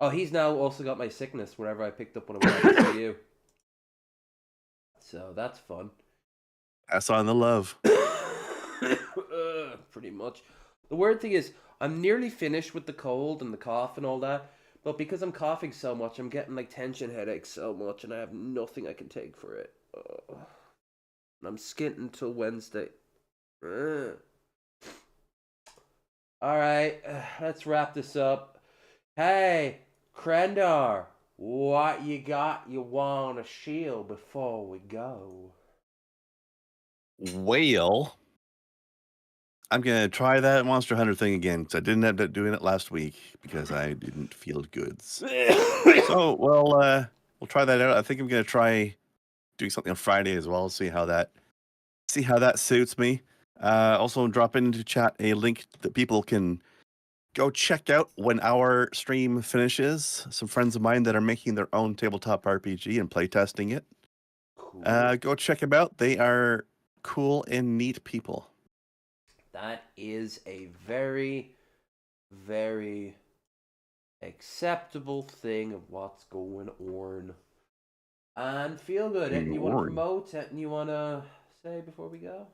Oh, he's now also got my sickness wherever I picked up one of mine for you. So that's fun. Pass on the love. Pretty much. The weird thing is, I'm nearly finished with the cold and the cough and all that, but because I'm coughing so much, I'm getting like tension headaches so much, and I have nothing I can take for it. And I'm skint until Wednesday. All right, let's wrap this up. Hey, Krendar, what you got you want to shield before we go? Well, I'm gonna try that Monster Hunter thing again because I didn't end up doing it last week because I didn't feel good. So, we'll try that out. I think I'm gonna try doing something on Friday as well. See how that suits me. Also, drop into chat a link that people can go check out when our stream finishes. Some friends of mine that are making their own tabletop RPG and playtesting it. Cool. Go check them out. They are cool and neat people. That is a very, very acceptable thing of what's going on. And Feelgood, anything you want to promote? Anything you want to say before we go?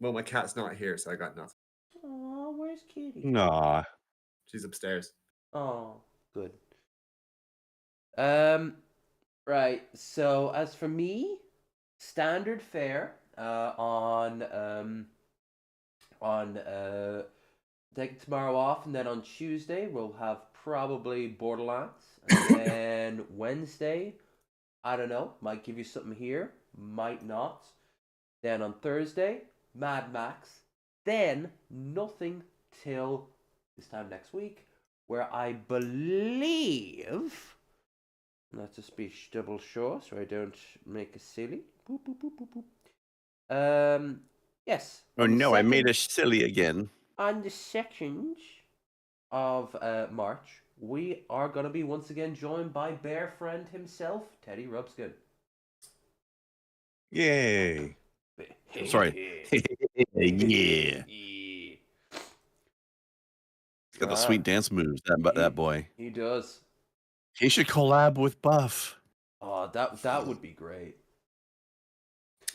Well, my cat's not here, so I got nothing. Oh, where's Kitty? Nah. She's upstairs. Oh, good. Right. So as for me, standard fare on taking tomorrow off, and then on Tuesday we'll have probably Borderlands, and then Wednesday, I don't know, might give you something here, might not. Then on Thursday, Mad Max. Then nothing till this time next week, where I believe, let's just be double sure so I don't make a silly. Boop, boop, boop, boop, boop. Yes. Oh no, I made a silly again. On the 2nd of March, we are going to be once again joined by Bear Friend himself, Teddy Rubskin. Yay. Sorry. Yeah. He's got the sweet dance moves, that boy. He does. He should collab with Buff. Oh, that would be great.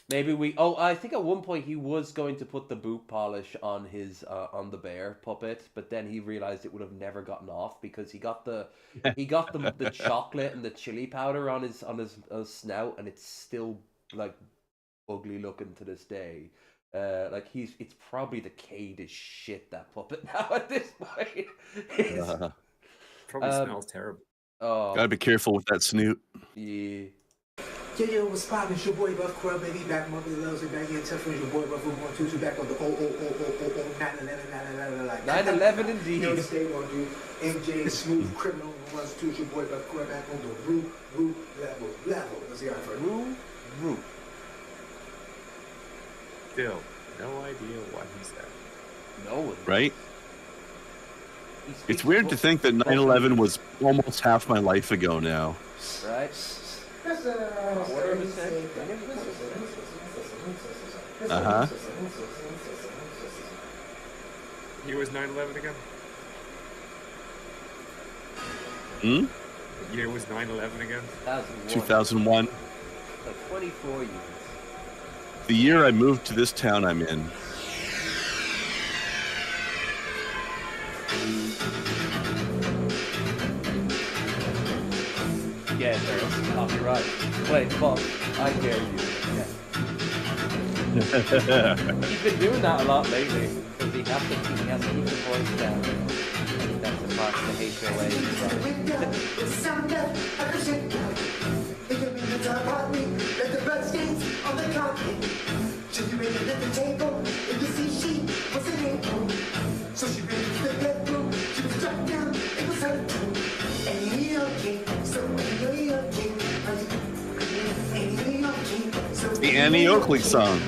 Maybe I think at one point he was going to put the boot polish on his on the bear puppet, but then he realized it would have never gotten off because he got the chocolate and the chili powder on his snout, and it's still like ugly looking to this day. It's probably the cadest shit, that puppet now at this point. Probably smells terrible. Oh, gotta be careful with that snoot. Yeah. Yo, what's poppin'? It's your boy Buff Quell, baby. Back, mother loves it. Back in tough friends. Your boy Buff 122 back on the 9/11 indeed. You know the state gonna do. MJ, smooth criminal, 122. It's your boy Buff Quell back on the root level. Let's hear it first. Root. Still, no idea what he said. No one. Right? It's weird to think that 9/11 was almost half my life ago now. Right? Uh-huh. Year was 9/11 again? Hmm? Year was 9/11 again? 2001. Like 24 years. The year I moved to this town I'm in. Yeah, there's copyright. Wait, fuck. I dare you. Yeah. He's been doing that a lot lately because he has to keep the voice down. That's the part of the HOA. So she ran to the bedroom, she was struck down, it was her turn. And New York King, so New York King, The Annie Oakley song.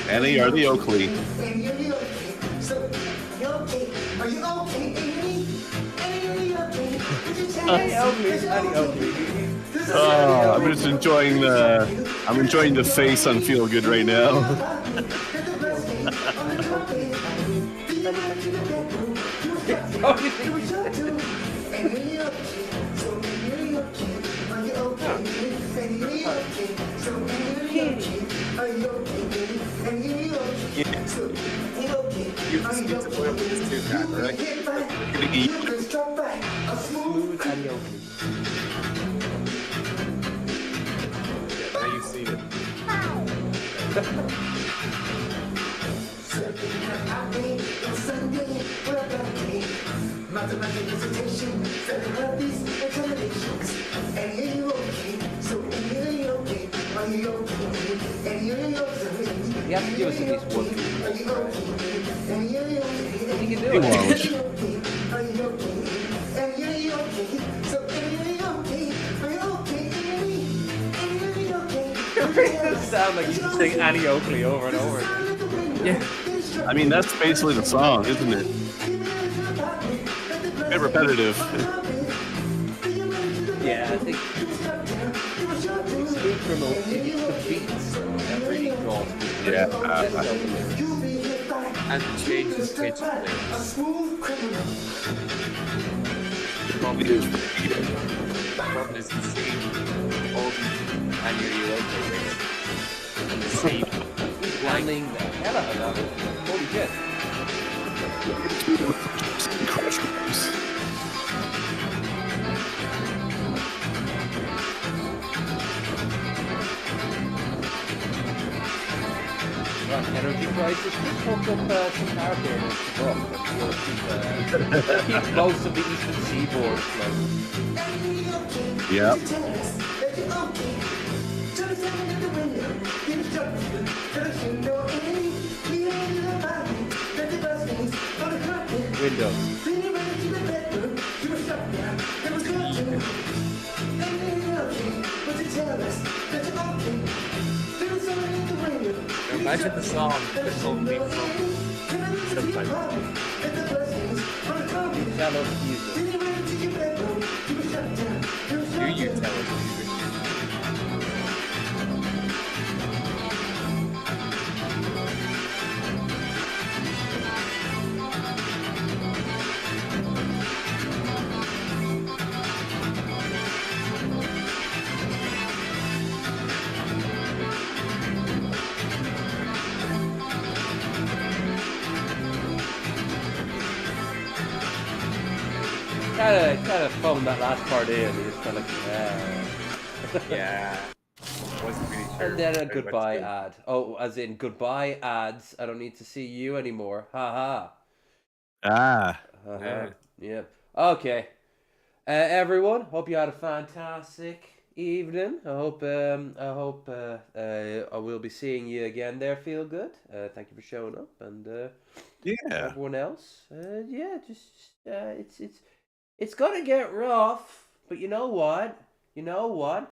Annie are the Oakley. I'm just enjoying the face on Feelgood right now. You just need to boil this too, Pat, alright? Smooth and yolky. Now you see it. Mathematical dissertation, studying all these examinations. And you're okay, so you're okay. Are you okay? And you're okay. You have to give us at least one. Are you okay? And you're okay. You can do it. Are you okay? And you're okay. So you're okay. Are you okay? And you're okay. It does sound like you just sing Annie Oakley over and over. Yeah. I mean, that's basically the song, isn't it? A bit repetitive. Yeah, I think exclude from the beats and really draws. Yeah. And the changes pitch play. Probably is. The problem is the same all the annual okay and the same Landing the hell out of that. Holy shit. Right, energy crisis. Just hooked up some characters to keep most of the eastern seaboard floating. Yep. Windows. Imagine the song that's only from subtitles. You tell us music. Do you tell us music? Kind of phoned that last part in. You just kind of Yeah. Wasn't really sure. And then a goodbye ad. Oh, as in goodbye ads. I don't need to see you anymore. Ha Ah. ha. Yeah. Okay. Everyone, hope you had a fantastic evening. I hope I will be seeing you again there. Feel good. Thank you for showing up, and yeah. Everyone else. It's gonna get rough, but you know what?